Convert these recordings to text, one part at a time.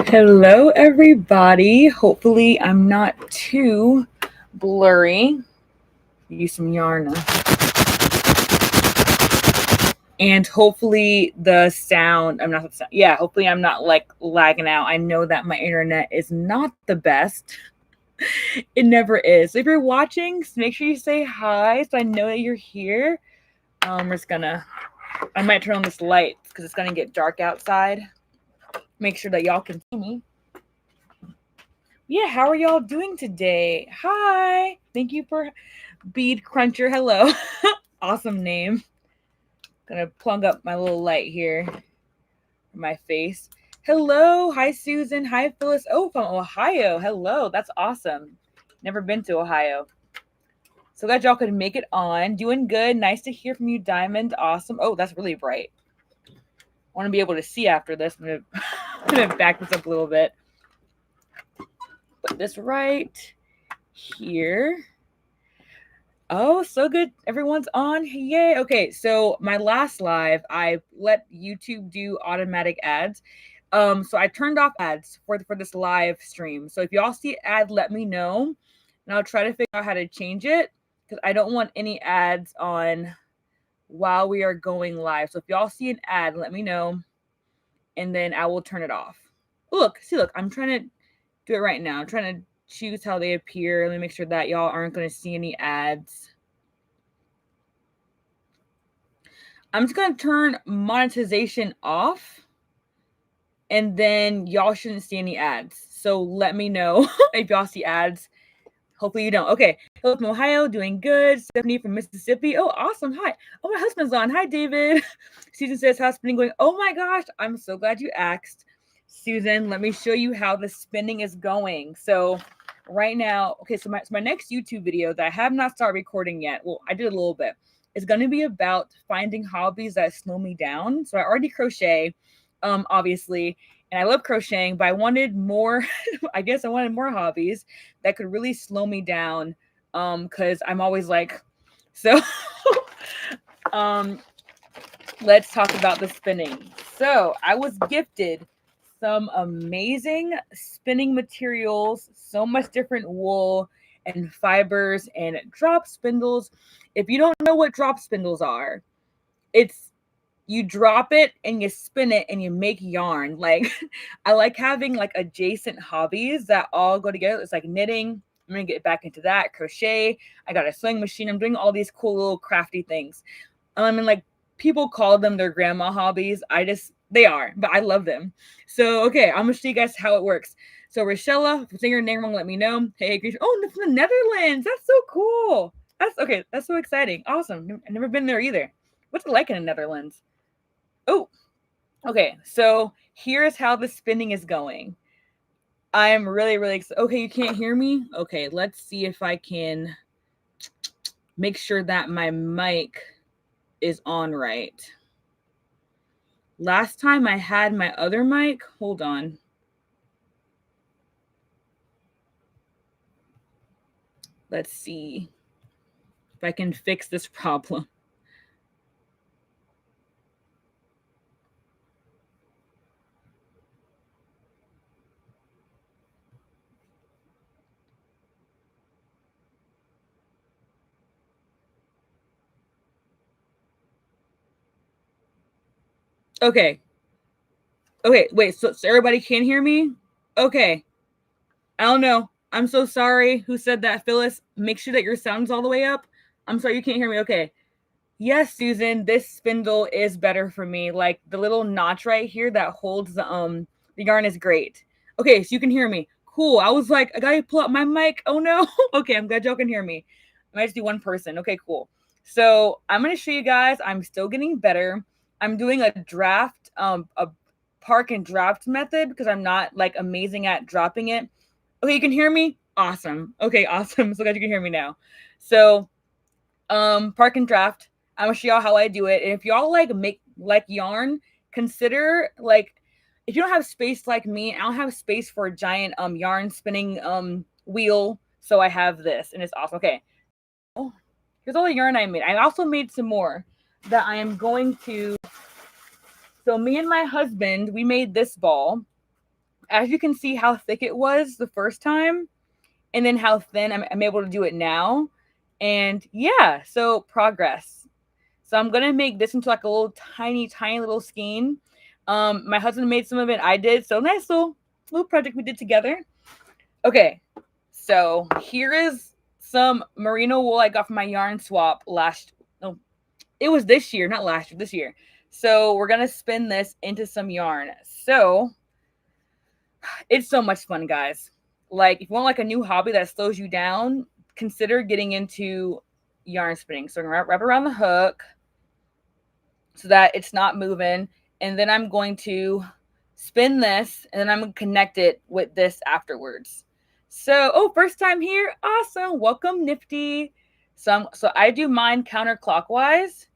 Hello, everybody. Hopefully, I'm not too blurry. Use some yarn. And hopefully, the sound, hopefully, I'm not like lagging out. I know that my internet is not the best. It never is. So if you're watching, make sure you say hi so I know that you're here. I might turn on this light because it's gonna get dark outside. Make sure that y'all can see me. Yeah, how are y'all doing today? Hi. Thank you for Bead Cruncher. Hello. Awesome name. Gonna plug up my little light here for my face. Hello. Hi, Susan. Hi, Phyllis. Oh, from Ohio. Hello. That's awesome. Never been to Ohio. So glad y'all could make it on. Doing good. Nice to hear from you, Diamond. Awesome. Oh, that's really bright. I want to be able to see after this. I'm gonna back this up a little bit. Put this right here. Oh, so good. Everyone's on. Yay. Okay, so my last live, I let YouTube do automatic ads. So I turned off ads for this live stream. So if y'all see ad, let me know. And I'll try to figure out how to change it because I don't want any ads on while we are going live. So if y'all see an ad, let me know. And then I will turn it off. Look, I'm trying to do it right now. I'm trying to choose how they appear. Let me make sure that y'all aren't going to see any ads. I'm just going to turn monetization off, and then y'all shouldn't see any ads. So let me know if y'all see ads. Hopefully you don't. Okay. Hello from Ohio, doing good. Stephanie from Mississippi. Oh, awesome. Hi. Oh, my husband's on. Hi, David. Susan says, how's spinning going? Oh my gosh. I'm so glad you asked. Susan, let me show you how the spinning is going. So right now, okay, so my next YouTube video that I have not started recording yet. Well, I did a little bit. It's going to be about finding hobbies that slow me down. So I already crochet, obviously, and I love crocheting, but I wanted more. I guess I wanted more hobbies that could really slow me down, because I'm always like, so. Let's talk about the spinning. So I was gifted some amazing spinning materials, so much different wool and fibers and drop spindles. If you don't know what drop spindles are, it's you drop it and you spin it and you make yarn. Like I like having like adjacent hobbies that all go together. It's like knitting. I'm gonna get back into that. Crochet. I got a sewing machine. I'm doing all these cool little crafty things. And like people call them their grandma hobbies. They are, but I love them. So okay, I'm gonna show you guys how it works. So Rochella, if you say your name wrong, let me know. Hey, oh, from the Netherlands. That's so cool. That's okay. That's so exciting. Awesome. I've never been there either. What's it like in the Netherlands? Oh, okay. So here's how the spinning is going. I'm really, really excited. Okay, you can't hear me? Okay, let's see if I can make sure that my mic is on right. Last time I had my other mic, hold on. Let's see if I can fix this problem. Okay. Okay, wait, so everybody can hear me? Okay. I don't know. I'm so sorry. Who said that, Phyllis? Make sure that your sound's all the way up. I'm sorry you can't hear me. Okay. Yes, Susan, this spindle is better for me. Like the little notch right here that holds the yarn is great. Okay, so you can hear me. Cool. I was like, I gotta pull up my mic. Oh no. Okay, I'm glad y'all can hear me. I might just do one person. Okay, cool. So I'm gonna show you guys. I'm still getting better. I'm doing a draft, a park and draft method because I'm not like amazing at dropping it. Okay, you can hear me? Awesome. Okay, awesome. So glad you can hear me now. So park and draft. I'm gonna show y'all how I do it. And if y'all like make like yarn, consider like if you don't have space like me, I don't have space for a giant yarn spinning wheel. So I have this and it's awesome. Okay. Oh, here's all the yarn I made. I also made some more that I am going to. So me and my husband, we made this ball as you can see how thick it was the first time, and then how thin I'm able to do it now. And yeah, so progress. So I'm gonna make this into like a little tiny little skein. My husband made some of it, I did. So nice little project we did together. Okay, so here is some merino wool I got from my yarn swap it was this year, not last year, this year. So we're gonna spin this into some yarn. So it's so much fun, guys. Like if you want like a new hobby that slows you down, consider getting into yarn spinning. So I'm gonna wrap around the hook so that it's not moving. And then I'm going to spin this and then I'm gonna connect it with this afterwards. So, oh, first time here. Awesome. Welcome, Nifty. So I do mine counterclockwise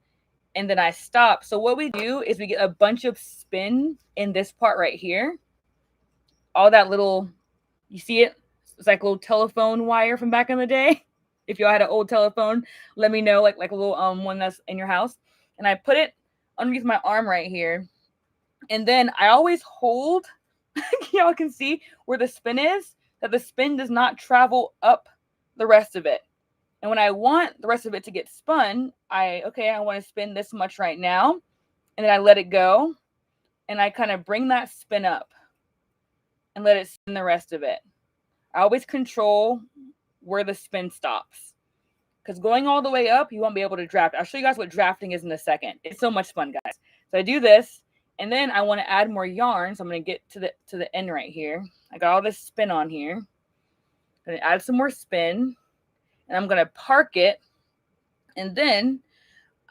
and then I stop. So what we do is we get a bunch of spin in this part right here. All that little, you see it? It's like a little telephone wire from back in the day. If y'all had an old telephone, let me know, like a little one that's in your house. And I put it underneath my arm right here. And then I always hold, y'all can see where the spin is, that the spin does not travel up the rest of it. And when I want the rest of it to get spun, I want to spin this much right now. And then I let it go. And I kind of bring that spin up and let it spin the rest of it. I always control where the spin stops. Because going all the way up, you won't be able to draft. I'll show you guys what drafting is in a second. It's so much fun, guys. So I do this. And then I want to add more yarn. So I'm going to get to the end right here. I got all this spin on here. I'm going to add some more spin. And I'm going to park it. And then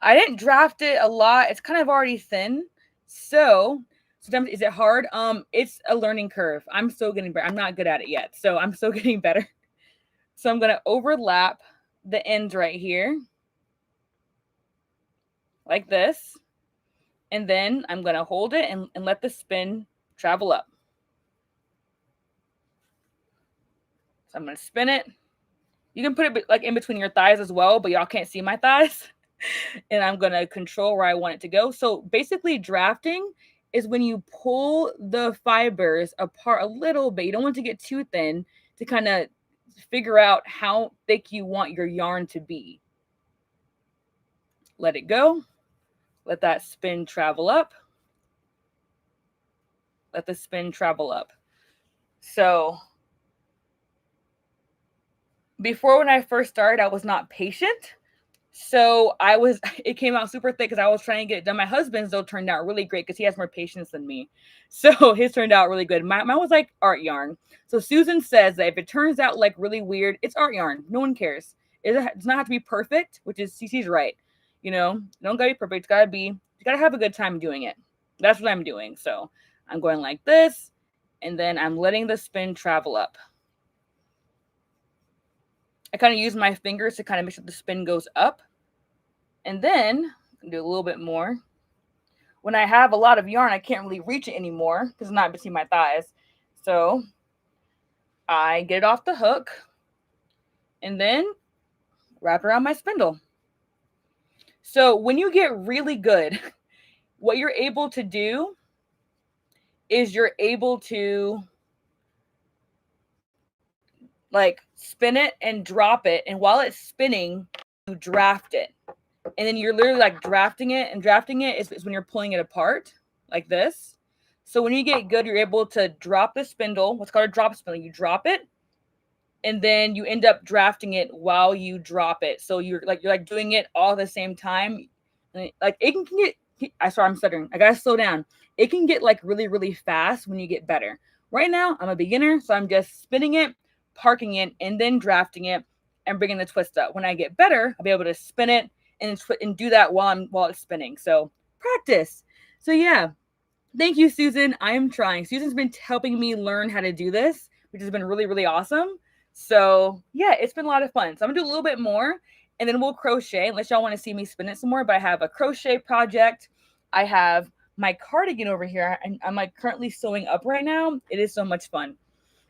I didn't draft it a lot. It's kind of already thin. So sometimes, is it hard? It's a learning curve. I'm still getting better. I'm not good at it yet. So I'm still getting better. So I'm going to overlap the ends right here. Like this. And then I'm going to hold it and let the spin travel up. So I'm going to spin it. You can put it like in between your thighs as well, but y'all can't see my thighs. And I'm going to control where I want it to go. So basically drafting is when you pull the fibers apart a little bit. You don't want it to get too thin to kind of figure out how thick you want your yarn to be. Let it go. Let that spin travel up. Let the spin travel up. So before, when I first started, I was not patient. So it came out super thick because I was trying to get it done. My husband's though turned out really great because he has more patience than me. So his turned out really good. Mine was like art yarn. So Susan says that if it turns out like really weird, it's art yarn. No one cares. It does not have to be perfect, which is CC's right. You know, don't gotta be perfect. You gotta have a good time doing it. That's what I'm doing. So I'm going like this, and then I'm letting the spin travel up. I kind of use my fingers to kind of make sure the spin goes up. And then do a little bit more. When I have a lot of yarn, I can't really reach it anymore because it's not between my thighs. So I get it off the hook and then wrap around my spindle. So when you get really good, what you're able to do is you're able to like spin it and drop it. And while it's spinning, you draft it. And then you're literally like drafting it, and drafting it is when you're pulling it apart like this. So when you get good, you're able to drop the spindle, what's called a drop spindle. You drop it, and then you end up drafting it while you drop it. So you're like doing it all at the same time. And like it can get, I'm stuttering. I gotta slow down. It can get like really, really fast when you get better. Right now, I'm a beginner, so I'm just spinning it, parking it, and then drafting it and bringing the twist up. When I get better, I'll be able to spin it and do that while it's spinning. So practice. So yeah, thank you, Susan. I am trying. Susan's been helping me learn how to do this, which has been really, really awesome. So yeah, it's been a lot of fun. So I'm gonna do a little bit more and then we'll crochet unless y'all want to see me spin it some more. But I have a crochet project. I have my cardigan over here. I'm like currently sewing up right now. It is so much fun.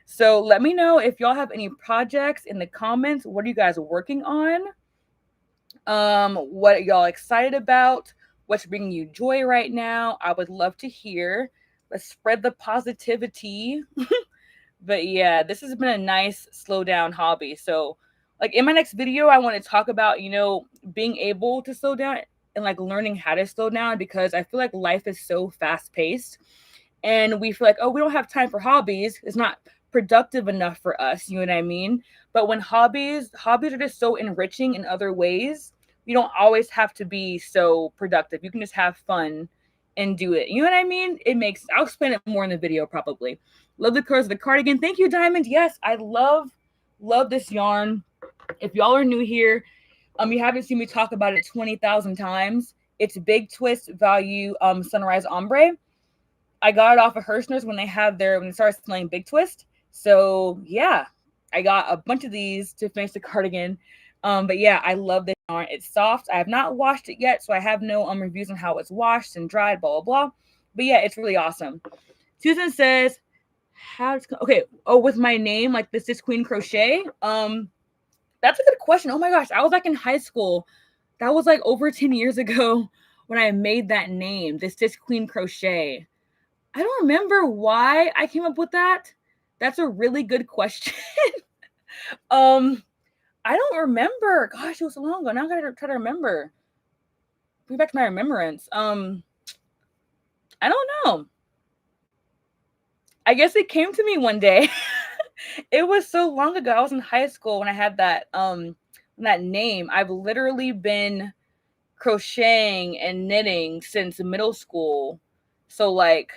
So let me know if y'all have any projects in the comments. What are you guys working on? What are y'all excited about? What's bringing you joy right now? I would love to hear. Let's spread the positivity. But yeah, this has been a nice slow down hobby. So like in my next video, I want to talk about, being able to slow down and like learning how to slow down, because I feel like life is so fast paced and we feel like, oh, we don't have time for hobbies. It's not productive enough for us. You know what I mean? But when hobbies are just so enriching in other ways, you don't always have to be so productive. You can just have fun and do it. You know what I mean? I'll explain it more in the video probably. Love the colors of the cardigan. Thank you, Diamond. Yes, I love this yarn. If y'all are new here, you haven't seen me talk about it 20,000 times. It's Big Twist Value Sunrise Ombre. I got it off of Hirschner's when they started selling Big Twist. So yeah, I got a bunch of these to finish the cardigan. But yeah, I love this yarn. It's soft. I have not washed it yet, so I have no reviews on how it's washed and dried, blah, blah, blah. But yeah, it's really awesome. Susan says, okay, oh, with my name, like this is Queen Crochet. That's a good question. Oh my gosh, I was like in high school. That was like over 10 years ago when I made that name. This is Queen Crochet. I don't remember why I came up with that. That's a really good question. I don't remember. Gosh, it was so long ago. Now I gotta try to remember. Bring back to my remembrance. I don't know. I guess it came to me one day. It was so long ago. I was in high school when I had that name. I've literally been crocheting and knitting since middle school. So like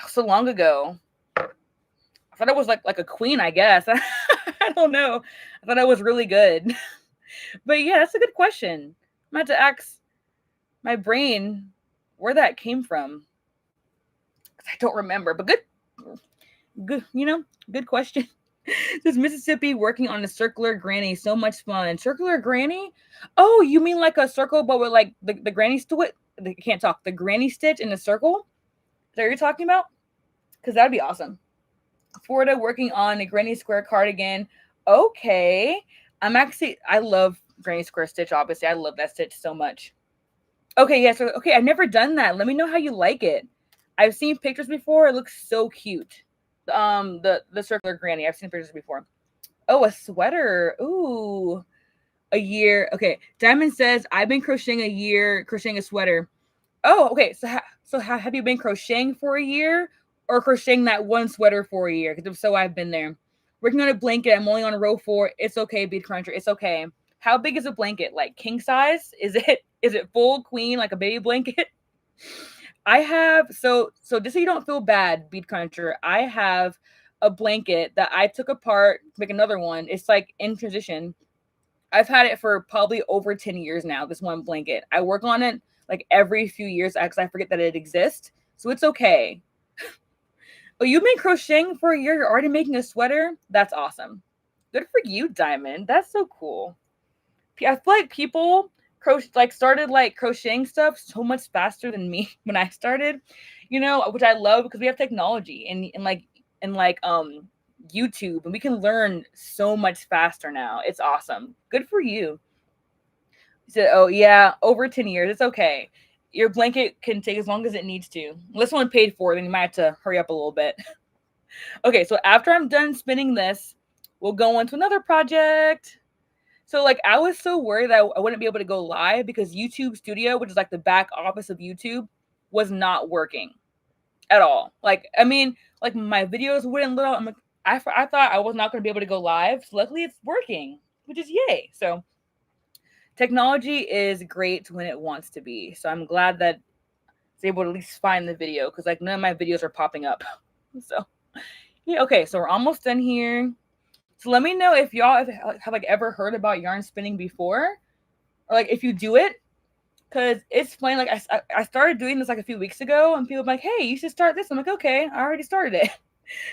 so long ago. I thought I was like a queen, I guess. I don't know. I thought I was really good. But yeah, that's a good question. I'm about to ask my brain where that came from. I don't remember, but good, good question. This Mississippi working on a circular granny, so much fun. Circular granny? Oh, you mean like a circle, but with like the granny stitch? I can't talk. The granny stitch in a circle? Is that what you're talking about? Because that'd be awesome. Florida working on a granny square cardigan. Okay. I love granny square stitch, obviously. I love that stitch so much. Okay, yeah, so I've never done that. Let me know how you like it. I've seen pictures before. It looks so cute. The circular granny. I've seen pictures before. Oh, a sweater. Ooh. A year. Okay. Diamond says, I've been crocheting a year, crocheting a sweater. Oh, okay. So have you been crocheting for a year or crocheting that one sweater for a year? Because if so, I've been there. Working on a blanket. I'm only on row 4. It's okay, Bead Cruncher. It's okay. How big is a blanket? Like king size? Is it full queen, like a baby blanket? I have, so just so you don't feel bad, Bead Cruncher, I have a blanket that I took apart to make another one. It's like in transition. I've had it for probably over 10 years now, this one blanket. I work on it like every few years because I forget that it exists. So it's okay. Oh, you've been crocheting for a year. You're already making a sweater? That's awesome. Good for you, Diamond. That's so cool. I feel like people started like crocheting stuff so much faster than me when I started, which I love because we have technology and YouTube, and we can learn so much faster now. It's awesome. Good for you. He said, oh yeah, over 10 years. It's okay. Your blanket can take as long as it needs to. Unless someone paid for it, then you might have to hurry up a little bit. Okay, so after I'm done spinning this, we'll go on to another project. So like I was so worried that I wouldn't be able to go live because YouTube Studio, which is like the back office of YouTube, was not working at all. Like, I mean, like my videos wouldn't load. I'm like, I thought I was not going to be able to go live. So luckily it's working, which is yay. So technology is great when it wants to be. So I'm glad that it's able to at least find the video because like none of my videos are popping up. So yeah, okay. So we're almost done here. So let me know if y'all have like ever heard about yarn spinning before, or like if you do it, because it's funny. Like I started doing this like a few weeks ago, and people are like, "Hey, you should start this." I'm like, "Okay, I already started it."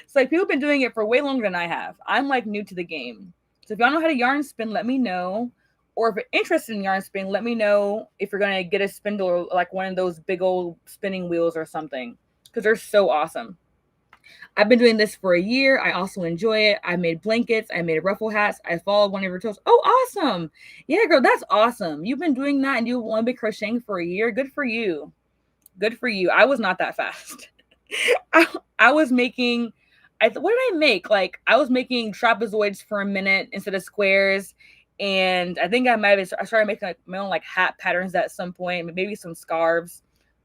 It's like people have been doing it for way longer than I have. I'm like new to the game. So if y'all know how to yarn spin, let me know. Or if you're interested in yarn spinning, let me know if you're gonna get a spindle or like one of those big old spinning wheels or something, because they're so awesome. I've been doing this for a year. I also enjoy it. I made blankets. I made ruffle hats. I followed one of your toes. Oh, awesome. Yeah, girl, that's awesome. You've been doing that and you've only been crocheting for a year. Good for you. Good for you. I was not that fast. I was making, what did I make? Like, I was making trapezoids for a minute instead of squares. And I think I started making like my own like hat patterns at some point, maybe some scarves.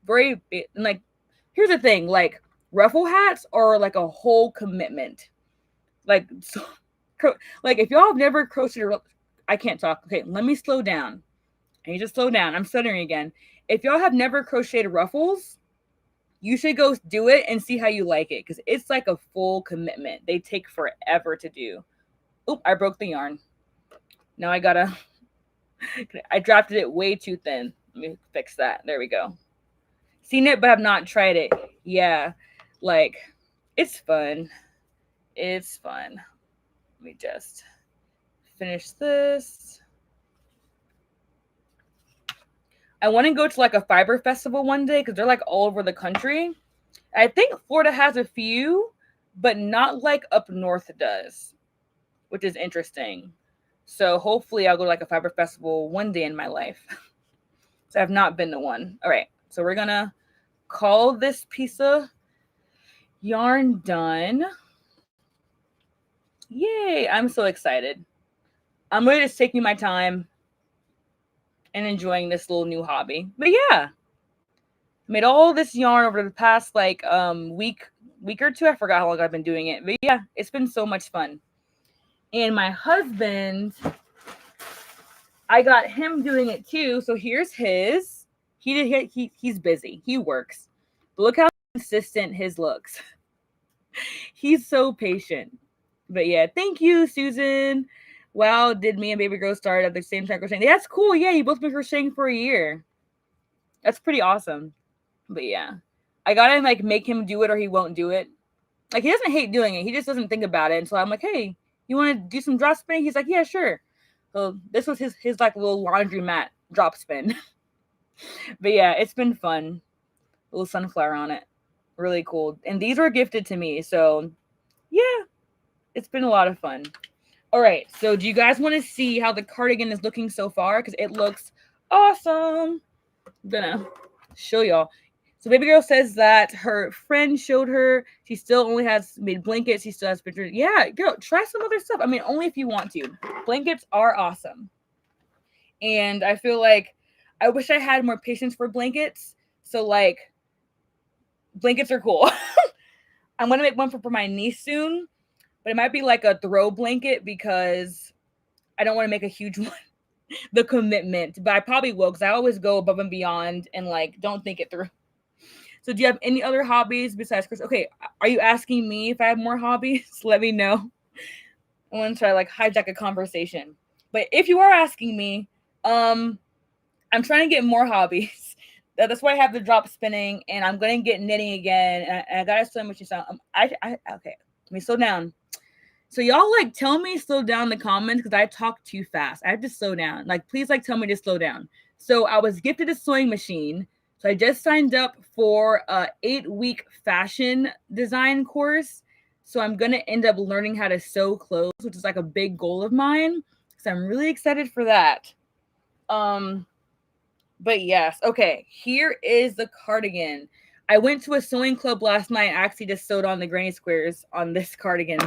And like, here's the thing, like ruffle hats are like a whole commitment. Like, so, like if y'all have never crocheted, I can't talk. Okay, let me slow down. I need to slow down. I'm stuttering again. If y'all have never crocheted ruffles, you should go do it and see how you like it, because it's like a full commitment. They take forever to do. Oop, I broke the yarn. Now I gotta, I drafted it way too thin. Let me fix that. There we go. Seen it, but have not tried it. Yeah, like, it's fun. It's fun. Let me just finish this. I want to go to like a fiber festival one day because they're like all over the country. I think Florida has a few, but not like up north does, which is interesting. So hopefully I'll go to like a fiber festival one day in my life. So I've not been to one. All right. So we're going to call this piece of yarn done. Yay. I'm so excited. I'm really just taking my time and enjoying this little new hobby. But yeah, made all this yarn over the past like week or two. I forgot how long I've been doing it. But yeah, it's been so much fun. And my husband, I got him doing it too. So here's his. He's busy. He works. But look how consistent his looks. He's so patient. But yeah, thank you, Susan. Wow, did me and baby girl start at the same time crocheting? That's cool. Yeah, you both been crocheting for a year. That's pretty awesome. But yeah, I gotta like make him do it or he won't do it. Like, he doesn't hate doing it. He just doesn't think about it. And so I'm like, hey, you want to do some drop spinning? He's like, yeah, sure. So this was his like little laundromat drop spin. But yeah, it's been fun. A little sunflower on it. Really cool. And these were gifted to me. So yeah, it's been a lot of fun. All right. So do you guys want to see how the cardigan is looking so far? Because it looks awesome. I'm gonna show y'all. So baby girl says that her friend showed her. She still only has made blankets. She still has pictures. Yeah, girl, try some other stuff. I mean, only if you want to. Blankets are awesome. And I feel like I wish I had more patience for blankets. So like, blankets are cool. I'm going to make one for my niece soon. But it might be like a throw blanket because I don't want to make a huge one. The commitment. But I probably will, because I always go above and beyond and like don't think it through. So do you have any other hobbies besides Chris? Okay, are you asking me if I have more hobbies? Let me know. I want to try like hijack a conversation. But if you are asking me, I'm trying to get more hobbies. That's why I have the drop spinning, and I'm going to get knitting again. And I got to slow machine sound. Okay, let me slow down. So y'all like tell me slow down in the comments because I talk too fast. I have to slow down. Like, please like tell me to slow down. So I was gifted a sewing machine. So I just signed up for a 8-week fashion design course. So I'm going to end up learning how to sew clothes, which is like a big goal of mine. So I'm really excited for that. But yes, okay, here is the cardigan. I went to a sewing club last night. I actually just sewed on the granny squares on this cardigan.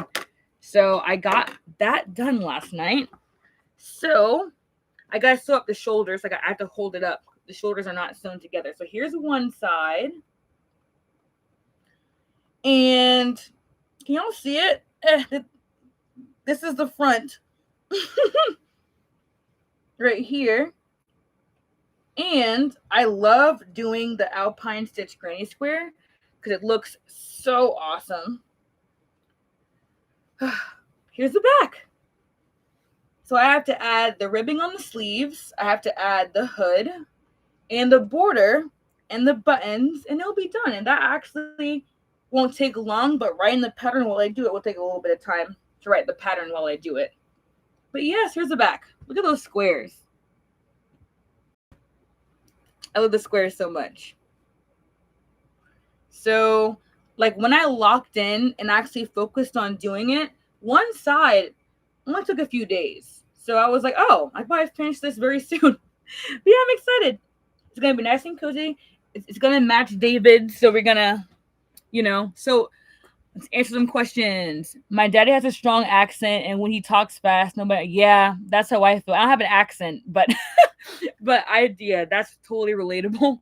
So I got that done last night. So I got to sew up the shoulders. Like I have to hold it up. The shoulders are not sewn together. So here's one side. And can y'all see it? This is the front. Right here. And I love doing the Alpine Stitch Granny Square because it looks so awesome. Here's the back. So I have to add the ribbing on the sleeves. I have to add the hood and the border and the buttons, and it'll be done. And that actually won't take long, but writing the pattern while I do it will take a little bit of time to write the pattern while I do it. But yes, here's the back. Look at those squares. I love the squares so much. So like when I locked in and actually focused on doing it, one side only took a few days. So I was like, oh, I probably finish this very soon. But yeah, I'm excited. It's going to be nice and cozy. it's gonna match David, so we're gonna, so let's answer some questions. My daddy has a strong accent, and when he talks fast, nobody. Yeah, that's how I feel. I don't have an accent, but yeah, that's totally relatable.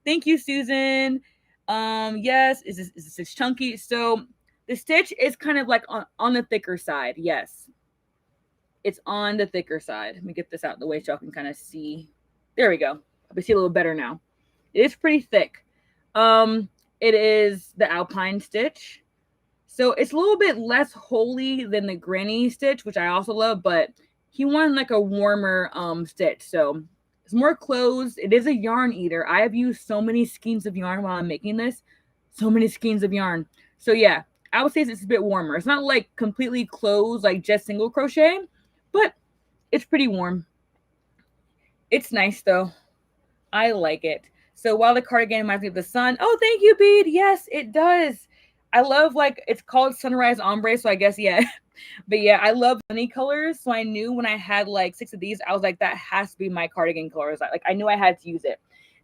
Thank you, Susan. Yes, is this stitch chunky? So the stitch is kind of like on the thicker side. Yes, it's on the thicker side. Let me get this out of the way so y'all can kind of see. There we go. I see a little better now. It is pretty thick. It is the alpine stitch. So it's a little bit less holy than the granny stitch, which I also love, but he wanted like a warmer stitch. So it's more closed. It is a yarn eater. I have used so many skeins of yarn while I'm making this. So many skeins of yarn. So yeah, I would say it's a bit warmer. It's not like completely closed, like just single crochet, but it's pretty warm. It's nice though. I like it. So while the cardigan reminds me of the sun. Oh, thank you, Bead. Yes, it does. I love, like, it's called Sunrise Ombre, so I guess, yeah. But yeah, I love sunny colors. So I knew when I had like 6 of these, I was like, that has to be my cardigan colors. Like, I knew I had to use it.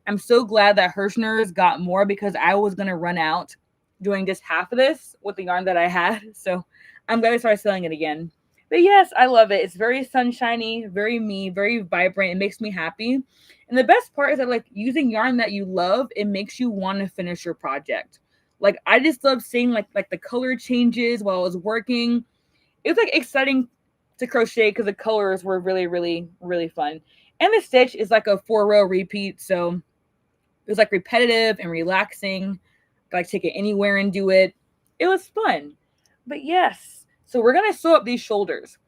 I'm so glad that Hirschner's got more because I was going to run out doing just half of this with the yarn that I had. So I'm glad I started selling it again. But yes, I love it. It's very sunshiny, very me, very vibrant. It makes me happy. And the best part is that, like, using yarn that you love, it makes you want to finish your project. Like, I just love seeing like the color changes while I was working. It was like exciting to crochet because the colors were really, really, really fun. And the stitch is like a 4-row repeat, so it was like repetitive and relaxing. Like, take it anywhere and do it. It was fun. But yes, so we're gonna sew up these shoulders.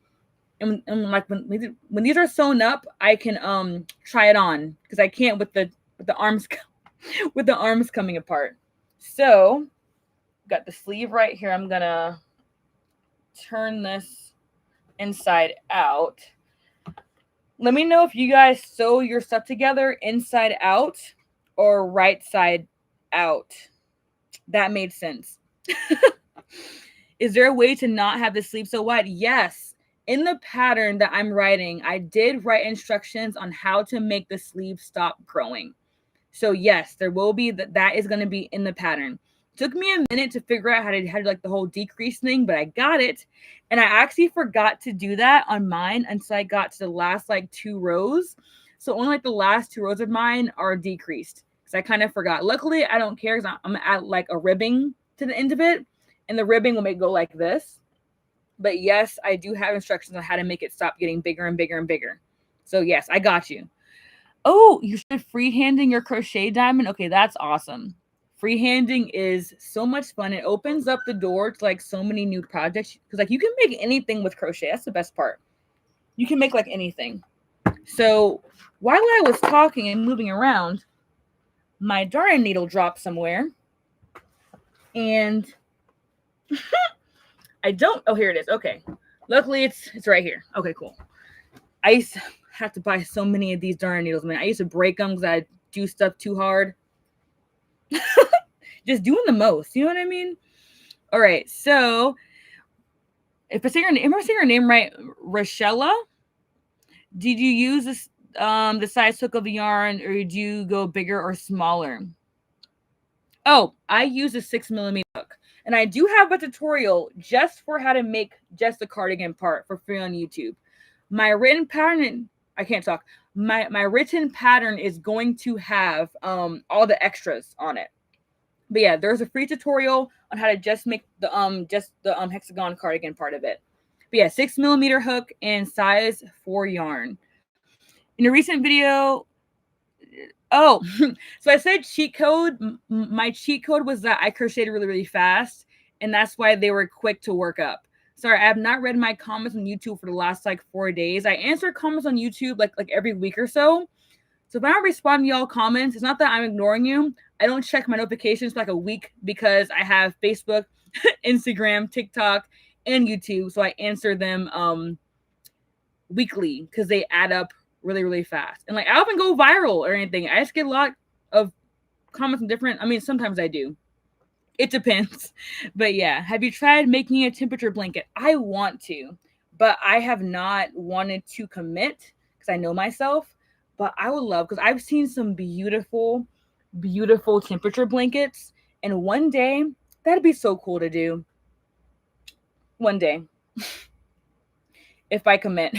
And like when these are sewn up, I can try it on because I can't with the arms with the arms coming apart. So got the sleeve right here. I'm gonna turn this inside out. Let me know if you guys sew your stuff together inside out or right side out. That made sense. Is there a way to not have the sleeve so wide? Yes. In the pattern that I'm writing, I did write instructions on how to make the sleeve stop growing. So yes, there will be that is going to be in the pattern. Took me a minute to figure out how to like the whole decrease thing, but I got it. And I actually forgot to do that on mine until I got to the last like 2 rows. So only like the last 2 rows of mine are decreased because I kind of forgot. Luckily, I don't care because I'm at like a ribbing to the end of it, and the ribbing will make it go like this. But yes, I do have instructions on how to make it stop getting bigger and bigger and bigger. So yes, I got you. Oh, you should freehanding your crochet diamond. Okay, that's awesome. Freehanding is so much fun. It opens up the door to like so many new projects because like you can make anything with crochet. That's the best part. You can make like anything. So while I was talking and moving around, my darning needle dropped somewhere, and I don't. Oh, here it is. Okay, luckily it's right here. Okay, cool. I used to have to buy so many of these darning needles, man. I used to break them because I do stuff too hard. Just doing the most, you know what I mean? All right, so if I say your name, am I saying your name right? Rochella? Did you use this the size hook of the yarn, or did you go bigger or smaller? Oh, I use a 6mm hook. And I do have a tutorial just for how to make just the cardigan part for free on YouTube. My written pattern, I can't talk. My written pattern is going to have all the extras on it. But yeah, there's a free tutorial on how to just make the hexagon cardigan part of it. But yeah, 6mm hook and size 4 yarn. In a recent video, oh, so I said cheat code. My cheat code was that I crocheted really, really fast, and that's why they were quick to work up. Sorry, I have not read my comments on YouTube for the last like 4 days. I answer comments on YouTube like every week or so. So if I don't respond to y'all comments, it's not that I'm ignoring you. I don't check my notifications for like a week because I have Facebook, Instagram, TikTok, and YouTube. So I answer them weekly because they add up really, really fast. And like I often go viral or anything. I just get a lot of comments on different. I mean, sometimes I do. It depends. But yeah, have you tried making a temperature blanket? I want to, but I have not wanted to commit because I know myself. But I would love, because I've seen some beautiful beautiful temperature blankets. And one day, that'd be so cool to do. One day, if I commit.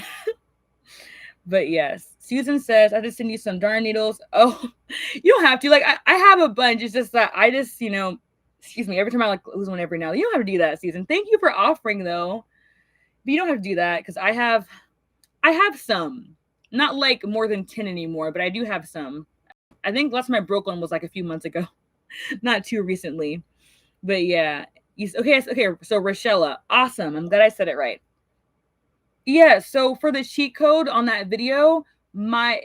But yes, Susan says, I just send you some darn needles. Oh, you don't have to. Like, I have a bunch. It's just that I just, excuse me, every time I like lose one every now. You don't have to do that, Susan. Thank you for offering though. But you don't have to do that because I have some. Not like more than 10 anymore, but I do have some. I think last time I broke one was like a few months ago. Not too recently. But yeah. Okay. So Rochella, awesome. I'm glad I said it right. Yeah, so for the cheat code on that video, my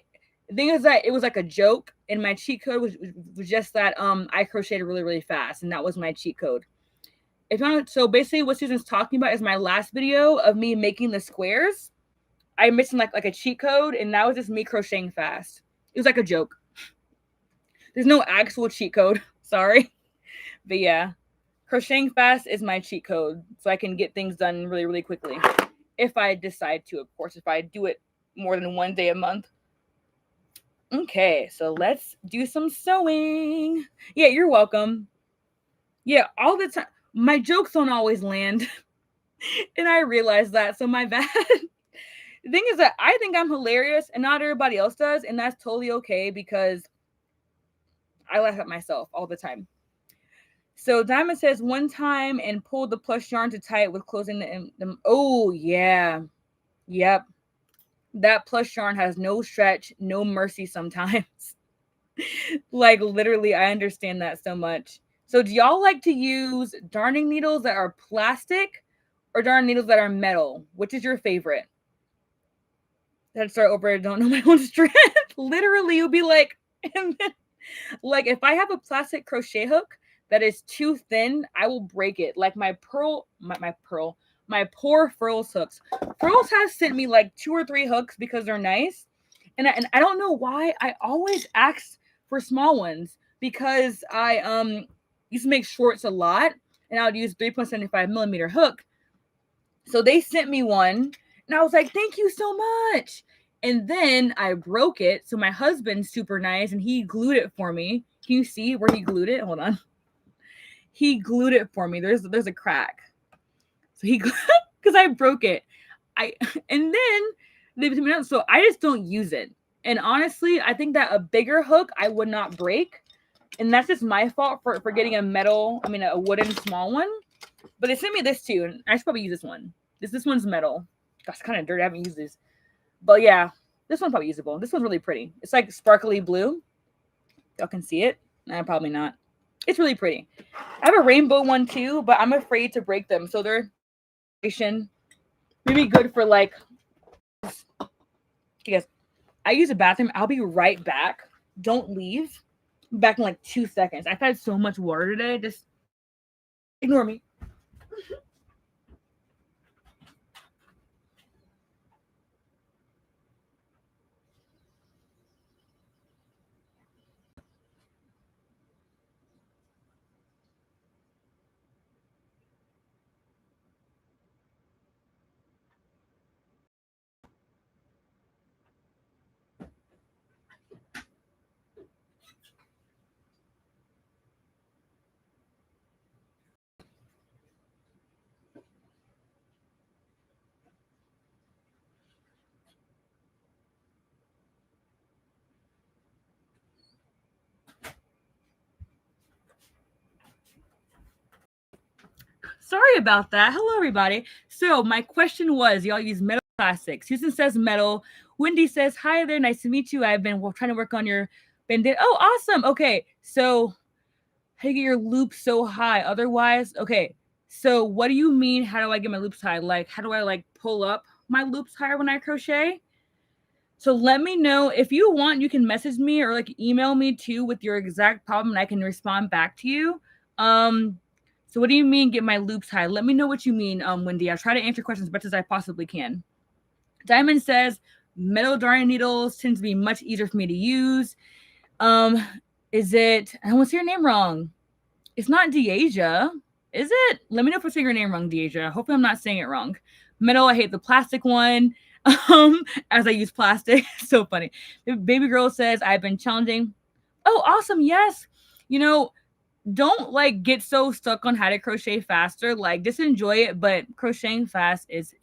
thing is that it was like a joke, and my cheat code was just that I crocheted really, really fast, and that was my cheat code. If you want, so basically what Susan's talking about is my last video of me making the squares. I mentioned like a cheat code, and that was just me crocheting fast. It was like a joke. There's no actual cheat code. Sorry. But yeah, crocheting fast is my cheat code, so I can get things done really, really quickly. If I decide to, of course, if I do it more than one day a month. Okay, so let's do some sewing. Yeah, you're welcome. Yeah, all the time. My jokes don't always land. And I realize that, so my bad. The thing is that I think I'm hilarious and not everybody else does, and that's totally okay because I laugh at myself all the time. So Diamond says one time and pulled the plush yarn to tie it with closing the oh yeah. Yep. That plush yarn has no stretch, no mercy sometimes. Like literally, I understand that so much. So do y'all like to use darning needles that are plastic or darning needles that are metal? Which is your favorite? Let's start over. I don't know my own strength. Literally, you'll be like, and then, like if I have a plastic crochet hook that is too thin, I will break it. Like my poor Furls hooks. Furls has sent me like 2 or 3 hooks because they're nice. And I don't know why I always ask for small ones because I used to make shorts a lot and I would use 3.75 millimeter hook. So they sent me one and I was like, thank you so much. And then I broke it. So my husband's super nice and he glued it for me. Can you see where he glued it? Hold on. He glued it for me. There's a crack. So he, because I broke it. And then, so I just don't use it. And honestly, I think that a bigger hook I would not break. And that's just my fault for getting a wooden small one. But they sent me this too. And I should probably use this one. This one's metal. Gosh, kind of dirty. I haven't used this. But yeah, this one's probably usable. This one's really pretty. It's like sparkly blue. Y'all can see it. Nah, probably not. It's really pretty. I have a rainbow one too, but I'm afraid to break them. So they're maybe good for like, you guys, I use a bathroom. I'll be right back. Don't leave. I'm back in like 2 seconds. I've had so much water today. Just ignore me. Sorry about that. Hello, everybody. So my question was, y'all use metal or plastic? Susan says metal. Wendy says, hi there. Nice to meet you. I've been trying to work on your bandit. Oh, awesome. Okay. So how do you get your loops so high? Otherwise, okay. So what do you mean? How do I get my loops high? Like, how do I like pull up my loops higher when I crochet? So let me know if you want, you can message me or like email me too with your exact problem and I can respond back to you. So what do you mean get my loops high? Let me know what you mean, Wendy. I'll try to answer questions as much as I possibly can. Diamond says metal darning needles tends to be much easier for me to use. Is it, I won't say your name wrong. It's not Deasia, is it? Let me know if I'm saying your name wrong, Deasia. Hopefully I'm not saying it wrong. Metal, I hate the plastic one. As I use plastic. So funny. Baby girl says I've been challenging. Oh, awesome. Yes. You know, don't like get so stuck on how to crochet faster. Like just enjoy it, but crocheting fast is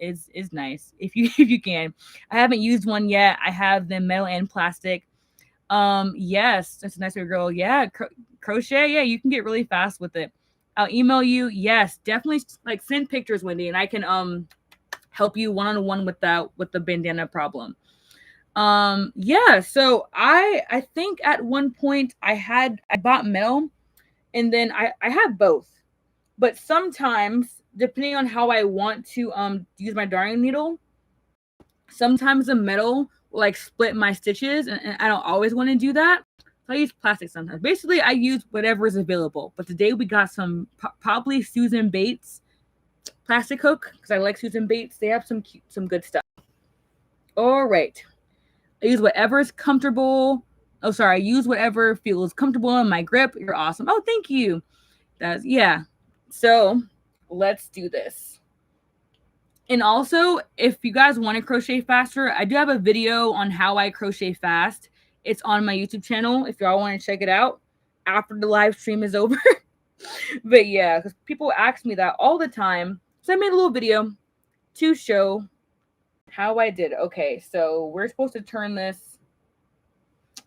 nice if you if you can. I haven't used one yet. I have them metal and plastic. Yes, that's a nice little girl. Yeah, crochet. Yeah, you can get really fast with it. I'll email you. Yes, definitely like send pictures, Wendy, and I can help you one on one with that with the bandana problem. Yeah, so I think at one point I bought metal and then I have both. But sometimes depending on how I want to use my darning needle, sometimes the metal will like split my stitches and I don't always want to do that. So I use plastic sometimes. Basically, I use whatever is available. But today we got some probably Susan Bates plastic hook because I like Susan Bates. They have some good stuff. All right. I use whatever is comfortable. Oh, sorry. I use whatever feels comfortable in my grip. You're awesome. Oh, thank you. That's yeah. So let's do this. And also, if you guys want to crochet faster, I do have a video on how I crochet fast. It's on my YouTube channel if y'all want to check it out after the live stream is over. But yeah, because people ask me that all the time. So I made a little video to show how I did. Okay, so we're supposed to turn this.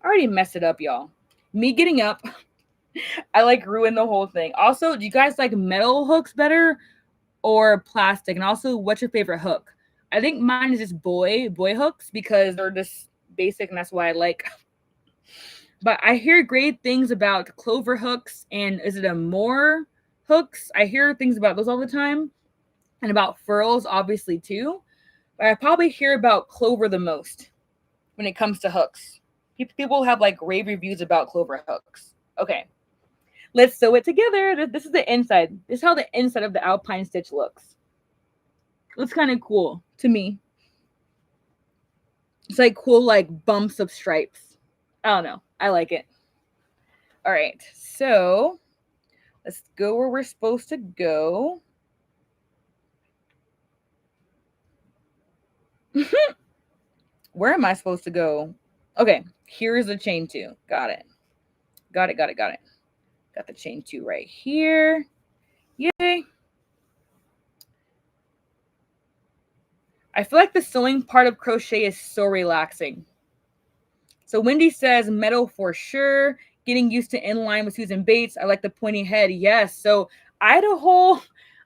I already messed it up, y'all. Me getting up, I like ruined the whole thing. Also, do you guys like metal hooks better or plastic? And also, what's your favorite hook? I think mine is just boy hooks because they're just basic and that's why I like. But I hear great things about clover hooks and is it a more hooks? I hear things about those all the time and about furls obviously too. But I probably hear about clover the most when it comes to hooks. People have like rave reviews about clover hooks. Okay, let's sew it together. This is the inside. This is how the inside of the alpine stitch looks. Looks kind of cool to me. It's like cool like bumps of stripes. I don't know. I like it. All right, so let's go where we're supposed to go. Where am I supposed to go? Okay, here's the chain two. Got it. Got it. Got the chain two right here. Yay. I feel like the sewing part of crochet is so relaxing. So Wendy says metal for sure. Getting used to inline with Susan Bates. I like the pointy head. Yes. So I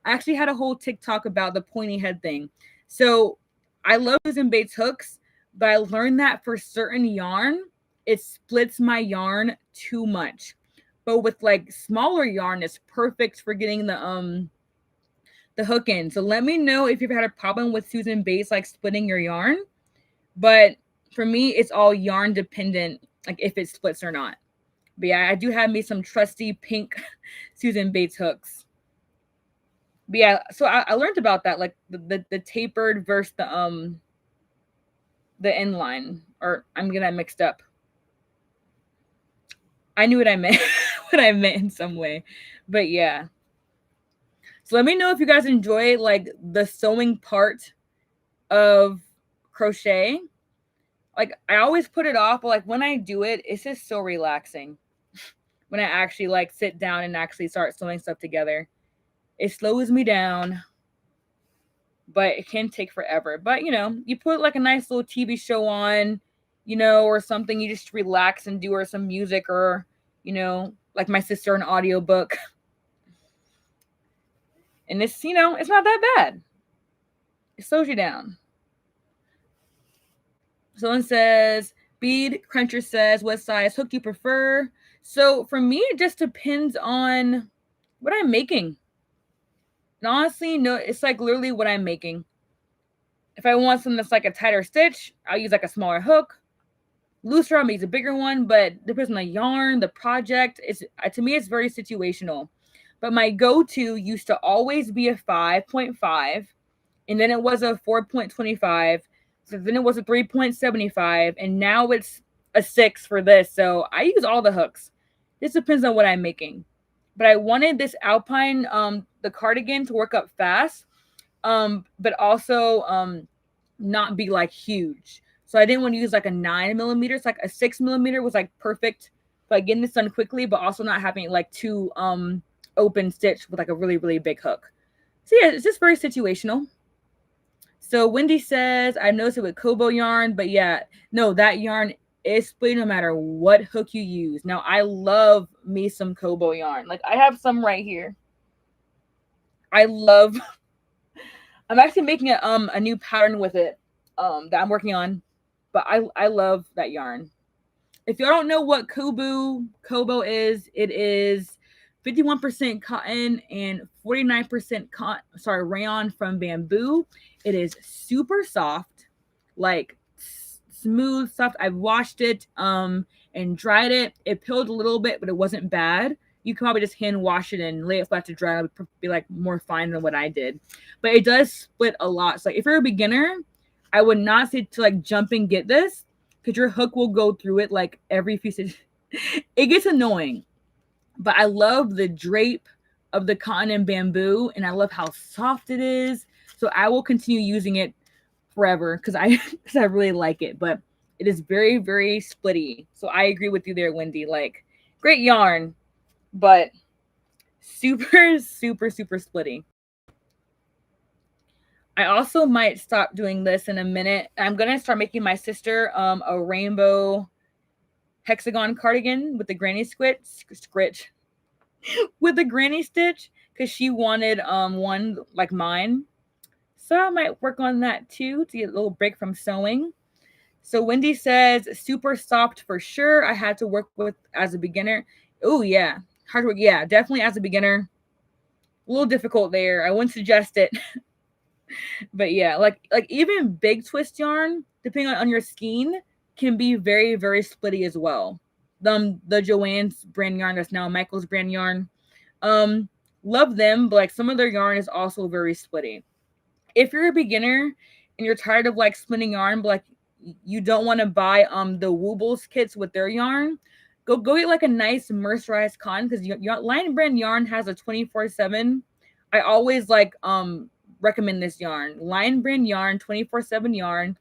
actually had a whole TikTok about the pointy head thing. So I love Susan Bates hooks, but I learned that for certain yarn, it splits my yarn too much. But with like smaller yarn, it's perfect for getting the hook in. So let me know if you've had a problem with Susan Bates like splitting your yarn. But for me, it's all yarn dependent, like if it splits or not. But yeah, I do have me some trusty pink Susan Bates hooks. But yeah, so I learned about that, like the tapered versus the inline, or I'm getting that mixed up. I knew what I meant, what I meant in some way, but yeah. So let me know if you guys enjoy like the sewing part of crochet. Like I always put it off, but like when I do it, it's just so relaxing. When I actually like sit down and actually start sewing stuff together, it slows me down, but it can take forever. But you know, you put like a nice little TV show on, you know, or something, you just relax and do or some music or, you know, like my sister, an audiobook. And it's, you know, it's not that bad. It slows you down. Someone says, Bead Cruncher says, what size hook do you prefer? So for me, it just depends on what I'm making. And honestly, no, it's like literally what I'm making. If I want something that's like a tighter stitch, I'll use like a smaller hook. Looser, I'll use a bigger one, but depends on the yarn, the project. It's to me, it's very situational. But my go-to used to always be a 5.5, and then it was a 4.25. So then it was a 3.75, and now it's a 6 for this. So I use all the hooks. This depends on what I'm making. But I wanted this Alpine, the cardigan to work up fast, but also not be like huge. So I didn't want to use like a 9 millimeter. It's like a 6 millimeter was like perfect like getting this done quickly, but also not having like too open stitch with like a really, really big hook. So yeah, it's just very situational. So Wendy says, I noticed it with Kobo yarn, but yeah, no, that yarn is split no matter what hook you use. Now I love me some Kobo yarn. Like I have some right here. I love I'm actually making a new pattern with it that I'm working on, but I love that yarn. If y'all don't know what Kobo is, it is 51% cotton and 49% rayon from bamboo. It is super soft, like smooth, soft. I've washed it and dried it. It peeled a little bit, but it wasn't bad. You can probably just hand wash it and lay it flat to dry. It would be like more fine than what I did. But it does split a lot. So like, if you're a beginner, I would not say to like jump and get this because your hook will go through it like every few stitches. It gets annoying. But I love the drape of the cotton and bamboo, and I love how soft it is. So I will continue using it forever because I really like it. But it is very, very splitty. So I agree with you there, Wendy. Like, great yarn, but super, super, super splitty. I also might stop doing this in a minute. I'm gonna start making my sister a rainbow hexagon cardigan with the granny scritch with the granny stitch because she wanted one like mine. So I might work on that too to get a little break from sewing. So Wendy says super soft for sure. I had to work with as a beginner. Oh yeah, hard work. Yeah, definitely as a beginner. A little difficult there. I wouldn't suggest it. But yeah, like even big twist yarn, depending on your skein, can be very, very splitty as well. The Joann's brand yarn that's now Michael's brand yarn. Love them, but like some of their yarn is also very splitty. If you're a beginner and you're tired of like splitting yarn, but like you don't want to buy the Woobles kits with their yarn, go get like a nice mercerized cotton because your Lion brand yarn has a 24/7. I always like recommend this yarn. Lion brand yarn, 24/7 yarn.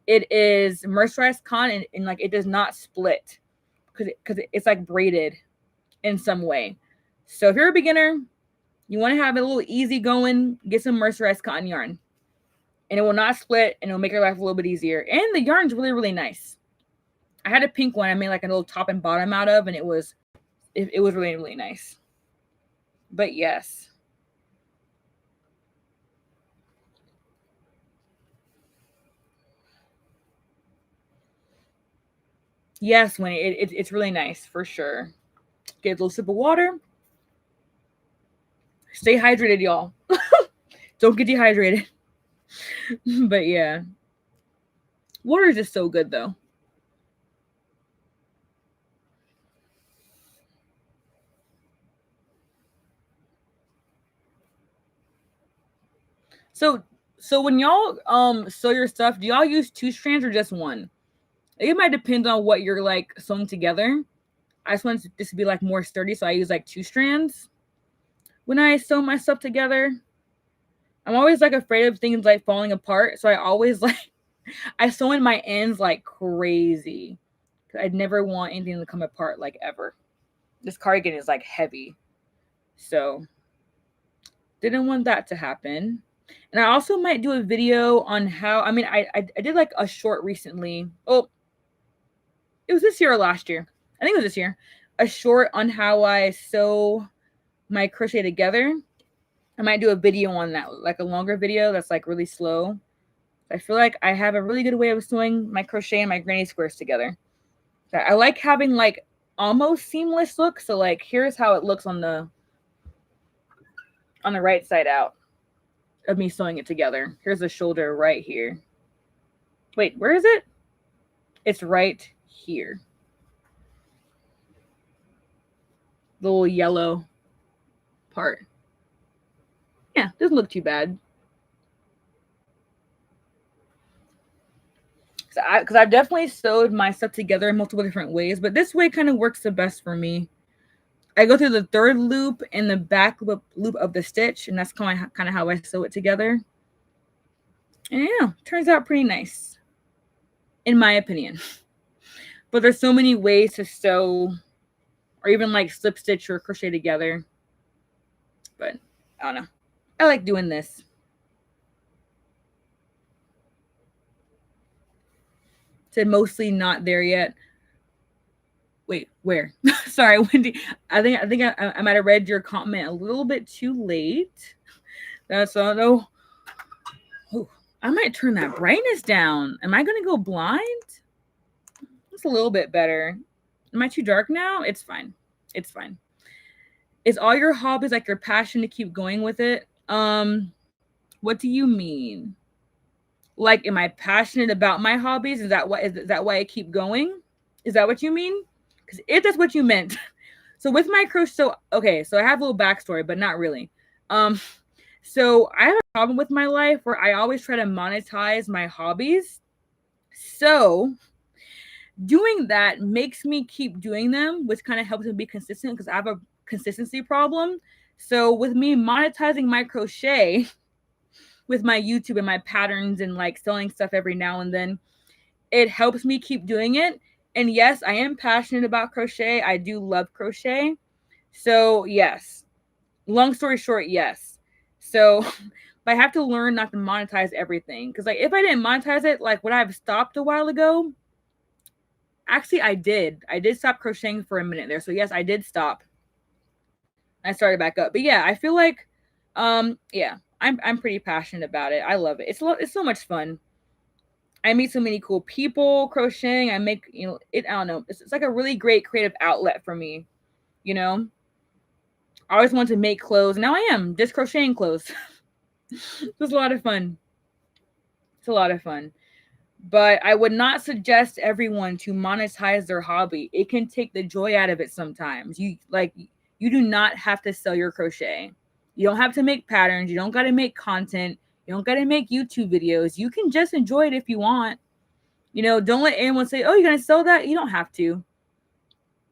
It is mercerized cotton and like it does not split because it's like braided in some way. So if you're a beginner, you want to have it a little easy going, get some mercerized cotton yarn. And it will not split and it'll make your life a little bit easier. And the yarn's really, really nice. I had a pink one I made like a little top and bottom out of, and it was really, really nice. But yes. Yes, Winnie, it's really nice for sure. Get a little sip of water. Stay hydrated, y'all. Don't get dehydrated. But yeah. Water is just so good though. So when y'all sew your stuff, do y'all use 2 strands or just one? It might depend on what you're like sewing together. I just want this to be like more sturdy, so I use like 2 strands when I sew my stuff together. I'm always like afraid of things like falling apart, so I always like I sew in my ends like crazy. I'd never want anything to come apart like ever. This cardigan is like heavy, so didn't want that to happen. And I also might do a video on how, I did like a short recently. Oh, it was this year or last year. I think it was this year. A short on how I sew my crochet together. I might do a video on that, like a longer video that's like really slow. I feel like I have a really good way of sewing my crochet and my granny squares together. I like having like almost seamless look. So like here's how it looks on the right side out of me sewing it together. Here's the shoulder right here. Wait, where is it? It's right here. The little yellow part. Yeah, doesn't look too bad. Because I've definitely sewed my stuff together in multiple different ways, but this way kind of works the best for me. I go through the third loop and the back loop of the stitch, and that's kind of how I sew it together. And yeah, turns out pretty nice, in my opinion. But there's so many ways to sew or even like slip stitch or crochet together. But I don't know. I like doing this. Said mostly not there yet. Wait, where? Sorry, Wendy. I think I might have read your comment a little bit too late. That's all. No. Oh, I might turn that brightness down. Am I gonna go blind? It's a little bit better. Am I too dark now? It's fine. It's fine. Is all your hobbies like your passion to keep going with it? What do you mean? Like, am I passionate about my hobbies? Is that why I keep going? Is that what you mean? Because if that's what you meant, so with my crochet, so I have a little backstory, but not really. So I have a problem with my life where I always try to monetize my hobbies. So doing that makes me keep doing them, which kind of helps me be consistent because I have a consistency problem. So with me monetizing my crochet with my YouTube and my patterns and like selling stuff every now and then, it helps me keep doing it. And yes, I am passionate about crochet. I do love crochet. So yes, long story short, yes. So but I have to learn not to monetize everything. Because like if I didn't monetize it, like would I have stopped a while ago? Actually, I did. I did stop crocheting for a minute there. So yes, I did stop. I started back up. But yeah, I feel like yeah, I'm pretty passionate about it. I love it. It's so much fun. I meet so many cool people crocheting. I make, I don't know. It's like a really great creative outlet for me, I always want to make clothes. Now I am just crocheting clothes. It's a lot of fun. It's a lot of fun. But I would not suggest everyone to monetize their hobby. It can take the joy out of it sometimes. You do not have to sell your crochet. You don't have to make patterns. You don't got to make content. You don't got to make YouTube videos. You can just enjoy it if you want. Don't let anyone say, oh, you're going to sell that. You don't have to.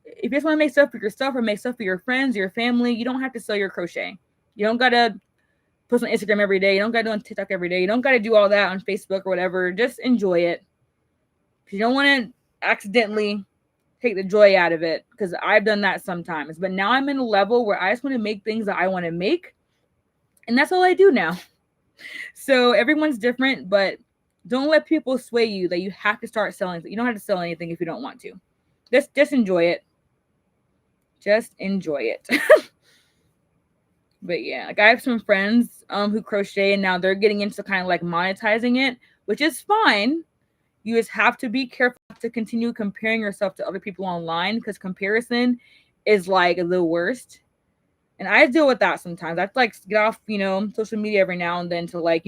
If you just want to make stuff for yourself or make stuff for your friends, your family, you don't have to sell your crochet. You don't got to post on Instagram every day. You don't got to do on TikTok every day. You don't got to do all that on Facebook or whatever. Just enjoy it. You don't want to accidentally take the joy out of it, because I've done that sometimes. But now I'm in a level where I just want to make things that I want to make. And that's all I do now. So everyone's different, but don't let people sway you that you have to start selling. You don't have to sell anything if you don't want to. Just enjoy it. Just enjoy it. But yeah, like I have some friends who crochet, and now they're getting into kind of like monetizing it, which is fine. You just have to be careful to continue comparing yourself to other people online, because comparison is like the worst. And I deal with that sometimes. I have to like get off, social media every now and then to like,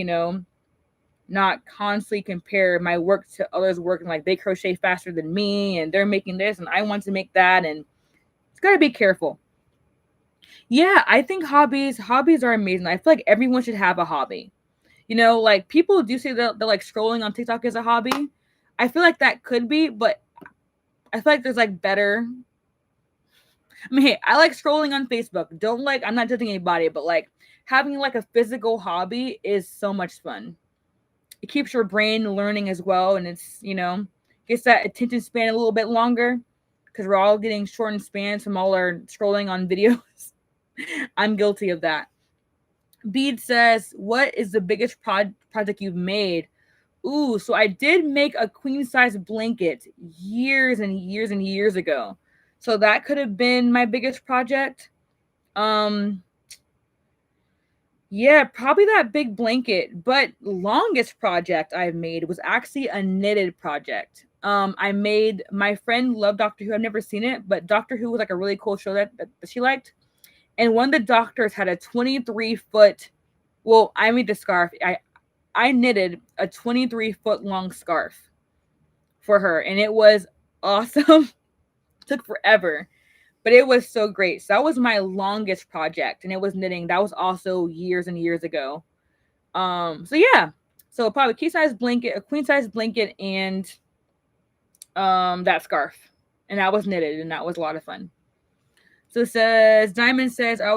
not constantly compare my work to others' work, and like they crochet faster than me and they're making this and I want to make that. And it's got to be careful. Yeah, I think hobbies are amazing. I feel like everyone should have a hobby. Like people do say that they're like scrolling on TikTok is a hobby. I feel like that could be, but I feel like there's like better. I mean, hey, I like scrolling on Facebook. I'm not judging anybody, but like having like a physical hobby is so much fun. It keeps your brain learning as well, and it's, gets that attention span a little bit longer, because we're all getting shortened spans from all our scrolling on videos. I'm guilty of that. Bede says, what is the biggest project you've made? Ooh, so I did make a queen size blanket years and years and years ago. So that could have been my biggest project. Yeah, probably that big blanket. But longest project I've made was actually a knitted project. I made, my friend loved Doctor Who. I've never seen it, but Doctor Who was like a really cool show that she liked. And one of the doctors had a 23-foot, well, I made the scarf. I knitted a 23-foot long scarf for her, and it was awesome. Took forever, but it was so great. So that was my longest project, and it was knitting. That was also years and years ago. So yeah, so probably a queen size blanket, and that scarf, and that was knitted, and that was a lot of fun. So it says, Diamond says, I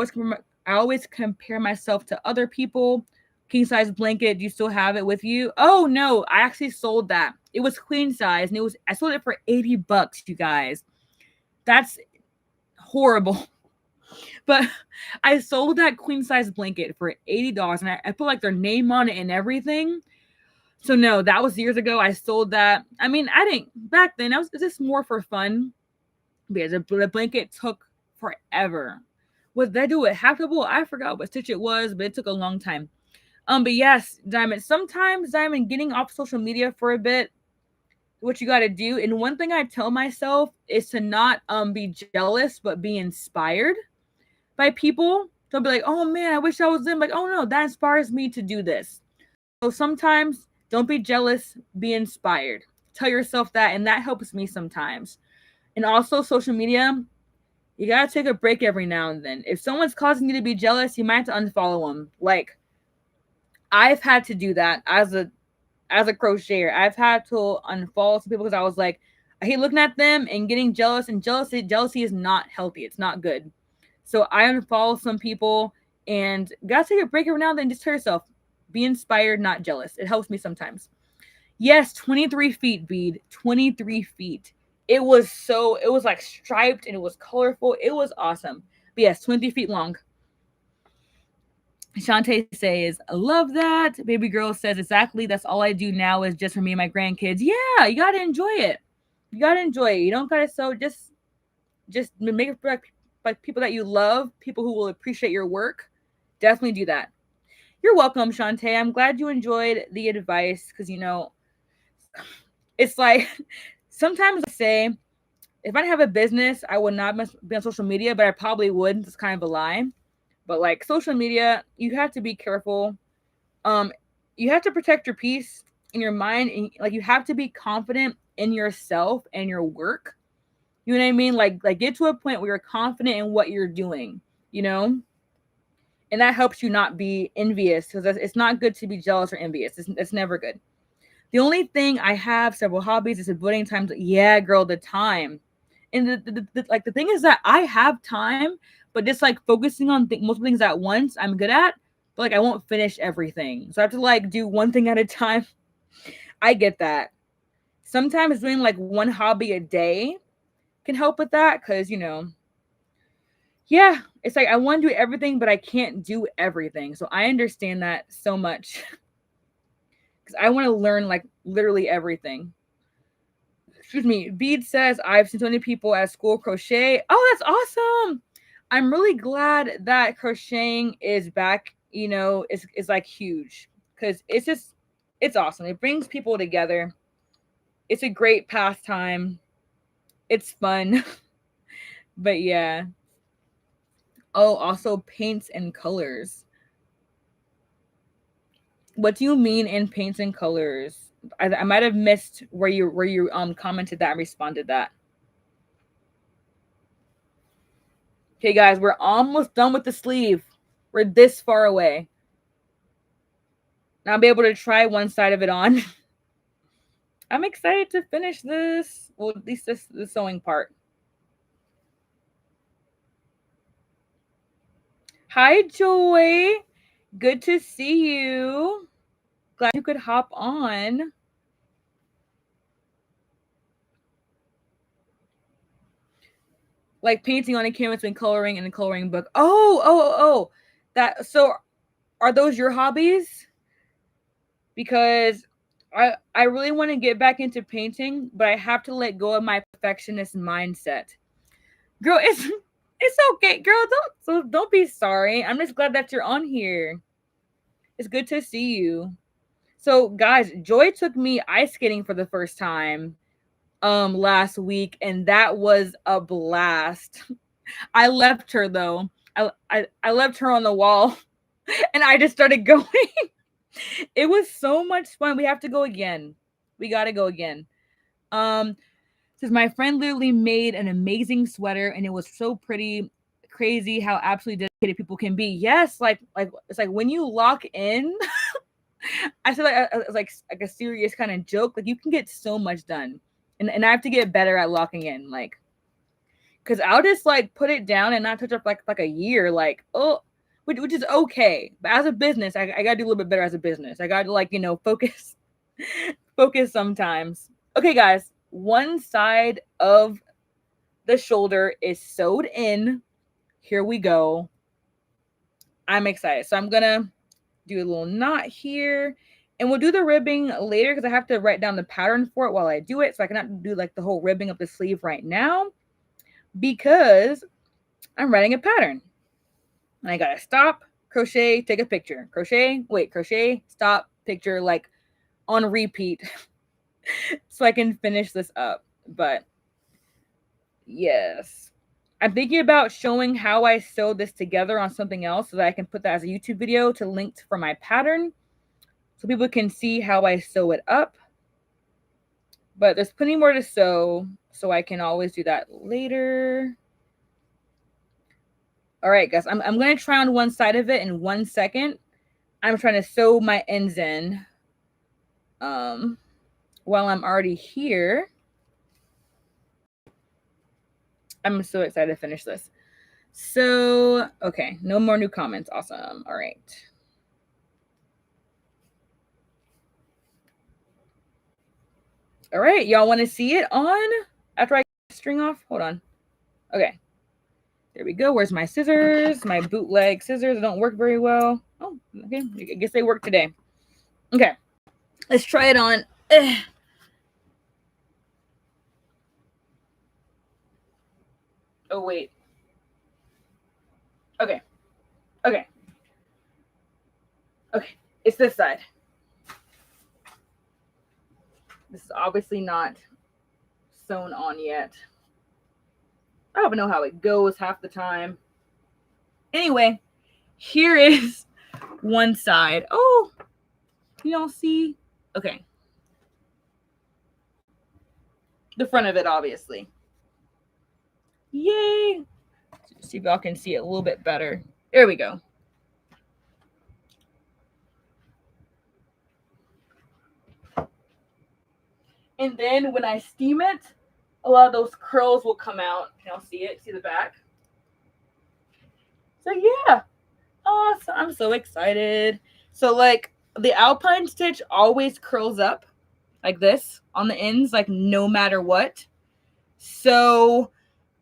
always compare myself to other people. King size blanket, do you still have it with you? Oh no, I actually sold that. It was queen size, and I sold it for $80, you guys. That's horrible. But I sold that queen size blanket for $80 and I put like their name on it and everything. So no, that was years ago. I sold that. I mean, I didn't back then. I was just more for fun because the blanket took forever. What did I do? It hackable? I forgot what stitch it was, but it took a long time. But yes, Diamond. Sometimes Diamond, getting off social media for a bit, what you got to do. And one thing I tell myself is to not be jealous, but be inspired by people. They'll be like, oh man, I wish I was them. Like, oh no, that inspires me to do this. So sometimes don't be jealous, be inspired. Tell yourself that, and that helps me sometimes. And also social media, you gotta take a break every now and then. If someone's causing you to be jealous, you might have to unfollow them. Like, I've had to do that as a crocheter. I've had to unfollow some people because I was like, I hate looking at them and getting jealous. And jealousy is not healthy. It's not good. So I unfollow some people and gotta take a break every now and then. Just tell yourself, be inspired, not jealous. It helps me sometimes. Yes, 23 feet, bead. 23 feet. It was like striped and it was colorful. It was awesome. But yes, 20 feet long. Shantae says, I love that. Baby girl says, exactly. That's all I do now is just for me and my grandkids. Yeah, you got to enjoy it. You got to enjoy it. You don't got to sew. Just make it for like people that you love, people who will appreciate your work. Definitely do that. You're welcome, Shantae. I'm glad you enjoyed the advice because, you know, it's like sometimes I say, if I didn't have a business, I would not be on social media, but I probably would. It's kind of a lie. But like social media, you have to be careful. You have to protect your peace in your mind, and like you have to be confident in yourself and your work. You know what I mean? Like get to a point where you're confident in what you're doing, you know? And that helps you not be envious because it's not good to be jealous or envious. It's never good. The only thing I have several hobbies is devoting time to, yeah, girl, the time. And the thing is that I have time, but just like focusing on multiple things at once, I'm good at, but like I won't finish everything. So I have to like do one thing at a time. I get that. Sometimes doing like one hobby a day can help with that because, you know, yeah, it's like I want to do everything, but I can't do everything. So I understand that so much because I want to learn like literally everything. Excuse me. Bede says, I've seen so many people at school crochet. Oh, that's awesome. I'm really glad that crocheting is back, you know, is like huge because it's awesome. It brings people together. It's a great pastime. It's fun. But yeah. Oh, also paints and colors. What do you mean in paints and colors? I might have missed where you commented that and responded that. Okay, guys, we're almost done with the sleeve. We're this far away. Now I'll be able to try one side of it on. I'm excited to finish this. Well, at least the sewing part. Hi, Joy. Good to see you. Glad you could hop on. Like painting on a canvas and coloring in a coloring book. Oh. That, so are those your hobbies? Because I really want to get back into painting, but I have to let go of my perfectionist mindset. Girl, it's okay, girl. Don't be sorry. I'm just glad that you're on here. It's good to see you. So, guys, Joy took me ice skating for the first time last week, and that was a blast. I left her though. I left her on the wall, and I just started going. It was so much fun. We have to go again. We got to go again. Says my friend literally made an amazing sweater, and it was so pretty. Crazy how absolutely dedicated people can be. Yes, like it's like when you lock in. I said like a serious kind of joke. Like you can get so much done, and I have to get better at locking in. Like, cause I'll just like put it down and not touch up like a year. Like which is okay. But as a business, I gotta do a little bit better as a business. I gotta like focus sometimes. Okay, guys. One side of the shoulder is sewed in. Here we go. I'm excited. So I'm gonna do a little knot here, and we'll do the ribbing later because I have to write down the pattern for it while I do it. So I cannot do like the whole ribbing of the sleeve right now because I'm writing a pattern. And I gotta stop, crochet, take a picture, crochet, wait, crochet, stop, picture, like on repeat so I can finish this up. But yes, I'm thinking about showing how I sewed this together on something else so that I can put that as a YouTube video to link for my pattern so people can see how I sew it up. But there's plenty more to sew, so I can always do that later. All right, guys, I'm going to try on one side of it in 1 second. I'm trying to sew my ends in while I'm already here. I'm so excited to finish this. So, okay, no more new comments. Awesome. All right. All right, y'all want to see it on after I string off? Hold on. Okay. There we go. Where's my scissors? My bootleg scissors don't work very well. Oh, okay. I guess they work today. Okay. Let's try it on. Oh, wait. Okay. Okay. Okay. It's this side. This is obviously not sewn on yet. I don't even know how it goes half the time. Anyway, here is one side. Oh, you don't see? Okay. The front of it, obviously. Yay. Let's see if y'all can see it a little bit better. There we go. And then when I steam it, a lot of those curls will come out. Can y'all see it? See the back? So yeah. Awesome. I'm so excited. So like the alpine stitch always curls up like this on the ends, like no matter what. So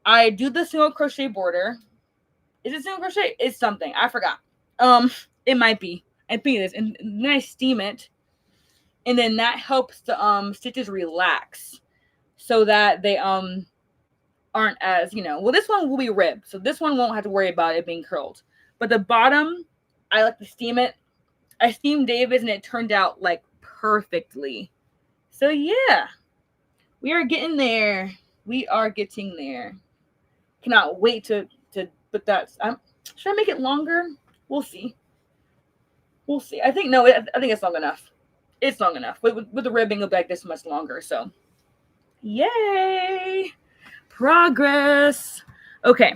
I do the single crochet border. Is it single crochet? It's something. I forgot. It might be. I think it is. And then I steam it. And then that helps the stitches relax so that they aren't as, well, this one will be ribbed. So this one won't have to worry about it being curled. But the bottom, I like to steam it. I steamed David's and it turned out like perfectly. So yeah, we are getting there. We are getting there. Cannot wait to put that. Should I make it longer? We'll see. We'll see. I think it's long enough. It's long enough. With the ribbing, it'll be like this much longer. So, yay! Progress. Okay.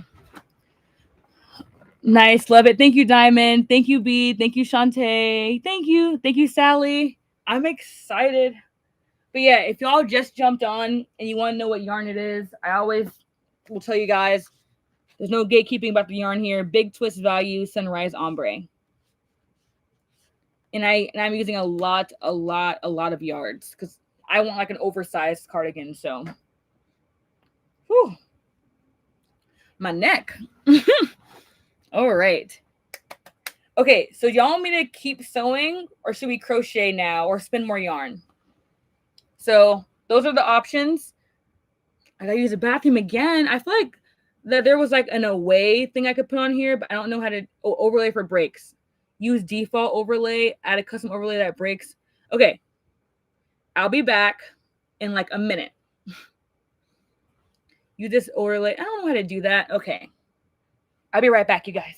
Nice. Love it. Thank you, Diamond. Thank you, Bee. Thank you, Shantae. Thank you. Thank you, Sally. I'm excited. But yeah, if y'all just jumped on and you want to know what yarn it is, I always will tell you guys there's no gatekeeping about the yarn here. Big Twist Value Sunrise Ombre. And I'm using a lot of yards because I want like an oversized cardigan. So, whew, my neck. All right. Okay, so y'all want me to keep sewing or should we crochet now or spin more yarn? So those are the options. I gotta use the bathroom again. I feel like that there was like an away thing I could put on here, but I don't know how to overlay for breaks. Use default overlay, add a custom overlay that breaks. Okay, I'll be back in like a minute. Use this overlay. I don't know how to do that. Okay, I'll be right back, you guys.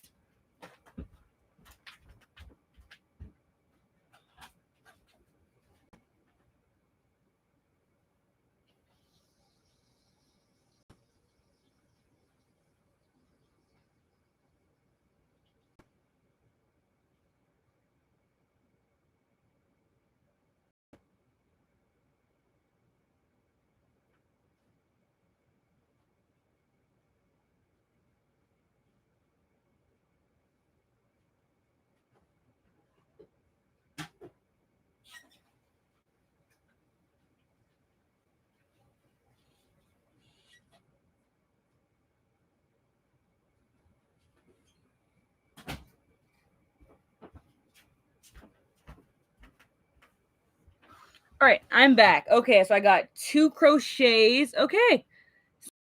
All right, I'm back. Okay, so I got 2 crochets. Okay,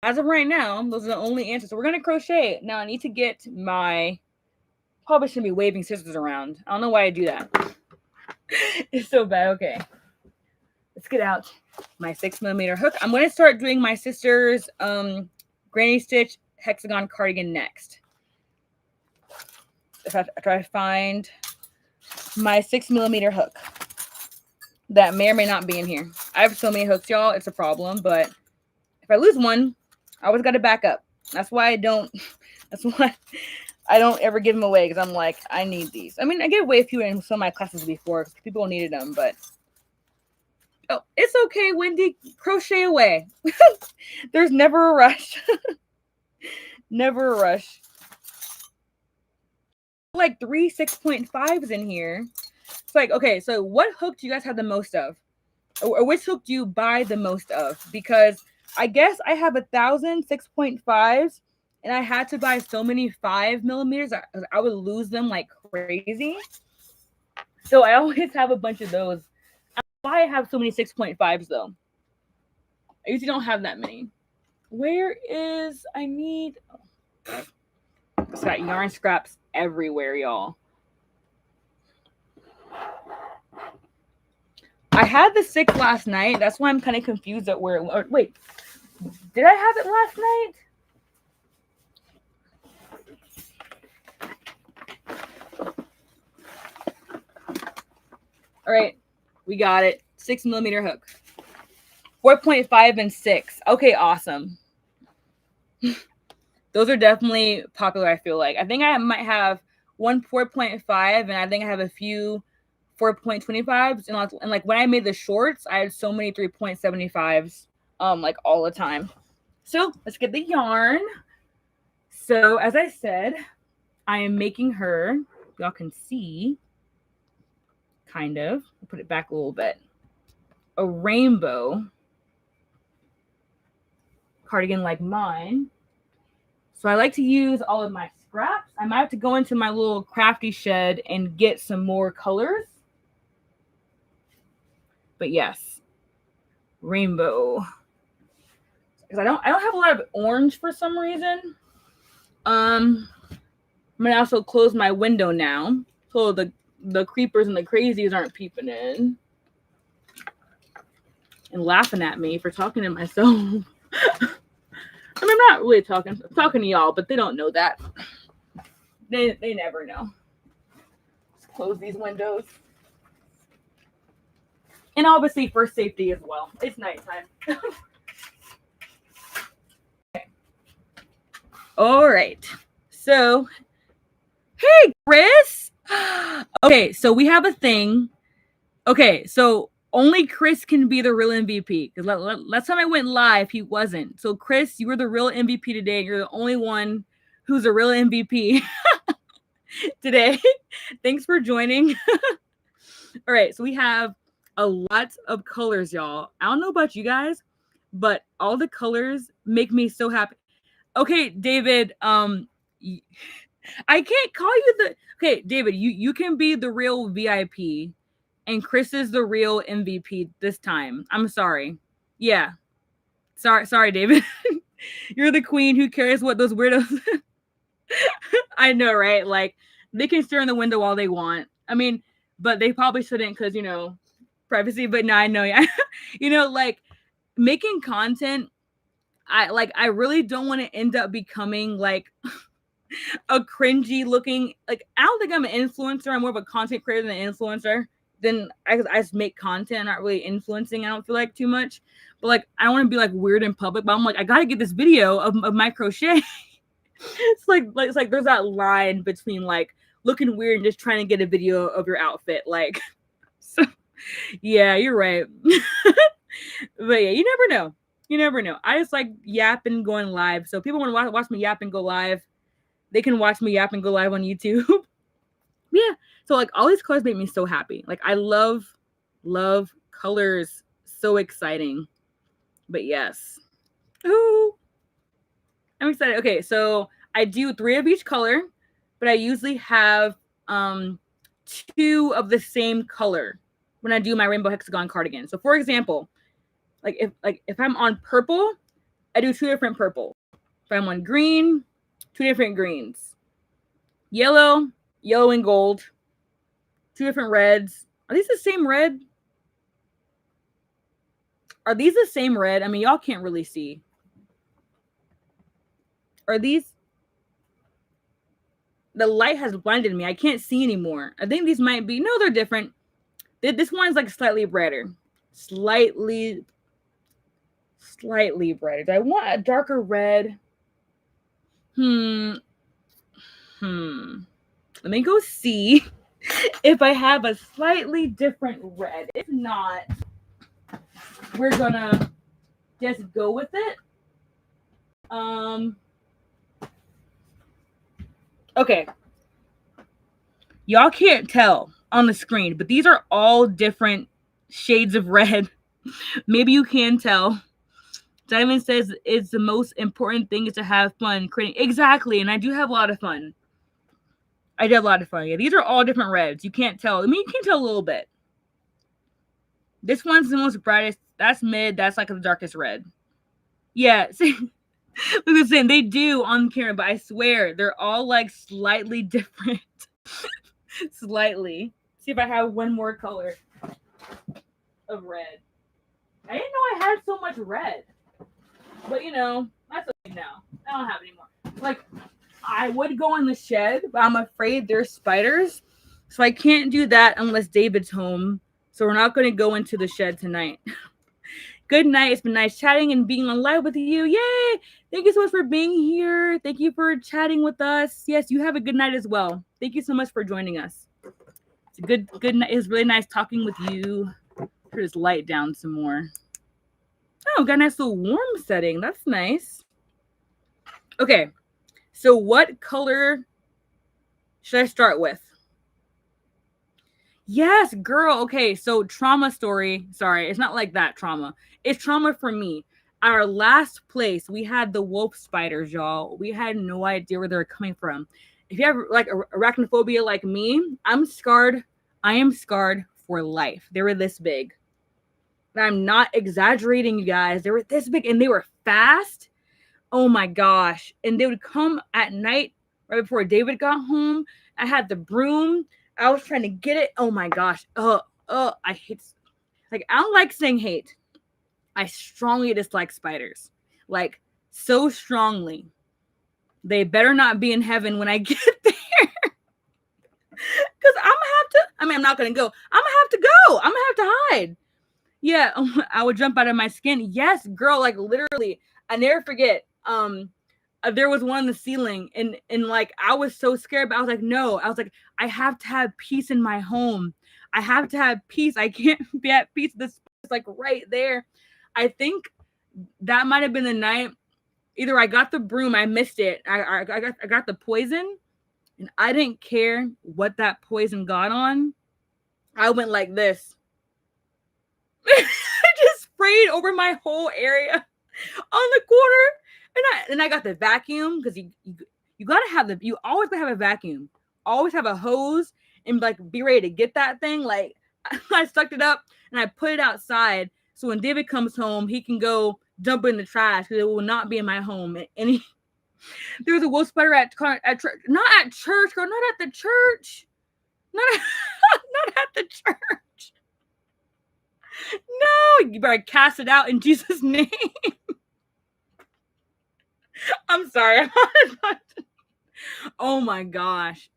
as of right now, those are the only answers. So we're gonna crochet. Now I need to get my, probably shouldn't be waving scissors around. I don't know why I do that. It's so bad. Okay, let's get out my 6mm hook. I'm gonna start doing my sister's granny stitch hexagon cardigan next. If I try to find my 6mm hook that may or may not be in here. I have so many hooks, y'all. It's a problem, but if I lose one, I always got to back up. That's why I don't ever give them away, because I'm like, I need these. I mean, I gave away a few in some of my classes before because people needed them, but oh, it's okay, Wendy. Crochet away. There's never a rush. Never a rush. Like 3 6.5s in here. It's like, okay, so what hook do you guys have the most of? Or which hook do you buy the most of? Because I guess I have 1,000 6.5s, and I had to buy so many 5mm. I would lose them like crazy. So I always have a bunch of those. Why I have so many 6.5s though? I usually don't have that many. Where is, I need, it's got yarn scraps everywhere, y'all. I had the 6 last night. That's why I'm kind of confused at where, or, wait, did I have it last night? All right, we got it. 6mm hook. 4.5 and 6. Okay, awesome. Those are definitely popular, I feel like. I think I might have one 4.5, and I think I have a few 4.25s. And like when I made the shorts, I had so many 3.75s, like all the time. So let's get the yarn. So as I said, I am making her, y'all can see, kind of, I'll put it back a little bit, a rainbow cardigan like mine. So I like to use all of my scraps. I might have to go into my little crafty shed and get some more colors. But yes, rainbow. Because I don't have a lot of orange for some reason. I'm gonna also close my window now, so the creepers and the crazies aren't peeping in and laughing at me for talking to myself. I mean, I'm not really talking. I'm talking to y'all, but they don't know that. They never know. Let's close these windows. And obviously for safety as well. It's nighttime. Okay. All right. So, hey, Chris. Okay, so we have a thing. Okay, so only Chris can be the real MVP. Because last time I went live, he wasn't. So, Chris, you were the real MVP today. You're the only one who's a real MVP today. Thanks for joining. All right, so we have a lot of colors, y'all. I don't know about you guys, but all the colors make me so happy. Okay, David, I can't call you the, okay, David, you can be the real VIP. And Chris is the real MVP this time. I'm sorry. Yeah. Sorry, David. You're the queen. Who cares what those weirdos... I know, right? Like, they can stare in the window all they want. I mean, but they probably shouldn't because, privacy. But no, I know. Yeah. Like, making content, I really don't want to end up becoming, like, a cringy looking... Like, I don't think I'm an influencer. I'm more of a content creator than an influencer. Then I just make content, not really influencing. I don't feel like too much, but like I don't want to be like weird in public. But I'm like, I gotta get this video of my crochet. It's like there's that line between like looking weird and just trying to get a video of your outfit. Like, so yeah, you're right. But yeah, you never know. You never know. I just like yapping going live. So if people want to watch me yap and go live, they can watch me yap and go live on YouTube. Yeah. So like all these colors make me so happy. Like I love colors. So exciting. But yes. Ooh. I'm excited. Okay, so I do 3 of each color, but I usually have 2 of the same color. when I do my rainbow hexagon cardigan. So for example, if I'm on purple, I do 2 different purple. If I'm on green, 2 different greens. Yellow and gold, 2 different reds. Are these the same red? Are these the same red? I mean, y'all can't really see. Are these? The light has blinded me. I can't see anymore. I think these might be. No, they're different. This one's like slightly brighter. Slightly brighter. Do I want a darker red? Let me go see if I have a slightly different red. If not, we're gonna just go with it. Okay. Y'all can't tell on the screen, but these are all different shades of red. Maybe you can tell. Diamond says it's the most important thing is to have fun creating. Exactly, and I do have a lot of fun. I did a lot of fun. Yeah, these are all different reds. You can't tell. I mean, you can tell a little bit. This one's the most brightest. That's mid. That's like the darkest red. Yeah, see, look at saying they do on camera, but I swear they're all like slightly different. Slightly. See if I have one more color of red. I didn't know I had so much red. But you know, that's okay now. I don't have any more. Like, I would go in the shed, but I'm afraid there's spiders. So I can't do that unless David's home. So we're not going to go into the shed tonight. Good night. It's been nice chatting and being on live with you. Yay! Thank you so much for being here. Thank you for chatting with us. Yes, you have a good night as well. Thank you so much for joining us. It's a good night. It's really nice talking with you. Turn this light down some more. Oh, got a nice little warm setting. That's nice. Okay, so what color should I start with? Yes, girl. Okay, so trauma story. Sorry, it's not like that trauma. It's trauma for me. Our last place, we had the wolf spiders, y'all. We had no idea where they were coming from. If you have like arachnophobia like me, I'm scarred. I am scarred for life. They were this big. I'm not exaggerating, you guys. They were this big and they were fast. Oh my gosh. And they would come at night right before David got home. I had the broom. I was trying to get it. Oh my gosh. I hate, like, I don't like saying hate. I strongly dislike spiders. Like, so strongly. They better not be in heaven when I get there. Because I'm not going to go. I'm going to have to go. I'm going to have to hide. Yeah, I would jump out of my skin. Yes, girl, like literally. I never forget. There was one on the ceiling, and like I was so scared, but I was like, no. I was like, I have to have peace in my home. I have to have peace. I can't be at peace. This is like right there. I think that might have been the night. Either I got the broom, I missed it. I got the poison, and I didn't care what that poison got on. I went like this. I just sprayed over my whole area on the corner, and I got the vacuum because you gotta have you always gotta have a vacuum, always have a hose, and like be ready to get that thing. Like I sucked it up and I put it outside so when David comes home he can go dump it in the trash because it will not be in my home. And there was a wolf spider at church, not at church, girl, not at the church, not at the church. No, you better cast it out in Jesus' name. I'm sorry. Oh my gosh.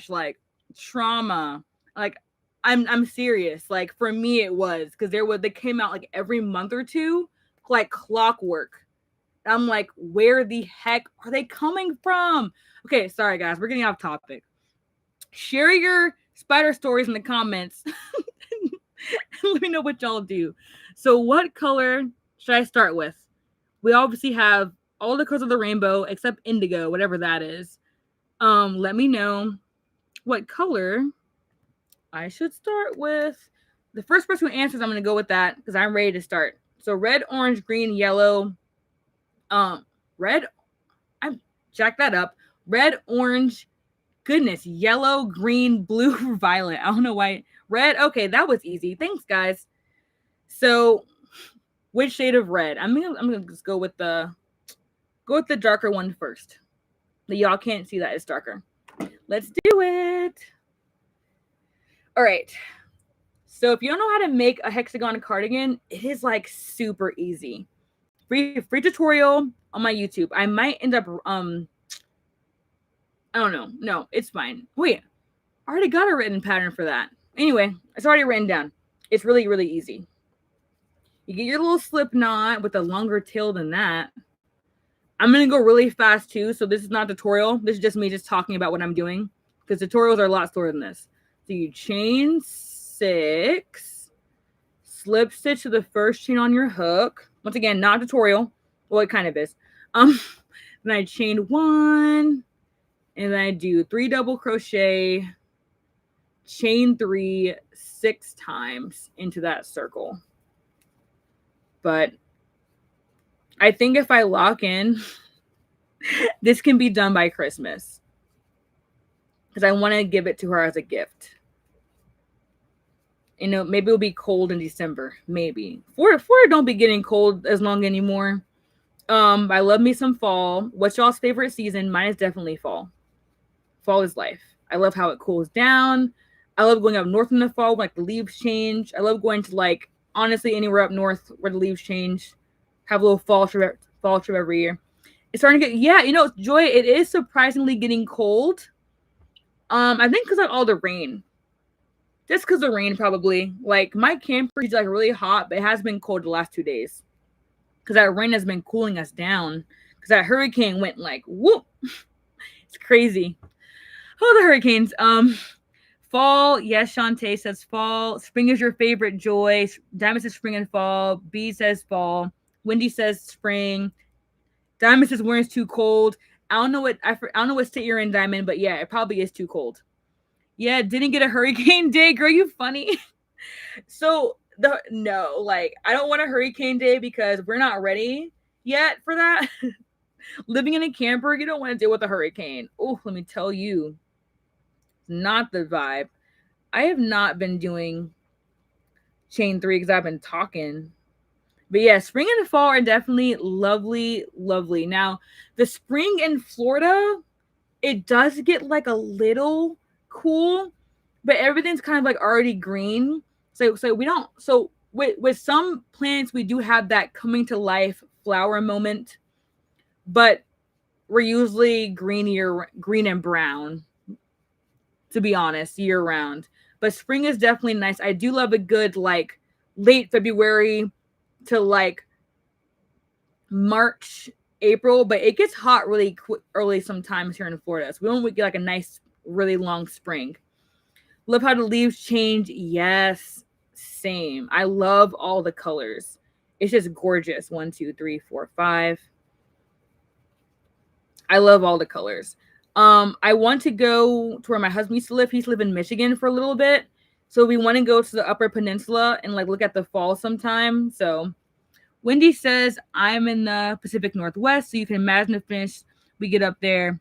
Like trauma. Like I'm serious. Like for me it was because they came out like every month or two, like clockwork. I'm like, where the heck are they coming from? Okay, sorry guys, we're getting off topic. Share your spider stories in the comments. Let me know what y'all do. So what color should I start with? We obviously have all the colors of the rainbow except indigo, whatever that is. Let me know what color I should start with. The first person who answers, I'm going to go with that because I'm ready to start. So red, orange, green, yellow. Red, I jacked that up. Red, orange, goodness. Yellow, green, blue, violet. I don't know why. Red. Okay, that was easy. Thanks, guys. So, which shade of red? I'm gonna just go with the darker one first. Y'all can't see that it's darker. Let's do it. All right. So if you don't know how to make a hexagon cardigan, it is like super easy. Free tutorial on my YouTube. I might end up I don't know. No, it's fine. Wait, I already got a written pattern for that. Anyway, it's already written down. It's really, really easy. You get your little slip knot with a longer tail than that. I'm going to go really fast too. So this is not a tutorial. This is just me just talking about what I'm doing. Because tutorials are a lot slower than this. So you chain 6, slip stitch to the first chain on your hook. Once again, not tutorial. Well, it kind of is. Then I chain 1. And then I do 3 double crochet, chain 3 6 times into that circle. But I think if I lock in, this can be done by Christmas. Because I want to give it to her as a gift. You know, maybe it'll be cold in December. Maybe. Florida don't be getting cold as long anymore. I love me some fall. What's y'all's favorite season? Mine is definitely fall. Fall is life. I love how it cools down. I love going up north in the fall, like the leaves change. I love going to, like, honestly, anywhere up north where the leaves change. Have a little fall trip every year. It's starting to get, yeah, you know, Joy, it is surprisingly getting cold. I think because of all the rain. Just because of rain, probably. Like, my camper is, like, really hot, but it has been cold the last 2 days. Because that rain has been cooling us down. Because that hurricane went, like, whoop. It's crazy. Oh, the hurricanes. Fall. Yes, Shantae says fall. Spring is your favorite, Joy. Diamond says spring and fall. B says fall. Wendy says spring. Diamond says winter's too cold. I don't know what state you're in, Diamond, but yeah, it probably is too cold. Yeah, didn't get a hurricane day, girl. You funny. So I don't want a hurricane day because we're not ready yet for that. Living in a camper, you don't want to deal with a hurricane. Oh, let me tell you, not the vibe. I have not been doing chain 3 because I've been talking. But yeah, spring and fall are definitely lovely, lovely. Now, the spring in Florida, it does get like a little cool, but everything's kind of like already green. So we don't. So with some plants, we do have that coming to life flower moment, but we're usually green and brown, to be honest, year round. But spring is definitely nice. I do love a good like late February to like March, April, but it gets hot really early sometimes here in Florida. So we don't get like a nice, really long spring. Love how the leaves change. Yes, same. I love all the colors. It's just gorgeous. 1, 2, 3, 4, 5. I love all the colors. I want to go to where my husband used to live. He used to live in Michigan for a little bit. So we want to go to the Upper Peninsula and like look at the fall sometime. So Wendy says I'm in the Pacific Northwest, so you can imagine the finish we get up there.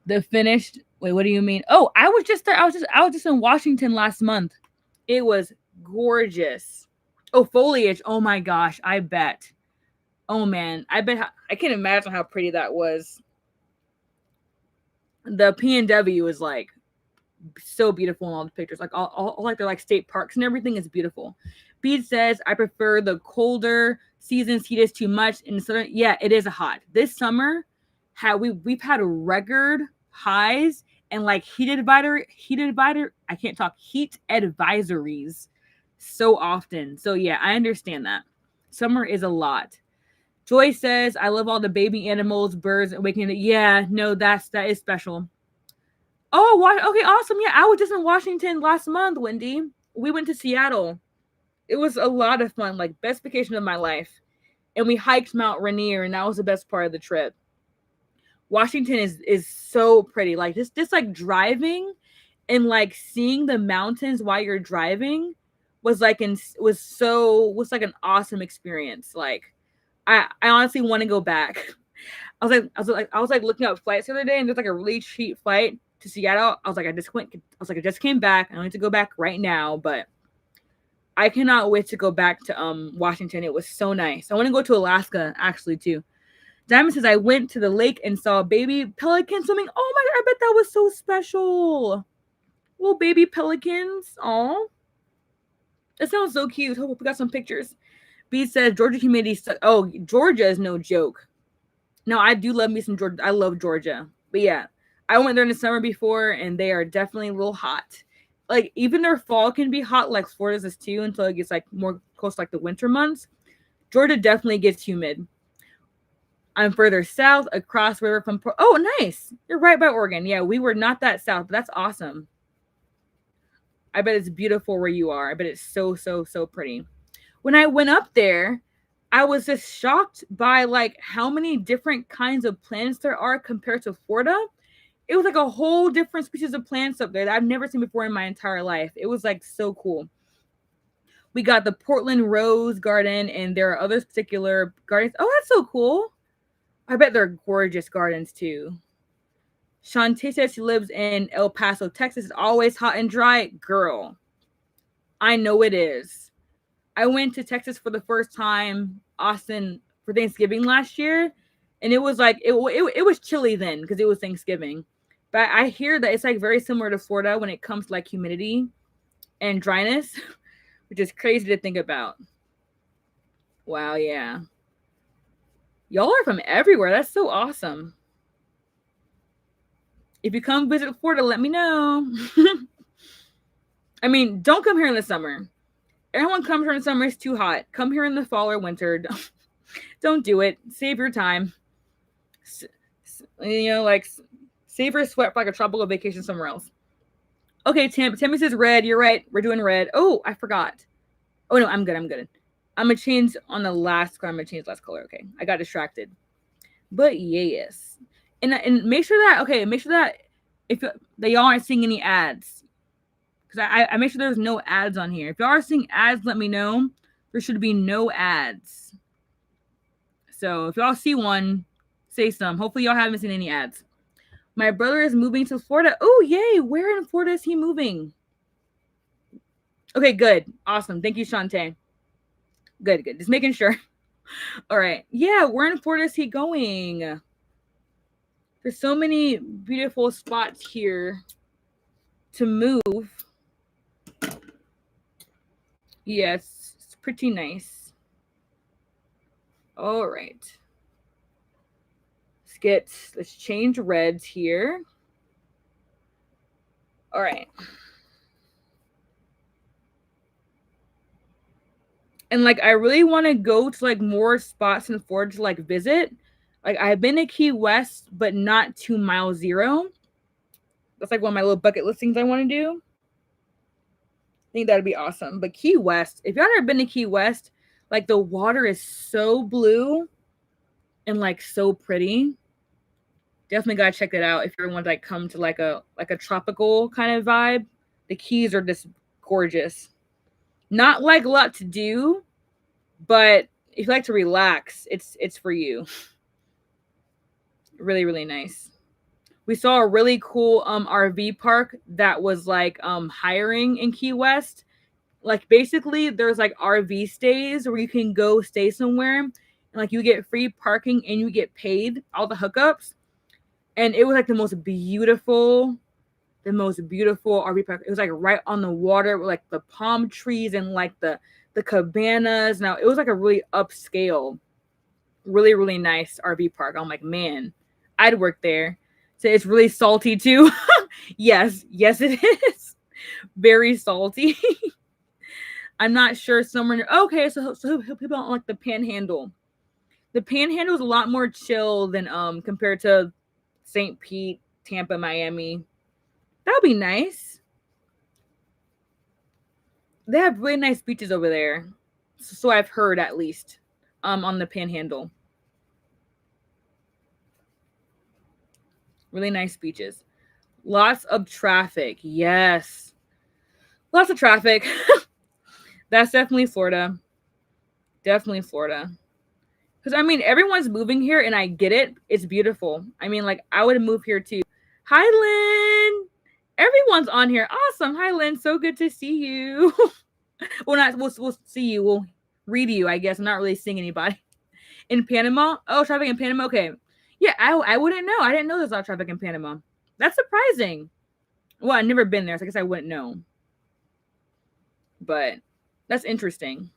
The finished. Wait, what do you mean? Oh, I was just there. I was just in Washington last month. It was gorgeous. Oh, foliage. Oh my gosh, I bet. Oh man, I can't imagine how pretty that was. The PNW is like so beautiful in all the pictures. Like all like they're like state parks and everything is beautiful. Bede says I prefer the colder seasons. Heat is too much in the southern. Yeah, it is hot. This summer, we've had record highs and like heat advisories so often. So yeah, I understand that. Summer is a lot. Joy says, I love all the baby animals, birds, awakening. Yeah, no, that is special. Oh, okay, awesome. Yeah, I was just in Washington last month, Wendy. We went to Seattle. It was a lot of fun, like best vacation of my life. And we hiked Mount Rainier, and that was the best part of the trip. Washington is so pretty. Like just like driving and like seeing the mountains while you're driving was like an awesome experience. Like I honestly want to go back. I was like looking up flights the other day, and there's like a really cheap flight to Seattle. I was like, I just came back. I need to go back right now, but I cannot wait to go back to Washington. It was so nice. I want to go to Alaska actually too. Diamond says I went to the lake and saw a baby pelican swimming. Oh my god, I bet that was so special. Little baby pelicans. Aw. That sounds so cute. Hope we got some pictures. B says Georgia humidity. Oh, Georgia is no joke. No, I do love me some Georgia. I love Georgia. But yeah, I went there in the summer before, and they are definitely a little hot. Like, even their fall can be hot, like Florida's is too, until it gets like more close to like the winter months. Georgia definitely gets humid. I'm further south across river from. Oh, nice. You're right by Oregon. Yeah, we were not that south, but that's awesome. I bet it's beautiful where you are. I bet it's so, so, so pretty. When I went up there, I was just shocked by like how many different kinds of plants there are compared to Florida. It was like a whole different species of plants up there that I've never seen before in my entire life. It was like so cool. We got the Portland Rose Garden, and there are other particular gardens. Oh, that's so cool. I bet they're gorgeous gardens too. Shantae says she lives in El Paso, Texas. It's always hot and dry. Girl, I know it is. I went to Texas for the first time, Austin, for Thanksgiving last year. And it was like, it was chilly then because it was Thanksgiving. But I hear that it's like very similar to Florida when it comes to like humidity and dryness, which is crazy to think about. Wow, yeah. Y'all are from everywhere. That's so awesome. If you come visit Florida, let me know. I mean, don't come here in the summer. Everyone comes here in the summer. It's too hot. Come here in the fall or winter. Don't do it. Save your time. You know, like save your sweat for like a tropical vacation somewhere else. Okay, Tammy says red. You're right. We're doing red. Oh, I forgot. Oh no, I'm good. I'm going to change on the last color. I'm going to change the last color. Okay, I got distracted. But yes. And make sure that if that y'all aren't seeing any ads. Because I make sure there's no ads on here. If y'all are seeing ads, let me know. There should be no ads. So if y'all see one, say some. Hopefully y'all haven't seen any ads. My brother is moving to Florida. Oh, yay. Where in Florida is he moving? Okay, good. Awesome. Thank you, Shantae. Good. Just making sure. All right. Yeah, where in Florida is he going? There's so many beautiful spots here to move. Yes, it's pretty nice. All right. Let's change reds here. All right. And like, I really want to go to like more spots in Florida to like visit. Like, I've been to Key West, but not to Mile Zero. That's like one of my little bucket listings I want to do. I think that'd be awesome. But Key West, if y'all ever been to Key West, like the water is so blue and like so pretty. Definitely gotta check that out if you want to like come to like a tropical kind of vibe. The Keys are just gorgeous. Not like a lot to do, but if you like to relax, it's for you. Really, really nice. We saw a really cool RV park that was like hiring in Key West. Like basically there's like RV stays where you can go stay somewhere and like you get free parking and you get paid all the hookups. And it was like the most beautiful RV park. It was like right on the water with like the palm trees and like the cabanas. Now it was like a really upscale, really, really nice RV park. I'm like, man, I'd work there. So it's really salty too. Yes, it is. Very salty. I'm not sure somewhere. Okay, so people don't like the Panhandle. The Panhandle is a lot more chill than compared to St. Pete, Tampa, Miami. That would be nice. They have really nice beaches over there. So I've heard, at least, on the Panhandle. Really nice beaches. Lots of traffic. Yes. Lots of traffic. That's definitely Florida. Definitely Florida. Because, I mean, everyone's moving here, and I get it. It's beautiful. I mean, like, I would move here, too. Hi, Everyone's on here. Awesome. Hi, Lynn. So good to see you. We'll see you. We'll read you, I guess. I'm not really seeing anybody. In Panama? Oh, traffic in Panama? Okay. Yeah, I wouldn't know. I didn't know there's a lot of traffic in Panama. That's surprising. Well, I've never been there, so I guess I wouldn't know. But that's interesting.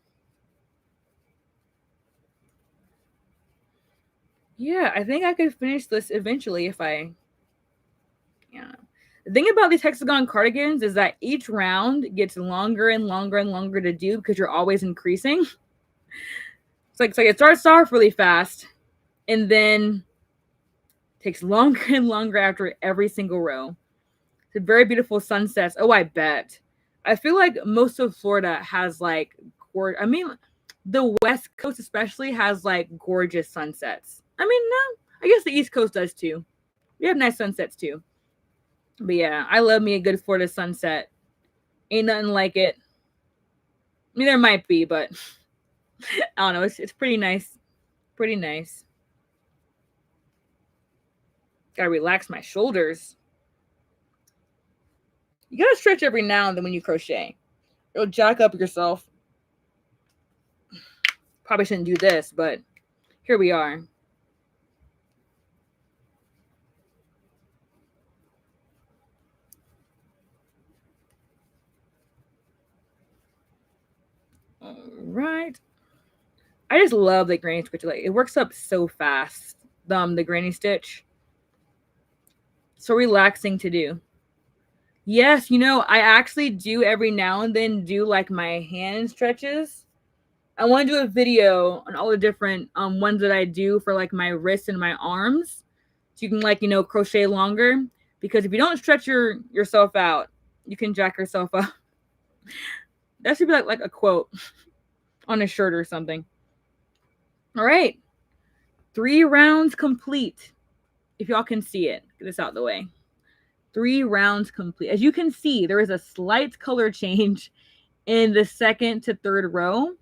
Yeah, I think I could finish this eventually if I... Yeah. The thing about these hexagon cardigans is that each round gets longer and longer and longer to do because you're always increasing. It's like it starts off really fast and then takes longer and longer after every single row. It's very beautiful sunsets. Oh, I bet. I feel like most of Florida has like, I mean, the West Coast especially has like gorgeous sunsets. I mean, no, I guess the East Coast does too. We have nice sunsets too. But yeah, I love me a good Florida sunset. Ain't nothing like it. I mean, there might be, but I don't know. It's pretty nice. Pretty nice. Gotta relax my shoulders. You gotta stretch every now and then when you crochet. It'll jack up yourself. Probably shouldn't do this, but here we are. All right. I just love the granny stitch. Like, it works up so fast. The granny stitch. So relaxing to do. Yes, you know, I actually do every now and then do like my hand stretches. I want to do a video on all the different ones that I do for like my wrists and my arms. So you can like, you know, crochet longer. Because if you don't stretch yourself out, you can jack yourself up. That should be like a quote on a shirt or something. All right. 3 rounds complete. If y'all can see it, get this out of the way. 3 rounds complete. As you can see, there is a slight color change in the second to third row.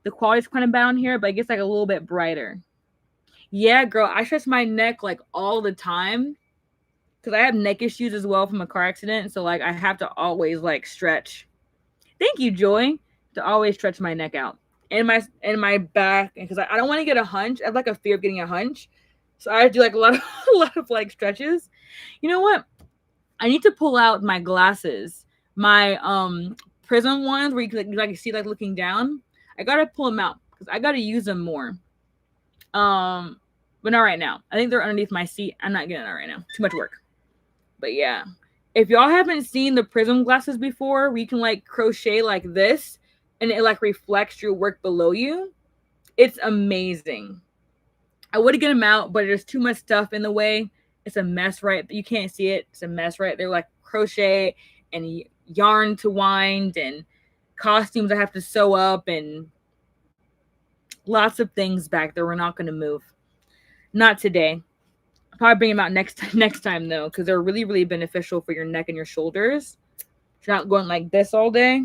The quality's kind of bad on here, but it gets like a little bit brighter. Yeah, girl, I stretch my neck like all the time because I have neck issues as well from a car accident. So like I have to always like stretch. Thank you, Joy, to always stretch my neck out and my back because I don't want to get a hunch. I have like a fear of getting a hunch, so I do like a lot of like stretches. You know what? I need to pull out my glasses, my prism ones where you can like see like looking down. I gotta pull them out because I gotta use them more. But not right now. I think they're underneath my seat. I'm not getting it right now. Too much work. But yeah, if y'all haven't seen the prism glasses before, where you can like crochet like this, and it like reflects your work below you, it's amazing. I would get them out, but there's too much stuff in the way. It's a mess, right? You can't see it. It's a mess, right? They're like crochet and yarn to wind and costumes I have to sew up and lots of things back there we're not going to move. Not today. I'll probably bring them out next time though, because they're really, really beneficial for your neck and your shoulders. If you're not going like this all day.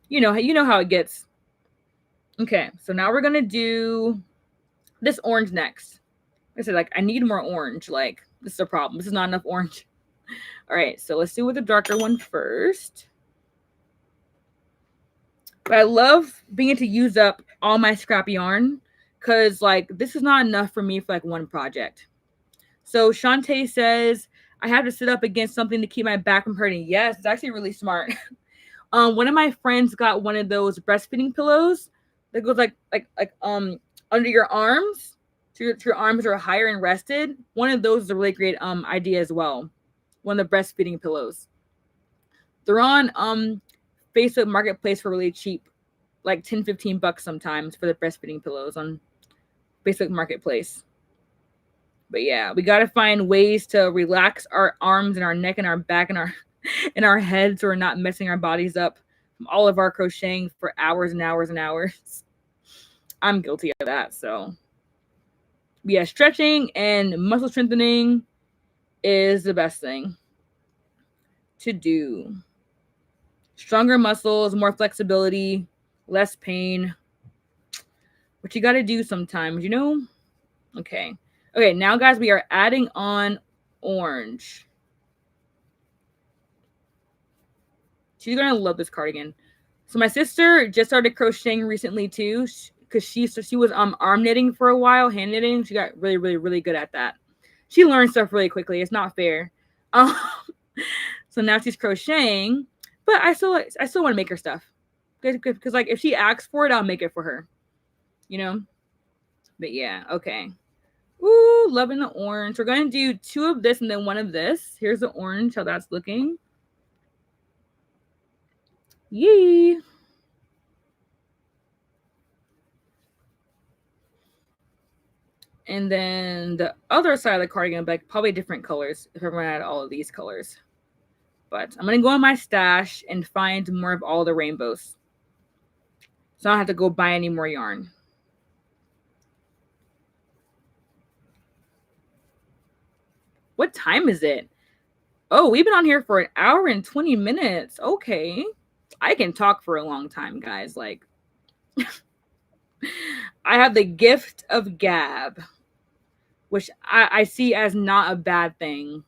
You know how it gets. Okay, so now we're going to do this orange next. I said, like, I need more orange. Like, this is a problem. This is not enough orange. All right, so let's do with the darker one first. But I love being able to use up all my scrap yarn because, like, this is not enough for me for, like, one project. So Shantae says, I have to sit up against something to keep my back from hurting. Yes, it's actually really smart. One of my friends got one of those breastfeeding pillows that goes, like under your arms. So your arms are higher and rested. One of those is a really great idea as well. One of the breastfeeding pillows. They're on Facebook Marketplace for really cheap, like $10-15 sometimes for the breastfeeding pillows on Facebook Marketplace. But yeah, we gotta find ways to relax our arms and our neck and our back and our heads so we're not messing our bodies up from all of our crocheting for hours and hours and hours. I'm guilty of that, so yeah, stretching and muscle strengthening is the best thing to do. Stronger muscles, more flexibility, less pain. What you got to do sometimes, you know? Okay. Okay, now, guys, we are adding on orange. She's gonna love this cardigan. So my sister just started crocheting recently too, because she was arm knitting for a while, hand knitting. She got really, really, really good at that. She learned stuff really quickly. It's not fair. So now she's crocheting, but I still want to make her stuff, because like if she asks for it, I'll make it for her. You know. But yeah, okay. Ooh, loving the orange. We're gonna do 2 of this and then 1 of this. Here's the orange, how that's looking. Yee. And then the other side of the cardigan, like probably different colors if I run out of all of these colors. But I'm gonna go in my stash and find more of all the rainbows, so I don't have to go buy any more yarn. What time is it? Oh, we've been on here for 1 hour and 20 minutes. Okay. I can talk for a long time, guys. Like, I have the gift of gab, which I see as not a bad thing.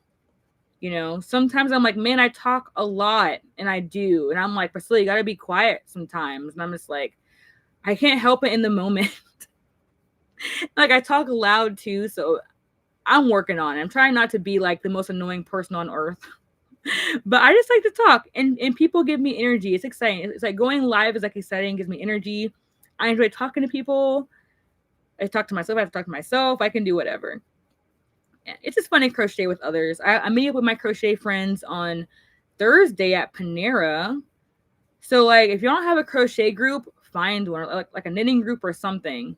You know, sometimes I'm like, man, I talk a lot, and I do. And I'm like, Priscilla, you got to be quiet sometimes. And I'm just like, I can't help it in the moment. Like, I talk loud too, so I'm working on it. I'm trying not to be like the most annoying person on earth. But I just like to talk, and people give me energy. It's exciting. It's like going live is like exciting, gives me energy. I enjoy talking to people. I talk to myself. I have to talk to myself. I can do whatever. Yeah, it's just fun to crochet with others. I meet up with my crochet friends on Thursday at Panera. So like, if you don't have a crochet group, find one, like a knitting group or something.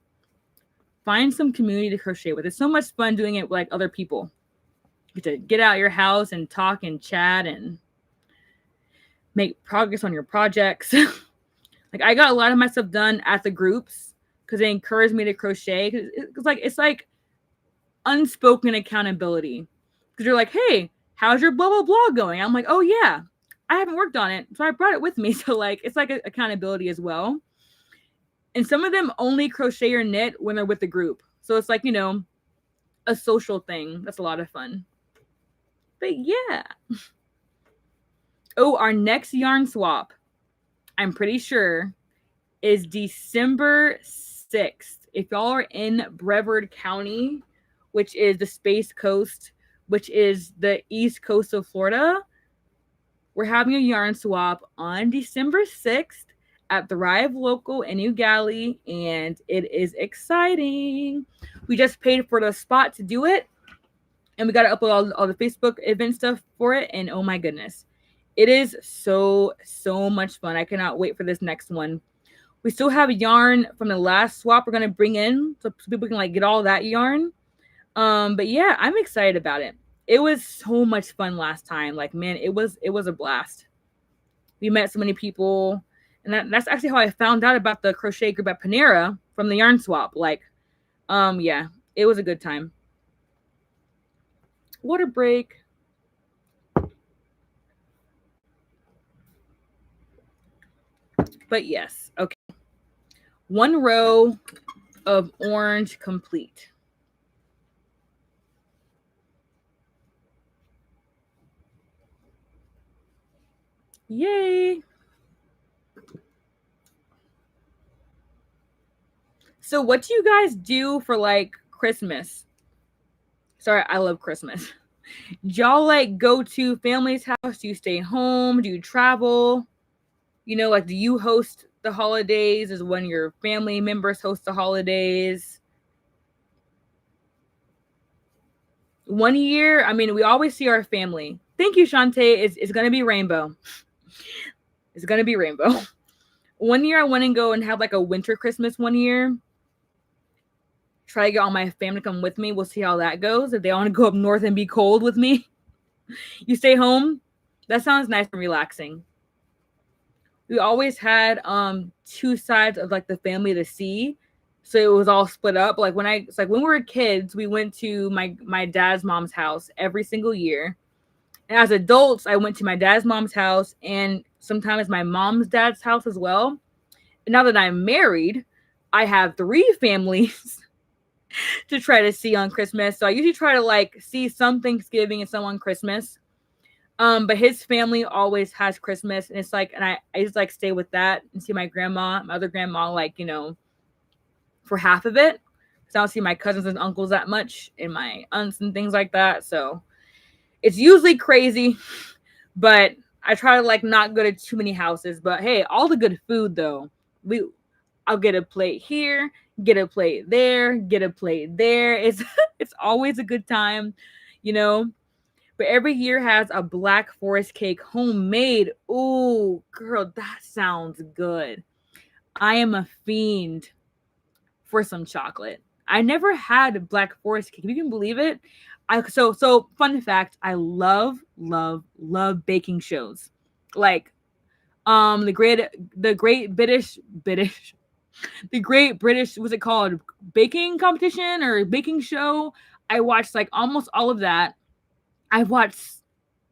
Find some community to crochet with. It's so much fun doing it with like other people. You get to get out of your house and talk and chat and make progress on your projects. Like, I got a lot of my stuff done at the groups because they encouraged me to crochet. It's like unspoken accountability, because you're like, hey, how's your blah blah blah going? I'm like, oh yeah, I haven't worked on it, so I brought it with me. So like, it's like accountability as well. And some of them only crochet or knit when they're with the group, so it's like, you know, a social thing. That's a lot of fun. But yeah. Oh, our next yarn swap, I'm pretty sure, is December 6th. If y'all are in Brevard County, which is the Space Coast, which is the east coast of Florida, we're having a yarn swap on December 6th at Thrive Local in Ugali, and it is exciting. We just paid for the spot to do it, and we got to upload all the Facebook event stuff for it, and oh my goodness. It is so much fun. I cannot wait for this next one. We still have yarn from the last swap we're going to bring in, so people can like get all that yarn. But yeah, I'm excited about it. It was so much fun last time. Like, man, it was a blast. We met so many people, and that's actually how I found out about the crochet group at Panera, from the yarn swap. Like, yeah, it was a good time. Water break. But yes, okay. 1 row of orange complete. Yay. So what do you guys do for like Christmas? Sorry, I love Christmas. Do y'all like go to family's house? Do you stay home? Do you travel? You know, like, do you host the holidays? Is one of your family members host the holidays? One year, I mean, we always see our family. Thank you, Shantae. It's going to be rainbow. It's going to be rainbow. One year I want to go and have like a winter Christmas one year. Try to get all my family to come with me. We'll see how that goes. If they want to go up north and be cold with me, you stay home. That sounds nice and relaxing. We always had 2 sides of like the family to see, so it was all split up. Like when we were kids, we went to my dad's mom's house every single year, and as adults, I went to my dad's mom's house and sometimes my mom's dad's house as well. And now that I'm married, I have 3 families to try to see on Christmas. So I usually try to like see some Thanksgiving and some on Christmas. But his family always has Christmas, and it's like, and I just like stay with that and see my grandma, my other grandma, like, you know, for half of it. Because I don't see my cousins and uncles that much, and my aunts and things like that. So it's usually crazy, but I try to like not go to too many houses. But hey, all the good food though, I'll get a plate here, get a plate there, get a plate there. It's it's always a good time, you know. But every year has a Black Forest cake homemade. Ooh, girl, that sounds good. I am a fiend for some chocolate. I never had Black Forest cake. If you can believe it. So fun fact, I love baking shows. Like the great British, what's it called? Baking competition or baking show. I watched like almost all of that. I watched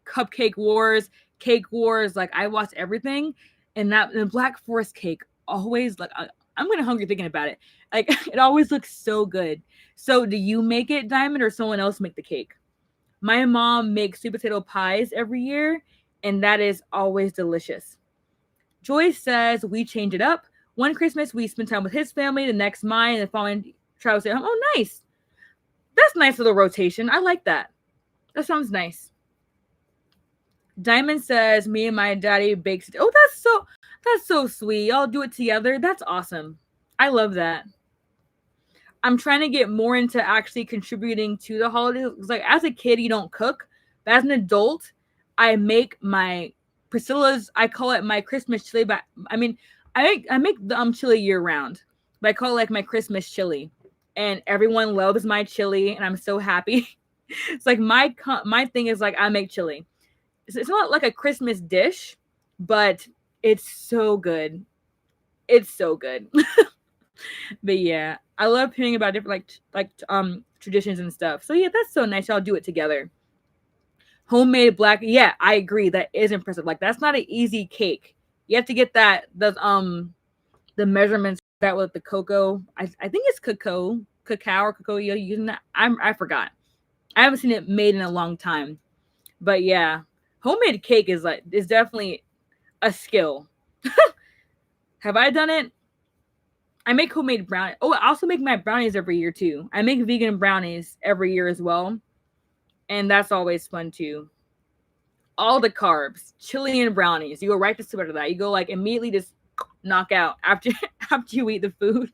Cupcake Wars, Cake Wars, like I watched everything. And that the Black Forest cake always like I'm gonna hungry thinking about it. Like it always looks so good. So do you make it, Diamond, or someone else make the cake? My mom makes sweet potato pies every year, and that is always delicious. Joyce says we change it up. One Christmas we spend time with his family, the next mine, and the following Travis stay home. Oh, nice. That's nice little rotation. I like that. That sounds nice. Diamond says me and my daddy bakes it. Oh, that's so sweet. Y'all do it together. That's awesome. I love that. I'm trying to get more into actually contributing to the holidays. Like as a kid, you don't cook, but as an adult, I make my Priscilla's. I call it my Christmas chili. But I mean, I make the chili year round, but I call it like my Christmas chili, and everyone loves my chili, and I'm so happy. It's like my thing is like I make chili. It's not like a Christmas dish, but it's so good. It's so good. But yeah, I love hearing about different traditions and stuff. So yeah, that's so nice. Y'all do it together. Homemade black. Yeah, I agree. That is impressive. Like that's not an easy cake. You have to get the measurements that with the cocoa. I think it's cacao or cocoa. You're using that. I forgot. I haven't seen it made in a long time. But yeah, homemade cake is definitely a skill. Have I done it? I make homemade brownies. Oh, I also make my brownies every year too. I make vegan brownies every year as well. And that's always fun too. All the carbs, chili and brownies. You go right to sleep after that. You go like immediately just knock out after you eat the food.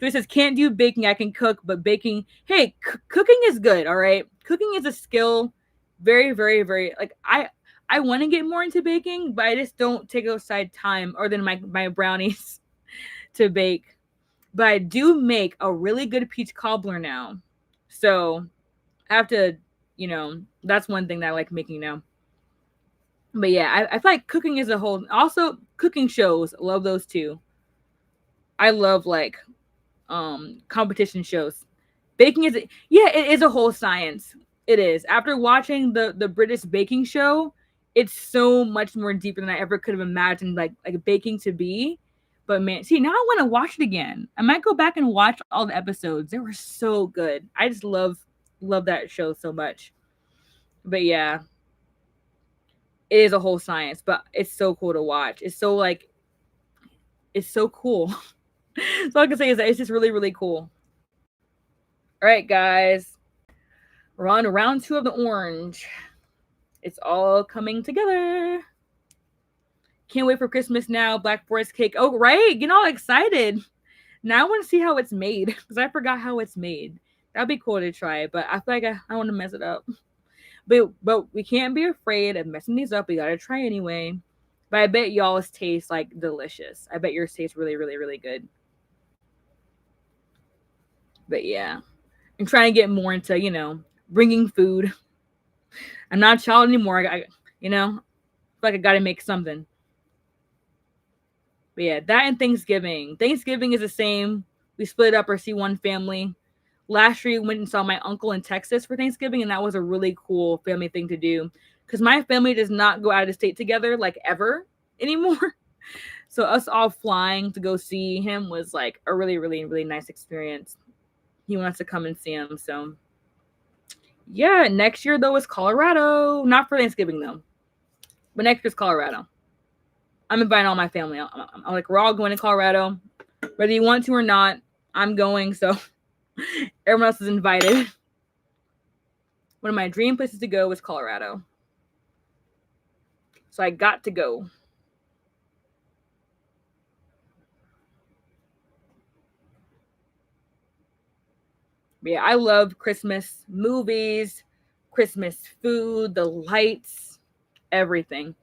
So it says can't do baking. I can cook, but baking. Hey, cooking is good. All right, cooking is a skill. Very, very, very. Like I want to get more into baking, but I just don't take aside time or than my brownies to bake. But I do make a really good peach cobbler now. So I have to, that's one thing that I like making now. But yeah, I feel like cooking as a whole. Also, cooking shows, love those too. I love like competition shows. Baking is it is a whole science. It is. After watching the British baking show, it's so much more deeper than I ever could have imagined like baking to be. But man, see, now I want to watch it again. I might go back and watch all the episodes. They were so good. I just love that show so much. But yeah, it is a whole science, but it's so cool to watch. It's so cool. So all I can say is that it's just really, really cool. All right, guys. We're on round 2 of the orange. It's all coming together. Can't wait for Christmas now. Black Forest cake. Oh, right. Getting all excited. Now I want to see how it's made because I forgot how it's made. That'd be cool to try, but I feel like I want to mess it up. But we can't be afraid of messing these up. We gotta try anyway. But I bet y'all's taste like delicious. I bet yours tastes really, really, really good. But yeah, I'm trying to get more into bringing food. I'm not a child anymore. I feel like I gotta make something. But yeah, that and Thanksgiving. Thanksgiving is the same. We split up or see one family. Last year, we went and saw my uncle in Texas for Thanksgiving, and that was a really cool family thing to do. Because my family does not go out of state together, like, ever anymore. So us all flying to go see him was, like, a really, really, really nice experience. He wants to come and see him, so... Yeah, next year though is Colorado. Not for Thanksgiving though, but next year's Colorado. I'm inviting all my family. I'm like, we're all going to Colorado, whether you want to or not. I'm going, so everyone else is invited. One of my dream places to go is Colorado, so I got to go. But yeah, I love Christmas movies, Christmas food, the lights, everything.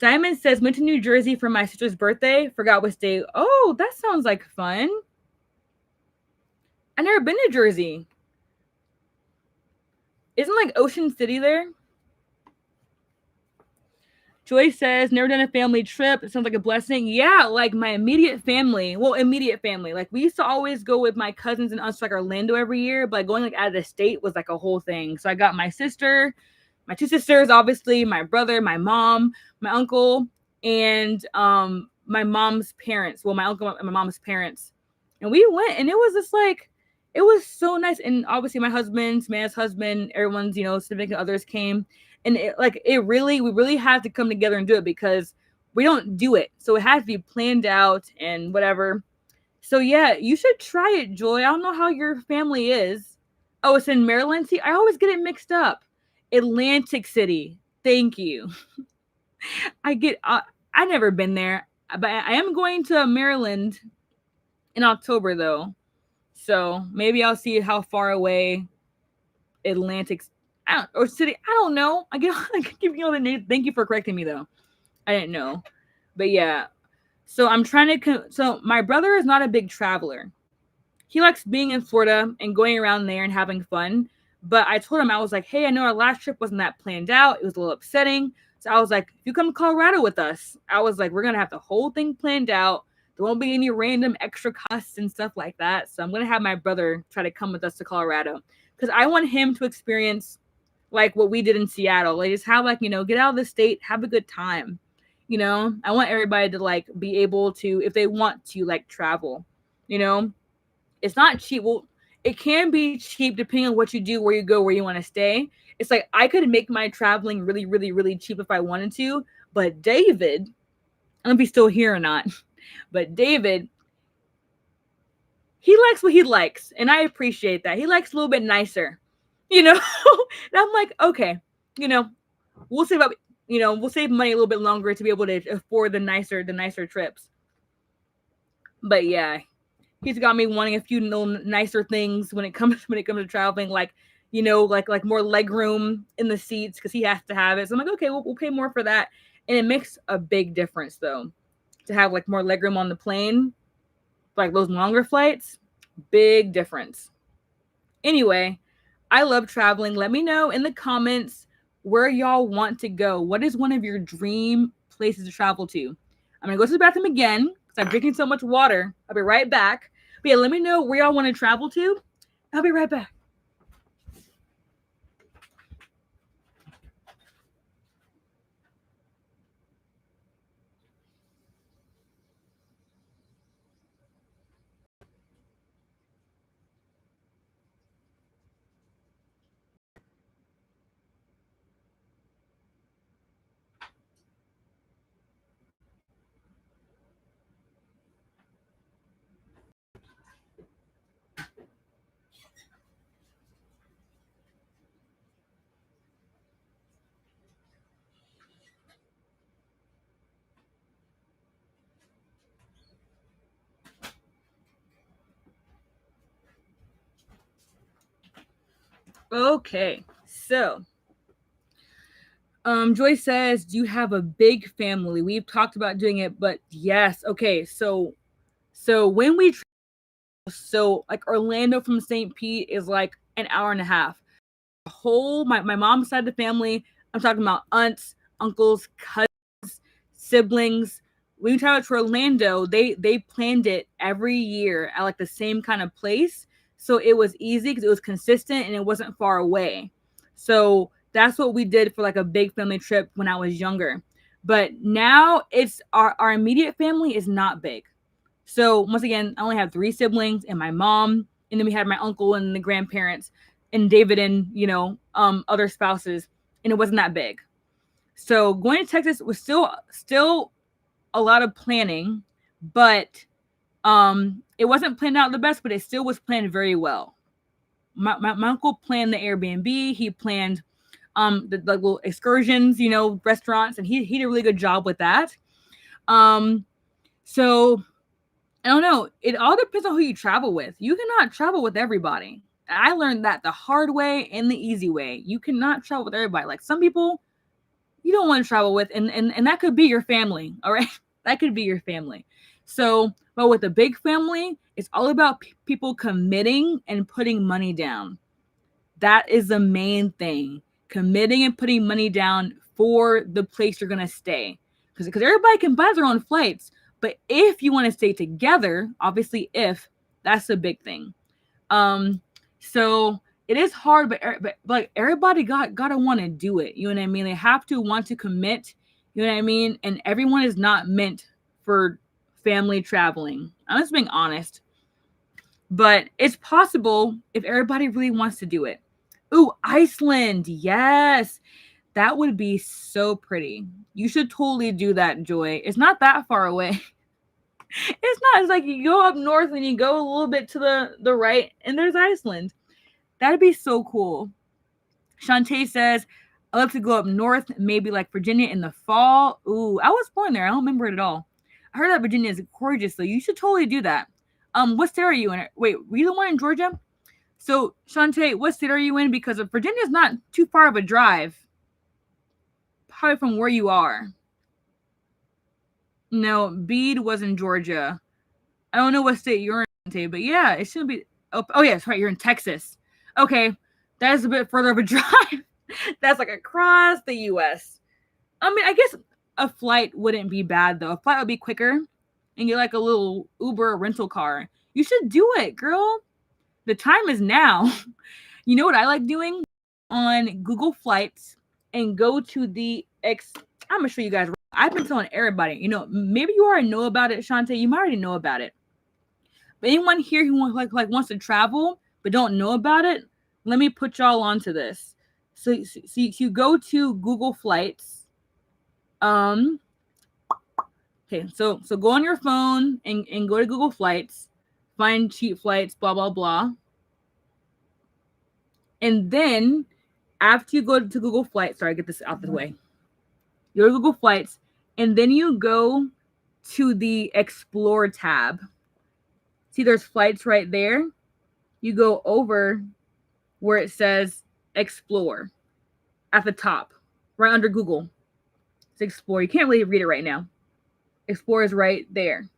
Diamond says, went to New Jersey for my sister's birthday. Forgot which day. Oh, that sounds like fun. I've never been to Jersey. Isn't like Ocean City there? Joy says, never done a family trip. It sounds like a blessing. Yeah, like my immediate family. Well, immediate family. Like we used to always go with my cousins and us to like Orlando every year, but going like out of the state was like a whole thing. So I got my sister, my two sisters, obviously, my brother, my mom, my uncle, and my mom's parents. Well, my uncle and my mom's parents. And we went and it was just like it was so nice. And obviously my husband's man's husband, everyone's, significant others came. And we really had to come together and do it because we don't do it. So it has to be planned out and whatever. So yeah, you should try it, Joy. I don't know how your family is. Oh, it's in Maryland. See, I always get it mixed up. Atlantic City. Thank you. I never been there, but I am going to Maryland in October though. So maybe I'll see how far away Atlantic or city. I don't know. I keep giving all the names. Thank you for correcting me though. I didn't know, but yeah. So I'm trying to. So my brother is not a big traveler. He likes being in Florida and going around there and having fun. But I told him, I was like, hey, I know our last trip wasn't that planned out. It was a little upsetting. So I was like, if you come to Colorado with us, I was like, we're gonna have the whole thing planned out. There won't be any random extra costs and stuff like that. So I'm gonna have my brother try to come with us to Colorado because I want him to experience like what we did in Seattle. Like just have get out of the state, have a good time. I want everybody to like be able to, if they want to, like travel. It's not cheap. Well, it can be cheap depending on what you do, where you go, where you want to stay. It's like I could make my traveling really, really, really cheap if I wanted to. But David, I don't know if he's still here or not, but David, he likes what he likes. And I appreciate that. He likes a little bit nicer, and I'm like, okay, we'll save up, we'll save money a little bit longer to be able to afford the nicer trips. But yeah, he's got me wanting a few little nicer things when it comes to traveling, like like more leg room in the seats because he has to have it. So I'm like, okay, we'll pay more for that, and it makes a big difference though to have like more leg room on the plane, like those longer flights. Big difference. Anyway, I love traveling. Let me know in the comments where y'all want to go. What is one of your dream places to travel to? I'm gonna go to the bathroom again because I'm drinking so much water. I'll be right back. But yeah, let me know where y'all want to travel to. I'll be right back. Okay, so Joy says, do you have a big family? We've talked about doing it, but yes. Okay, so when we like Orlando from St. Pete is like an hour and a half. My mom's side of the family, I'm talking about aunts, uncles, cousins, siblings. When we traveled to Orlando, they planned it every year at like the same kind of place. So it was easy because it was consistent and it wasn't far away. So that's what we did for like a big family trip when I was younger. But now it's our immediate family is not big. So once again, I only have 3 siblings and my mom, and then we had my uncle and the grandparents. and David and, other spouses, and it wasn't that big. So going to Texas was still a lot of planning, but it wasn't planned out the best, but it still was planned very well. My uncle planned the Airbnb. He planned the little excursions, restaurants, and he did a really good job with that. So I don't know. It all depends on who you travel with. You cannot travel with everybody. I learned that the hard way and the easy way. You cannot travel with everybody. Like some people you don't want to travel with, and that could be your family. All right. That could be your family. So, but with a big family, it's all about people committing and putting money down. That is the main thing. Committing and putting money down for the place you're going to stay. Because everybody can buy their own flights. But if you want to stay together, obviously that's a big thing. So it is hard, but like everybody gotta want to do it. You know what I mean? They have to want to commit. You know what I mean? And everyone is not meant for family traveling. I'm just being honest. But it's possible if everybody really wants to do it. Ooh, Iceland. Yes. That would be so pretty. You should totally do that, Joy. It's not that far away. It's not. It's like you go up north and you go a little bit to the right, and there's Iceland. That'd be so cool. Shantae says, I'd love to go up north, maybe like Virginia in the fall. Ooh, I was born there. I don't remember it at all. I heard that Virginia is gorgeous, though. You should totally do that. What state are you in? Wait, were you the one in Georgia? So, Shantae, what state are you in? Because Virginia's not too far of a drive. Probably from where you are. No, Bede was in Georgia. I don't know what state you're in, but yeah, it should be. Oh yeah, that's right. You're in Texas. Okay, that is a bit further of a drive. That's like across the U.S. I mean, I guess a flight wouldn't be bad though. A flight would be quicker, and get like a little Uber rental car. You should do it, girl. The time is now. You know what I like doing? On Google Flights and go to the I'm gonna show you guys. I've been telling everybody, maybe you already know about it, Shantae. You might already know about it. But anyone here who wants to travel but don't know about it, let me put y'all onto this. So you go to Google Flights. Okay, so go on your phone and go to Google Flights, find cheap flights, blah blah blah. And then after you go to Google Flights, sorry, get this out of the way. You go to Google Flights, and then you go to the Explore tab. See, there's flights right there. You go over where it says Explore at the top, right under Google. It's Explore. You can't really read it right now. Explore is right there.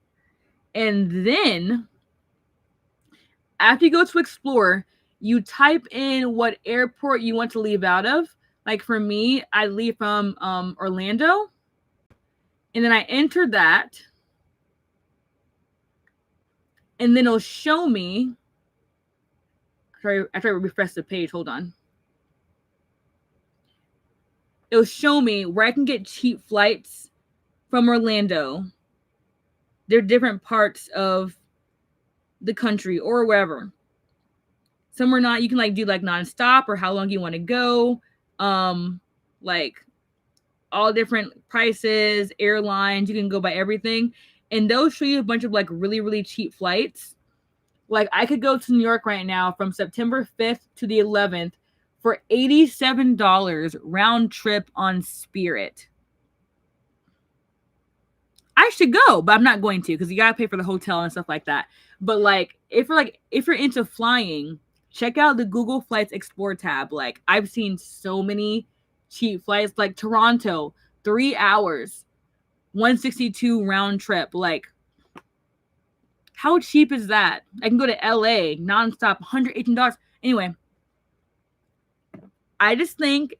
And then after you go to Explore, you type in what airport you want to leave out of. Like for me, I leave from Orlando. And then I enter that. And then it'll show me. After I refresh the page, hold on. It'll show me where I can get cheap flights from Orlando. They're different parts of the country or wherever. Some are not. You can do nonstop or how long you want to go. All different prices, airlines. You can go by everything. And they'll show you a bunch of really, really cheap flights. I could go to New York right now from September 5th to the 11th for $87 round trip on Spirit. I should go, but I'm not going to because you gotta pay for the hotel and stuff like that. But if you're into flying, check out the Google Flights Explore tab. I've seen so many cheap flights, like Toronto, 3 hours, $162 round trip. How cheap is that? I can go to LA nonstop, $118. Anyway, I just think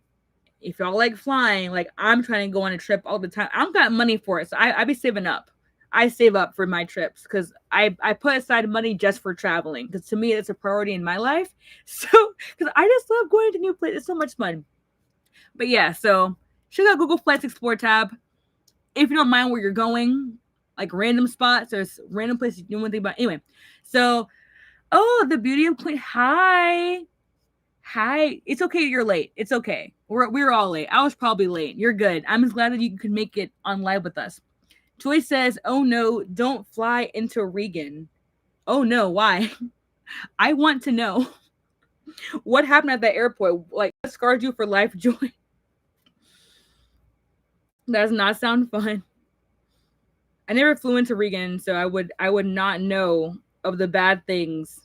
if y'all like flying, I'm trying to go on a trip all the time. I've got money for it, so I be saving up. I save up for my trips because I put aside money just for traveling because to me it's a priority in my life. So because I just love going to new places. It's so much fun. But yeah, so check out Google Flights Explore tab. If you don't mind where you're going, random spots, there's random places you want to think about. Anyway, so the beauty of Queen. Hi. Hi. It's okay you're late. It's okay. We're all late. I was probably late. You're good. I'm just glad that you could make it on live with us. Joy says, oh no, don't fly into Regan. Oh no, why? I want to know. What happened at the airport? Like, what scarred you for life, Joy? That does not sound fun. I never flew into Regan, so I would not know of the bad things.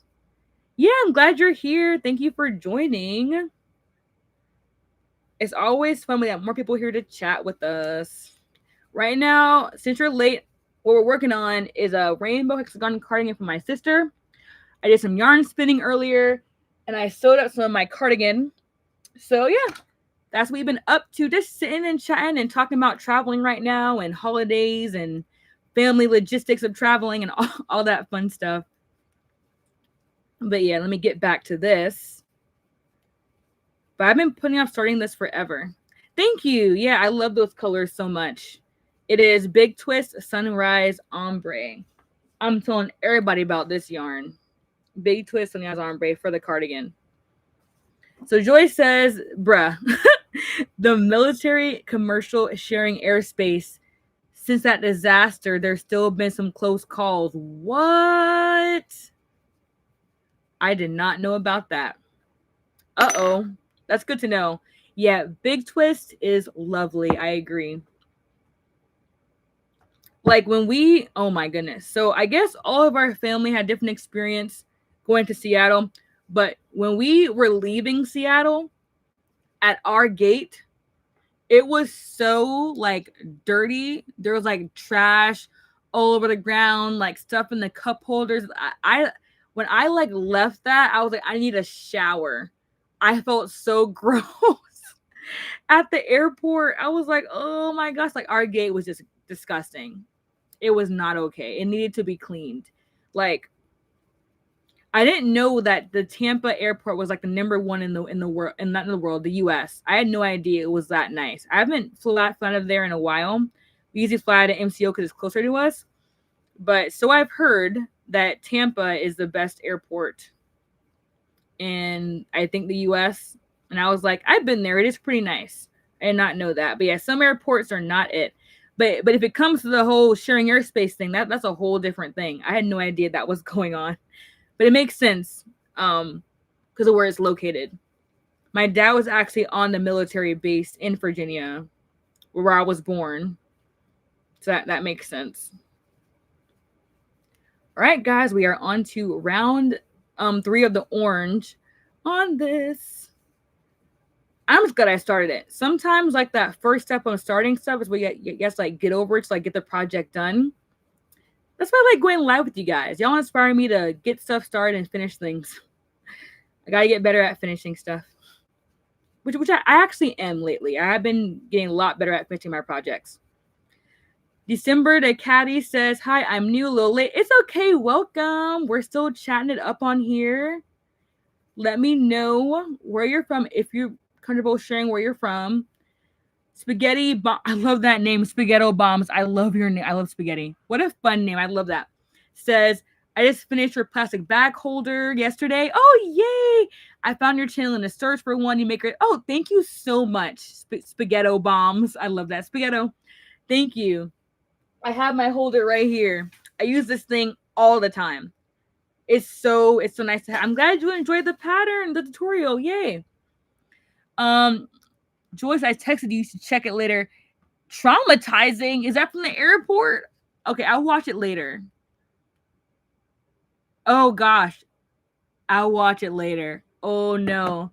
Yeah, I'm glad you're here. Thank you for joining. It's always fun. We have more people here to chat with us. Right now, since you're late, what we're working on is a rainbow hexagon cardigan for my sister. I did some yarn spinning earlier, and I sewed up some of my cardigan. So yeah, that's what we've been up to, just sitting and chatting and talking about traveling right now and holidays and family logistics of traveling and all that fun stuff. But yeah, let me get back to this. But I've been putting off starting this forever. Thank you. Yeah, I love those colors so much. It is Big Twist Sunrise Ombre. I'm telling everybody about this yarn. Big Twist Sunrise Ombre for the cardigan. So Joy says, bruh, the military commercial sharing airspace, since that disaster, there's still been some close calls. What? I did not know about that. Uh-oh. That's good to know. Yeah, Big Twist is lovely. I agree. Like when we, oh my goodness. So I guess all of our family had different experience going to Seattle. But when we were leaving Seattle at our gate, it was so like dirty. There was like trash all over the ground, like stuff in the cup holders. I when I like left that, I was like, I need a shower. I felt so gross at the airport. I was like, oh my gosh, like our gate was just disgusting. It was not okay. It needed to be cleaned. Like I didn't know that the Tampa airport was like the number one in the world, and not in the world, the U.S. I had no idea it was that nice. I haven't flown out of there in a while. We usually fly to MCO because it's closer to us. But so I've heard that Tampa is the best airport in, I think, the U.S. And I was like, I've been there. It is pretty nice. I did not know that. But yeah, some airports are not it. But if it comes to the whole sharing airspace thing, that's a whole different thing. I had no idea that was going on. But it makes sense because of where it's located. My dad was actually on the military base in Virginia, where I was born. So that makes sense. All right, guys, we are on to round 3 of the orange on this. I'm just glad I started it. Sometimes like that first step on starting stuff is where you guys like get over it to like get the project done. That's why I like going live with you guys. Y'all inspire me to get stuff started and finish things. I gotta get better at finishing stuff. Which I actually am lately. I have been getting a lot better at finishing my projects. December the Caddy says, hi, I'm new, a little late. It's okay, welcome. We're still chatting it up on here. Let me know where you're from if you're comfortable sharing where you're from. Spaghetti, I love that name, Spaghetto Bombs. I love your name. I love spaghetti. What a fun name. I love that. Says, I just finished your plastic bag holder yesterday. Oh, yay. I found your channel in a search for one. You make it. Oh, thank you so much, Spaghetto Bombs. I love that. Spaghetto. Thank you. I have my holder right here. I use this thing all the time. It's so nice to have. I'm glad you enjoyed the pattern, the tutorial. Yay. Joyce, I texted you to check it later. Traumatizing? Is that from the airport? Okay, I'll watch it later. Oh gosh. I'll watch it later. Oh no.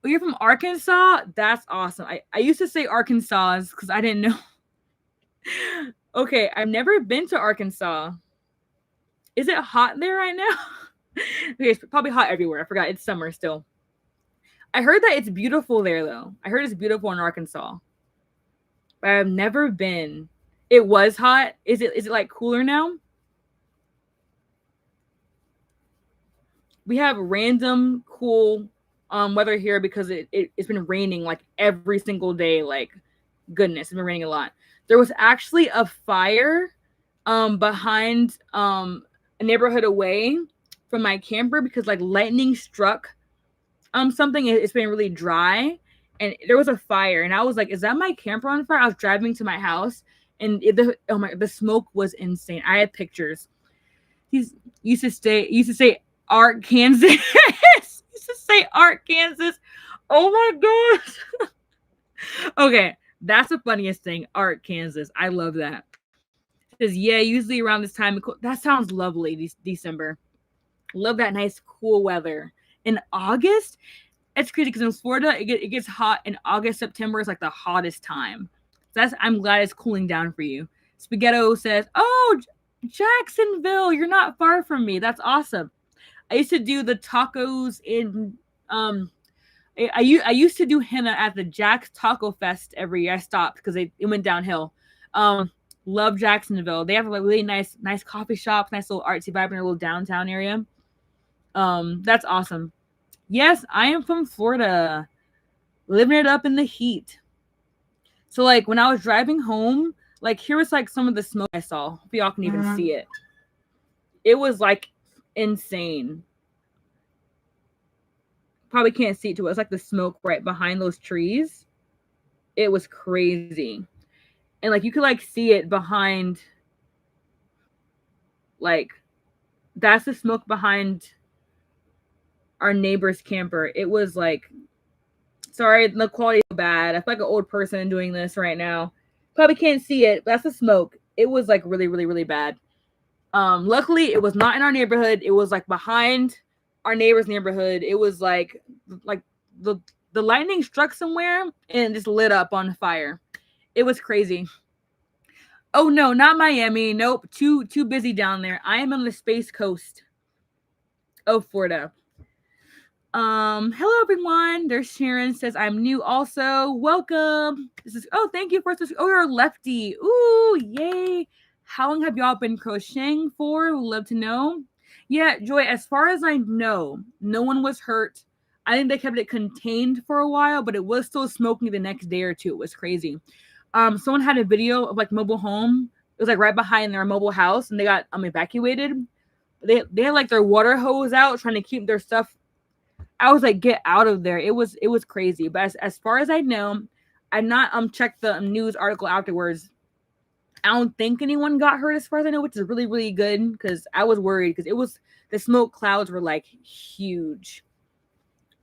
Oh, you're from Arkansas? That's awesome. I used to say Arkansas because I didn't know. Okay, I've never been to Arkansas. Is it hot there right now? Okay, it's probably hot everywhere. I forgot. It's summer still. I heard that it's beautiful there, though. I heard it's beautiful in Arkansas. But I've never been. It was hot. Is it like cooler now? We have random cool weather here because it's been raining like every single day. Like, goodness, it's been raining a lot. There was actually a fire behind a neighborhood away from my camper because like lightning struck something. It's been really dry, and there was a fire, and I was like, "Is that my camper on fire?" I was driving to my house, and the smoke was insane. I had pictures. He's used to say Arkansas. Used to say Arkansas. Oh my gosh. Okay, that's the funniest thing. Arkansas. I love that. Says yeah, usually around this time. That sounds lovely. December. Love that nice cool weather. In August, it's crazy because in Florida it gets hot in August. September is like the hottest time. So I'm glad it's cooling down for you. Spaghetto says, "Oh, Jacksonville, you're not far from me. That's awesome." I used to do the tacos in I used to do henna at the Jack's Taco Fest every year. I stopped because it went downhill. Love Jacksonville. They have like really nice coffee shops, nice little artsy vibe in their little downtown area. That's awesome. Yes, I am from Florida, living it up in the heat. So like when I was driving home, like here was like some of the smoke I saw. If y'all can even see it. It was like insane. Probably can't see it too. It's like the smoke right behind those trees. It was crazy. And like you could like see it behind, like that's the smoke behind our neighbor's camper. It was like, sorry, the quality is bad. I feel like an old person doing this right now. Probably can't see it. But that's the smoke. It was like really, really, really bad. Luckily it was not in our neighborhood. It was like behind our neighbor's neighborhood. It was like the lightning struck somewhere and just lit up on fire. It was crazy. Oh no, not Miami. Nope. Too busy down there. I am on the Space Coast of Florida. Hello everyone. There's Sharon says I'm new also. Welcome. This is thank you for this. Oh, you're a lefty. Ooh, yay. How long have y'all been crocheting for? Would love to know. Yeah, Joy, as far as I know, no one was hurt. I think they kept it contained for a while, but it was still smoking the next day or two. It was crazy. Someone had a video of like mobile home. It was like right behind their mobile house, and they got evacuated. They had like their water hose out trying to keep their stuff. I was like, get out of there. It was crazy. But as far as I know, I not checked the news article afterwards. I don't think anyone got hurt as far as I know, which is really, really good because I was worried because the smoke clouds were like huge.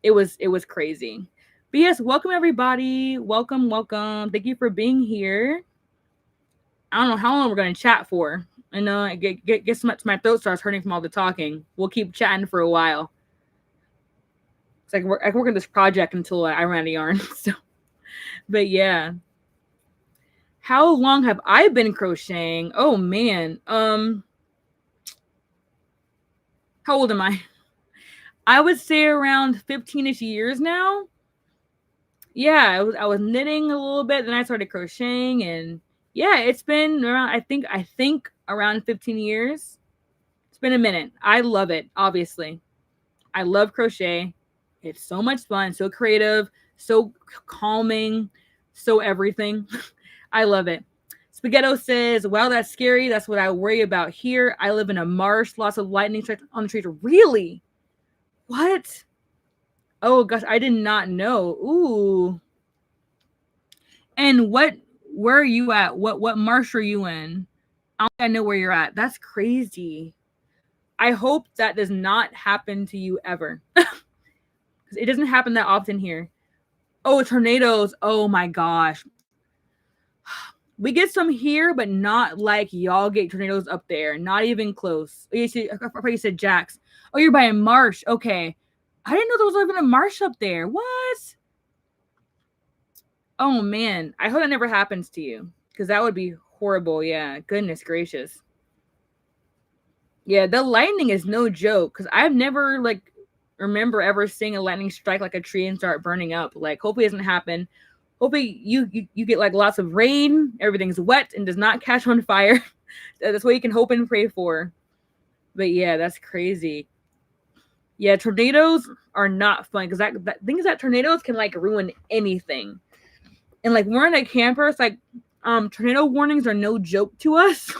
It was crazy. But yes, welcome everybody. Welcome. Thank you for being here. I don't know how long we're going to chat for. I know I get so much, my throat starts hurting from all the talking. We'll keep chatting for a while. It's like I work on this project until I ran out of yarn. So, but yeah. How long have I been crocheting? Oh man. How old am I? I would say around 15-ish years now. Yeah, I was knitting a little bit, then I started crocheting, and yeah, it's been around I think around 15 years. It's been a minute. I love it, obviously. I love crochet. It's so much fun, so creative, so calming, so everything. I love it. Spaghetto says, wow, that's scary. That's what I worry about here. I live in a marsh, lots of lightning strikes on the trees. Really? What? Oh gosh, I did not know. Ooh. And where are you at? What marsh are you in? I don't think I know where you're at. That's crazy. I hope that does not happen to you ever. It doesn't happen that often here. Oh, tornadoes. Oh my gosh. We get some here, but not like y'all get tornadoes up there. Not even close. I probably said Jax. Oh, you're by a marsh. Okay. I didn't know there was even a marsh up there. What? Oh, man. I hope that never happens to you. Because that would be horrible. Yeah. Goodness gracious. Yeah, the lightning is no joke. Because I've never, remember ever seeing a lightning strike like a tree and start burning up. Hopefully it doesn't happen. Hopefully you get lots of rain, everything's wet and does not catch on fire. That's what you can hope and pray for. But yeah, that's crazy. Yeah, tornadoes are not fun because that thing is that tornadoes can ruin anything. And we're in a camper, it's tornado warnings are no joke to us.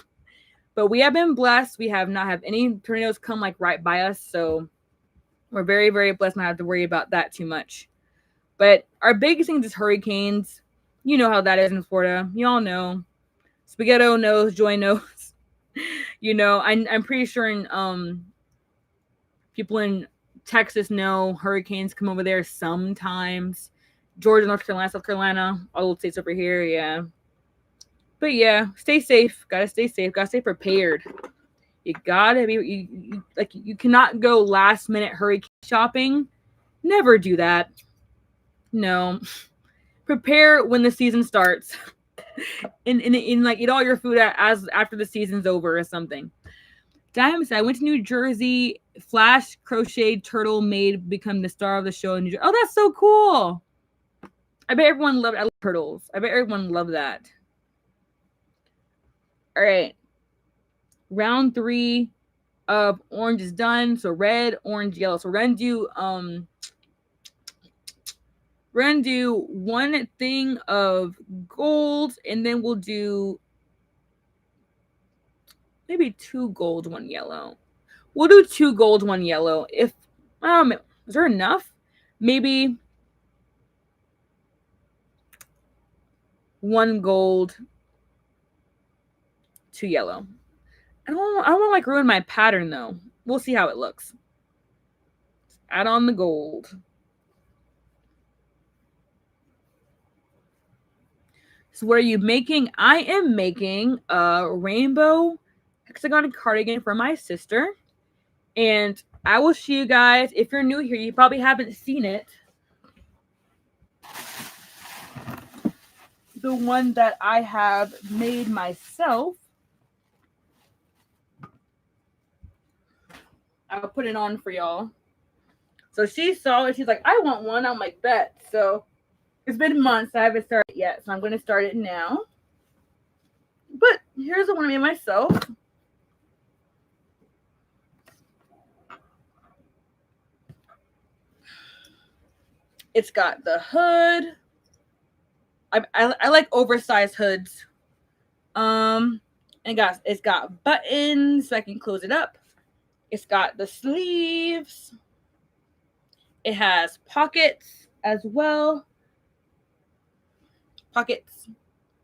But we have been blessed. We have not have any tornadoes come right by us. So We're very, very blessed not to have to worry about that too much. But our biggest thing is hurricanes. You know how that is in Florida. You all know. Spaghetto knows, Joy knows. You know, I'm pretty sure people in Texas know hurricanes come over there sometimes. Georgia, North Carolina, South Carolina, all the states over here, yeah. But yeah, stay safe. Gotta stay safe. Gotta stay prepared. You gotta be you cannot go last minute hurricane shopping. Never do that. No. Prepare when the season starts. in like eat all your food as after the season's over or something. Diamond said, I went to New Jersey. Flash crocheted turtle made become the star of the show in New Jersey. Oh, that's so cool. I bet everyone loved. I love turtles. I bet everyone loved that. All right. Round 3 of orange is done. So red, orange, yellow. So we're gonna do one thing of gold, and then we'll do maybe 2 gold, 1 yellow. We'll do 2 gold, 1 yellow. If is there enough? Maybe 1 gold, 2 yellow. I don't want to like ruin my pattern though. We'll see how it looks. Add on the gold. So what are you making? I am making a rainbow hexagon cardigan for my sister. And I will show you guys, if you're new here, you probably haven't seen it. The one that I have made myself. I'll put it on for y'all. So she saw it. She's like, I want one. I'm like, bet. So it's been months. I haven't started yet. So I'm going to start it now. But here's the one I made myself. It's got the hood. I like oversized hoods. And it's got buttons so I can close it up. It's got the sleeves. It has pockets as well. Pockets.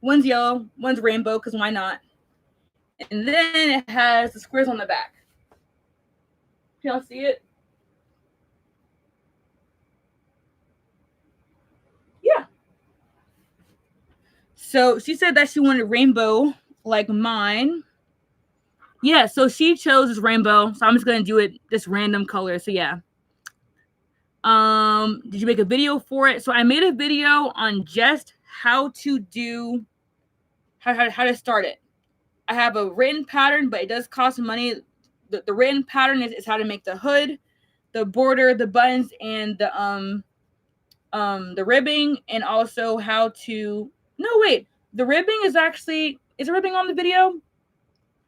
One's yellow, one's rainbow, because why not? And then it has the squares on the back. Can y'all see it? Yeah. So she said that she wanted rainbow like mine. Yeah, so she chose this rainbow. So I'm just going to do it this random color. So yeah. Did you make a video for it? So I made a video on just how to do how to start it. I have a written pattern, but it does cost money. The written pattern is how to make the hood, the border, the buttons, and the ribbing, and also how to the ribbing is the ribbing on the video?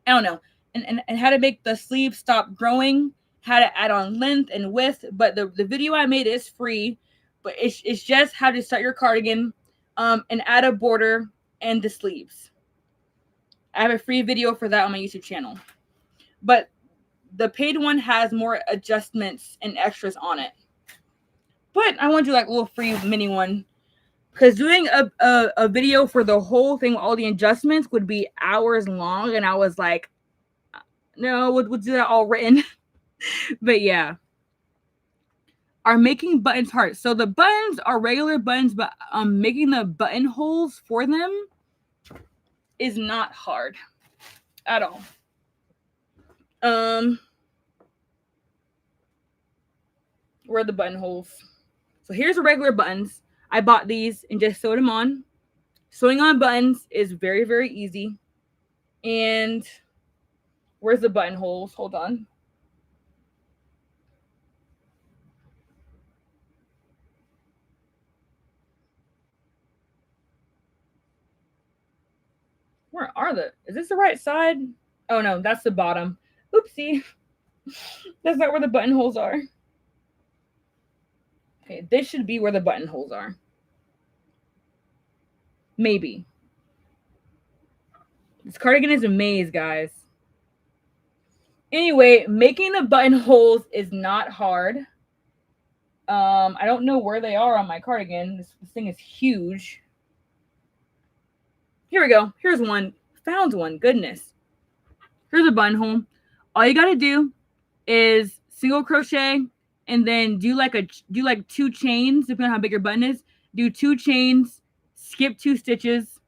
I don't know. And how to make the sleeve stop growing, how to add on length and width. But the video I made is free, but it's just how to start your cardigan, and add a border and the sleeves. I have a free video for that on my YouTube channel. But the paid one has more adjustments and extras on it. But I want to do like a little free mini one. Because doing a video for the whole thing, all the adjustments, would be hours long. And I was like, no, we'll do that all written. But yeah. Are making buttons hard? So the buttons are regular buttons, but making the buttonholes for them is not hard at all. Where are the buttonholes? So here's the regular buttons. I bought these and just sewed them on. Sewing on buttons is very, very easy. And where's the buttonholes? Hold on. Where are is this the right side? Oh no, that's the bottom. Oopsie. That's not where the buttonholes are. Okay, this should be where the buttonholes are. Maybe. This cardigan is a maze, guys. Anyway, making the buttonholes is not hard. I don't know where they are on my cardigan. This thing is huge. Here we go. Here's one. Found one. Goodness. Here's a buttonhole. All you gotta do is single crochet and then do like 2 chains, depending on how big your button is. Do 2 chains, skip 2 stitches,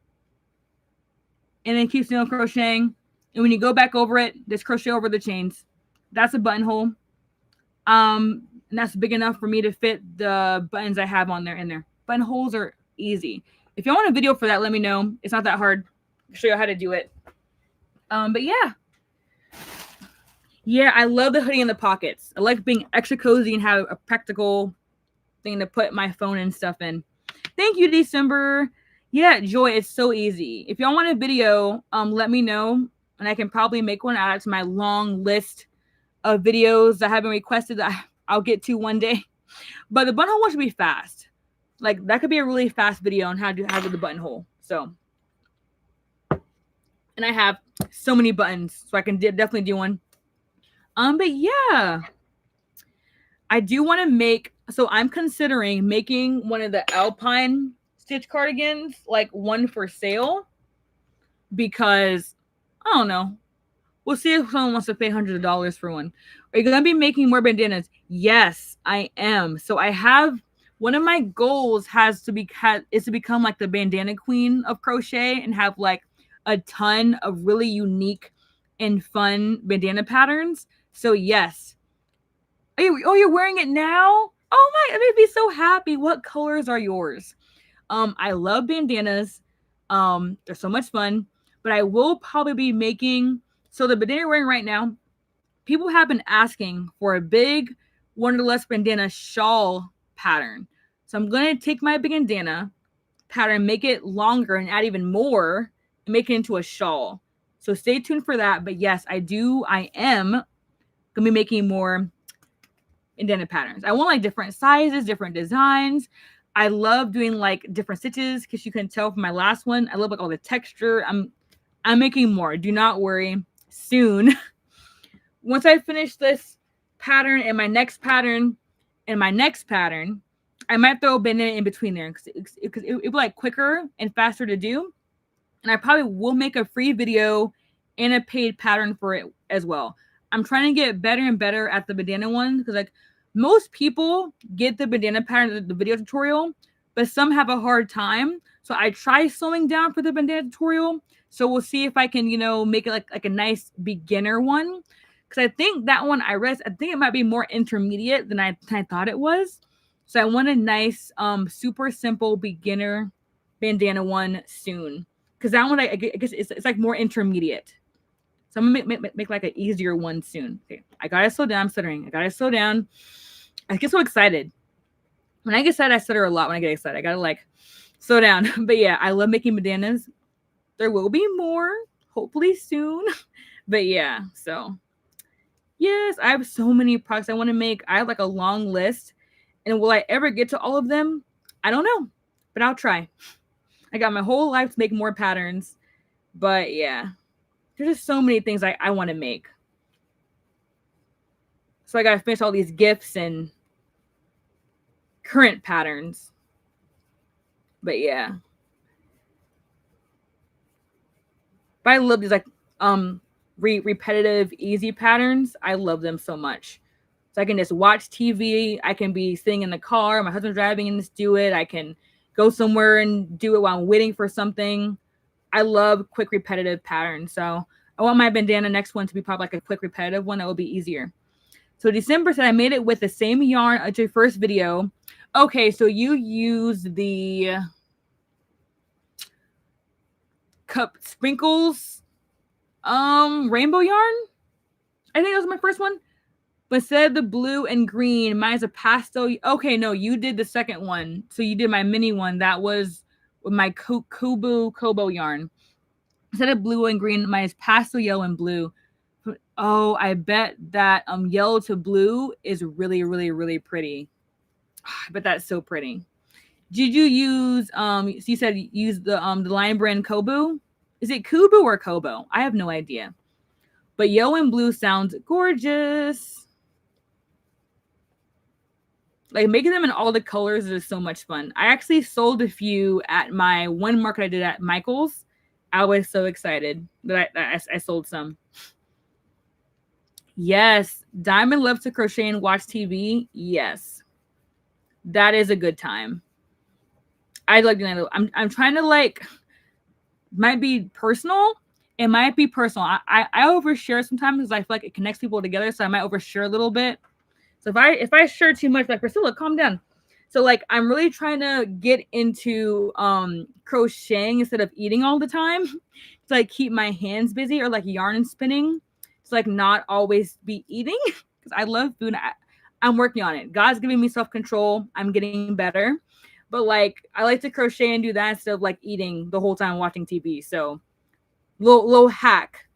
and then keep single crocheting. And when you go back over it, just crochet over the chains. That's a buttonhole. And that's big enough for me to fit the buttons I have on there in there. Buttonholes are easy. If you want a video for that, let me know. It's not that hard. I'll show you how to do it. But yeah. Yeah, I love the hoodie in the pockets. I like being extra cozy and have a practical thing to put my phone and stuff in. Thank you, December. Yeah, Joy, it's so easy. If y'all want a video, let me know, and I can probably make one, add it to my long list of videos that have been requested that I'll get to one day. But the buttonhole one should be fast. Like, that could be a really fast video on how to do the buttonhole. So, and I have so many buttons, so I can definitely do one. But yeah, I do want to make, so I'm considering making one of the Alpine stitch cardigans, like one for sale, because I don't know. We'll see if someone wants to pay hundreds of dollars for one. Are you going to be making more bandanas? Yes, I am. So I have, one of my goals is to become like the bandana queen of crochet and have like a ton of really unique and fun bandana patterns. So yes. You're wearing it now? Oh my, I made me so happy. What colors are yours? I love bandanas. They're so much fun. But I will probably be making, so the bandana you're wearing right now, people have been asking for a big Wonderlust bandana shawl pattern. So I'm going to take my bandana pattern, make it longer and add even more and make it into a shawl. So stay tuned for that. But yes, I am going to be making more bandana patterns. I want like different sizes, different designs. I love doing like different stitches because you can tell from my last one. I love like all the texture. I'm making more. Do not worry. Soon, once I finish this pattern and my next pattern and my next pattern, I might throw a bandana in between there because it'll be like quicker and faster to do. And I probably will make a free video and a paid pattern for it as well. I'm trying to get better and better at the bandana one because like most people get the bandana pattern, the video tutorial, but some have a hard time. So I try slowing down for the bandana tutorial. So we'll see if I can, make it like a nice beginner one. Because I think that one I think it might be more intermediate than I thought it was. So I want a nice, super simple beginner bandana one soon. Because that one, I guess it's like more intermediate. So I'm going to make like an easier one soon. Okay, I got to slow down. I'm stuttering. I got to slow down. I get so excited. When I get excited, I stutter a lot when I get excited. I got to like slow down. But yeah, I love making bandanas. There will be more, hopefully soon. But yeah, so yes, I have so many products I want to make. I have like a long list. And will I ever get to all of them? I don't know, but I'll try. I got my whole life to make more patterns. But yeah, there's just so many things I want to make. So I got to finish all these gifts and current patterns. But yeah. But I love these like repetitive, easy patterns. I love them so much. So I can just watch TV. I can be sitting in the car. My husband's driving and just do it. I can go somewhere and do it while I'm waiting for something. I love quick, repetitive patterns. So I want my bandana next one to be probably like a quick, repetitive one that will be easier. So December said I made it with the same yarn as your first video. Okay, so you use the Cup Sprinkles rainbow yarn. I think that was my first one. But instead of the blue and green, mine's a pastel. Okay, no, you did the second one. So you did my mini one. That was with my Kobo yarn. Instead of blue and green, mine is pastel yellow and blue. Oh, I bet that yellow to blue is really, really, really pretty. I bet that's so pretty. Did you use so you said use the Lion Brand Kobo? Is it Kubu or Kobo? I have no idea. But yellow and blue sounds gorgeous. Like making them in all the colors is so much fun. I actually sold a few at my one market I did at Michael's. I was so excited that I sold some. Yes, Diamond loves to crochet and watch TV. Yes, that is a good time. I like doing that. I'm trying to like, might be personal. It might be personal. I overshare sometimes because I feel like it connects people together. So I might overshare a little bit. So if I share too much, like Priscilla, calm down. So like I'm really trying to get into crocheting instead of eating all the time to like keep my hands busy, or like yarn spinning to like not always be eating because I love food. I'm working on it. God's giving me self-control. I'm getting better. But like I like to crochet and do that instead of like eating the whole time watching TV. So little hack.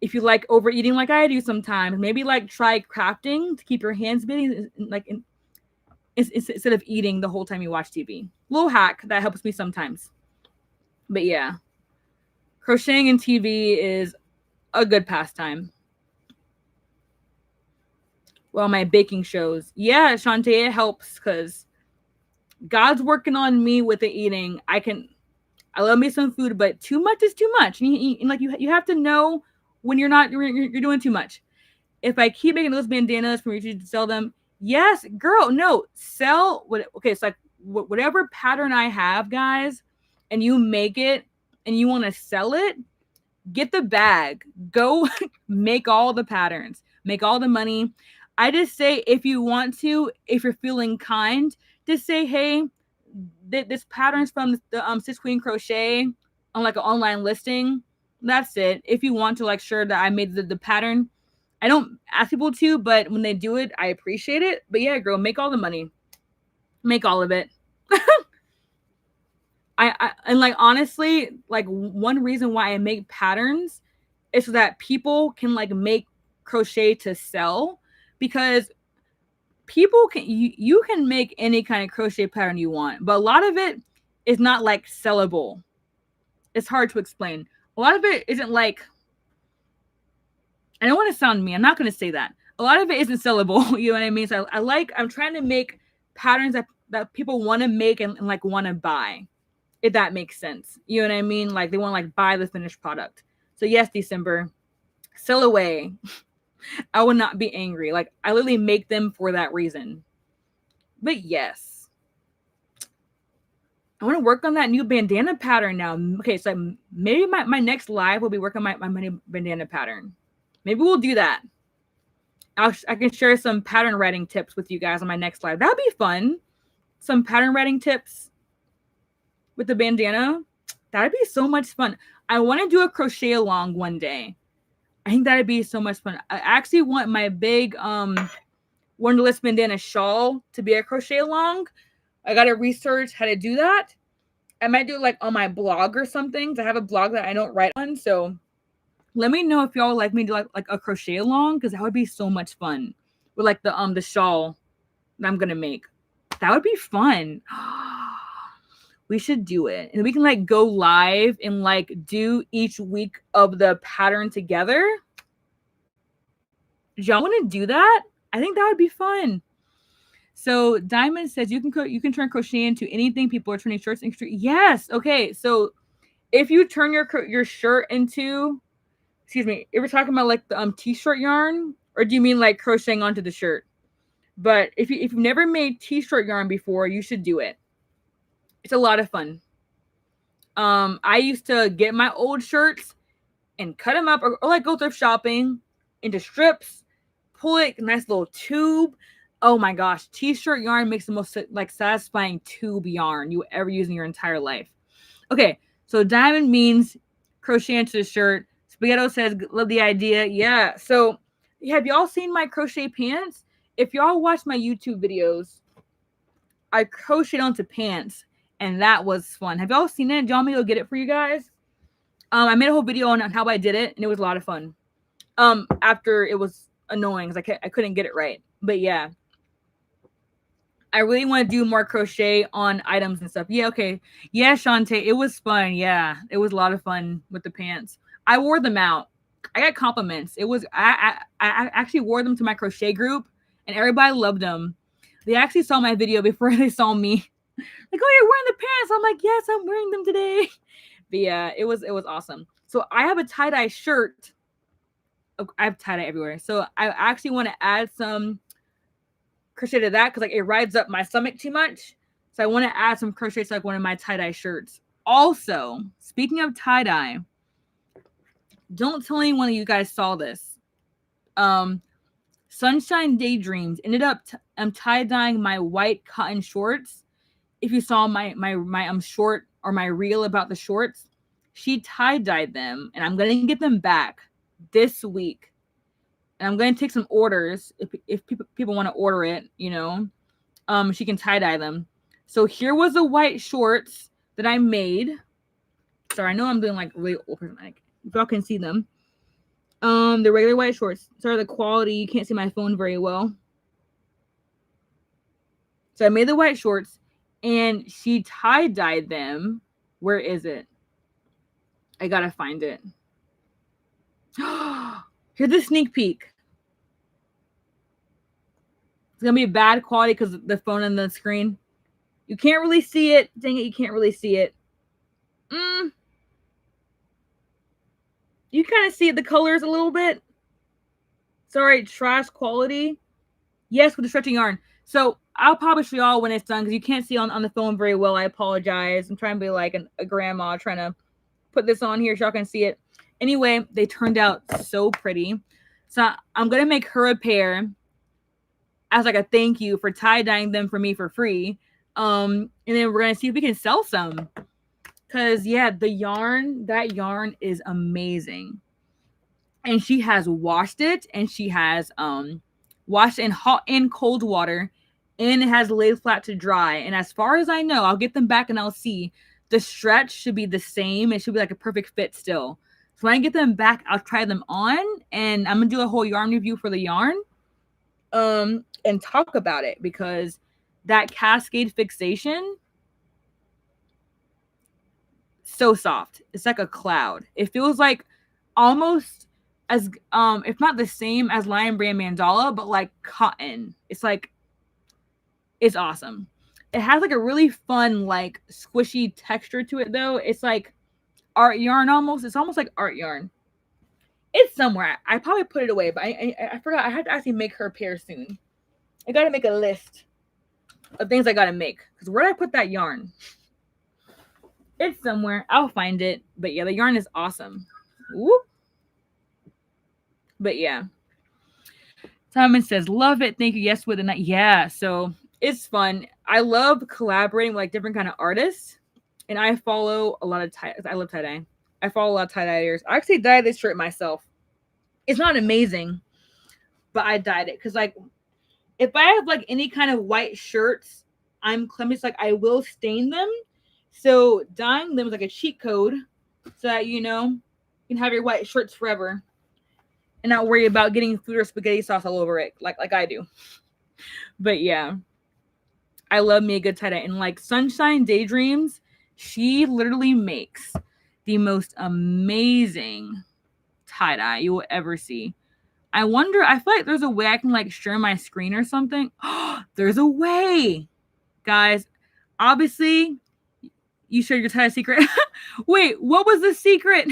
If you like overeating like I do sometimes, maybe like try crafting to keep your hands busy, like instead of eating the whole time you watch TV. Little hack that helps me sometimes. But yeah, crocheting and TV is a good pastime. Well, my baking shows. Yeah, Shantae, it helps because God's working on me with the eating. I love me some food, but too much is too much. And like you have to know when you're doing too much. If I keep making those bandanas for you to sell them, yes, girl, no, sell what? Okay, it's like whatever pattern I have, guys, and you make it and you want to sell it, get the bag, go make all the patterns, make all the money. I just say if you want to, if you're feeling kind, just say, hey, this pattern's from the Sis Queen Crochet on like an online listing. That's it. If you want to like sure that I made the pattern, I don't ask people to, but when they do it, I appreciate it. But yeah, girl, make all the money, make all of it. I and like honestly, like one reason why I make patterns is so that people can like make crochet to sell, because people can you can make any kind of crochet pattern you want, but a lot of it is not like sellable. It's hard to explain. A lot of it isn't like, I don't want to sound mean. I'm not going to say that. A lot of it isn't sellable. You know what I mean? So I'm trying to make patterns that people want to make and like want to buy, if that makes sense. You know what I mean? Like they want to like buy the finished product. So yes, December, sell away. I would not be angry. Like I literally make them for that reason. But yes, I want to work on that new bandana pattern now. Okay, so maybe my next live will be working on my bandana pattern. Maybe we'll do that. I can share some pattern writing tips with you guys on my next live. That'd be fun. Some pattern writing tips with the bandana. That'd be so much fun. I want to do a crochet along one day. I think that'd be so much fun. I actually want my big Wonderlist bandana shawl to be a crochet along. I gotta research how to do that. I might do it like on my blog or something. I have a blog that I don't write on, so let me know if y'all would like me to do like a crochet along, because that would be so much fun with like the shawl that I'm gonna make. That would be fun. We should do it, and we can like go live and like do each week of the pattern together. Do y'all want to do that? I think that would be fun. So Diamond says you can turn crochet into anything. People are turning shirts into. Yes. Okay. So if you turn your shirt into, excuse me, if we're talking about like the t-shirt yarn, or do you mean like crocheting onto the shirt? But if you've never made t-shirt yarn before, you should do it. It's a lot of fun. I used to get my old shirts and cut them up, or like go thrift shopping into strips, pull it, a nice little tube. Oh my gosh, t-shirt yarn makes the most like satisfying tube yarn you ever use in your entire life. Okay, so diamond means crochet into the shirt. Spaghetto says, love the idea. Yeah, so have y'all seen my crochet pants? If y'all watch my YouTube videos, I crocheted onto pants, and that was fun. Have y'all seen it? Do y'all want me to go get it for you guys? I made a whole video on how I did it, and it was a lot of fun. After it was annoying because I couldn't get it right. But yeah, I really want to do more crochet on items and stuff. Yeah, okay. Yeah, Shantae, it was fun. Yeah, it was a lot of fun with the pants. I wore them out. I got compliments. It was I actually wore them to my crochet group, and everybody loved them. They actually saw my video before they saw me. Like, oh, you're wearing the pants. I'm like, yes, I'm wearing them today. But yeah, it was awesome. So I have a tie-dye shirt. I have tie-dye everywhere. So I actually want to add some crochet to that because like it rides up my stomach too much. So I want to add some crochet to like one of my tie-dye shirts. Also, speaking of tie-dye, don't tell anyone you guys saw this. Sunshine Daydreams ended up tie-dyeing my white cotton shorts. If you saw my short or my reel about the shorts, she tie-dyed them, and I'm gonna get them back this week. And I'm gonna take some orders if people want to order it, you know. She can tie-dye them. So here was the white shorts that I made. Sorry, I know I'm doing like really open, like if y'all can see them. The regular white shorts. Sorry, the quality, you can't see my phone very well. So I made the white shorts and she tie-dyed them. Where is it? I gotta find it. Here's the sneak peek. It's gonna be bad quality because the phone and the screen. You can't really see it. Dang it, you can't really see it. You kind of see the colors a little bit. Sorry, trash quality. Yes, with the stretchy yarn. So I'll publish y'all when it's done because you can't see on the phone very well. I apologize. I'm trying to be like a grandma trying to put this on here so y'all can see it. Anyway, they turned out so pretty. So I'm going to make her a pair as like a thank you for tie-dyeing them for me for free. And then we're going to see if we can sell some. Because, yeah, that yarn is amazing. And she has washed it, and she has washed in hot and cold water, and it has laid flat to dry. And as far as I know, I'll get them back and I'll see. The stretch should be the same. It should be like a perfect fit still. So when I get them back, I'll try them on, and I'm going to do a whole yarn review for the yarn and talk about it because that cascade fixation, so soft. It's like a cloud. It feels like almost as if not the same as Lion Brand Mandala, but like cotton. It's like it's awesome. It has like a really fun like squishy texture to it though. It's like art yarn almost. It's almost like art yarn. It's somewhere. I probably put it away, but I forgot. I had to actually make her a pair soon. I gotta make a list of things I gotta make because where did I put that yarn? It's somewhere. I'll find it. But yeah, the yarn is awesome. Whoop. But yeah. Simon says, love it. Thank you. Yes, with a night. Yeah. So it's fun. I love collaborating with like different kind of artists. And I follow a lot of I love tie-dye. I follow a lot of tie-dyers. I actually dyed this shirt myself. It's not amazing, but I dyed it. Because like if I have like any kind of white shirts, I'm clumsy. Like I will stain them. So dyeing them is like a cheat code so that, you know, you can have your white shirts forever and not worry about getting food or spaghetti sauce all over it like I do. But yeah, I love me a good tie-dye. And like Sunshine Daydreams, she literally makes the most amazing tie-dye you will ever see. I wonder, I feel like there's a way I can like share my screen or something. There's a way. Guys, obviously, you shared your tie secret. Wait, what was the secret?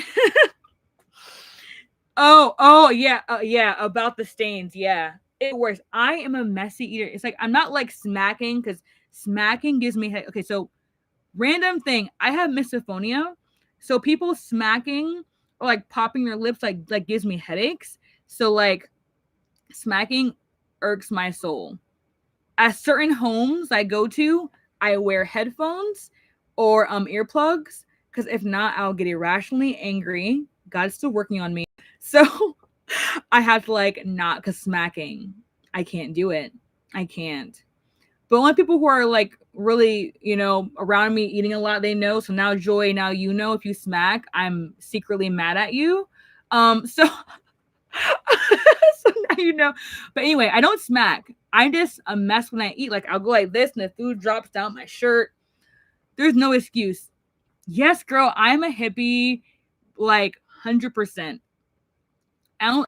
Oh, yeah, about the stains. Yeah, it works. I am a messy eater. It's like I'm not like smacking because smacking gives me headache. Okay, so random thing. I have misophonia, so people smacking or like popping their lips like gives me headaches. So like smacking irks my soul. At certain homes I go to, I wear headphones or earplugs because if not, I'll get irrationally angry. God's still working on me. So I have to like not because smacking. I can't do it. I can't. But only people who are like really, you know, around me eating a lot, they know. So now Joy, now you know if you smack, I'm secretly mad at you. So so now you know. But anyway, I don't smack. I just a mess when I eat. Like I'll go like this and the food drops down my shirt. There's no excuse. Yes, girl, I'm a hippie, like 100%. I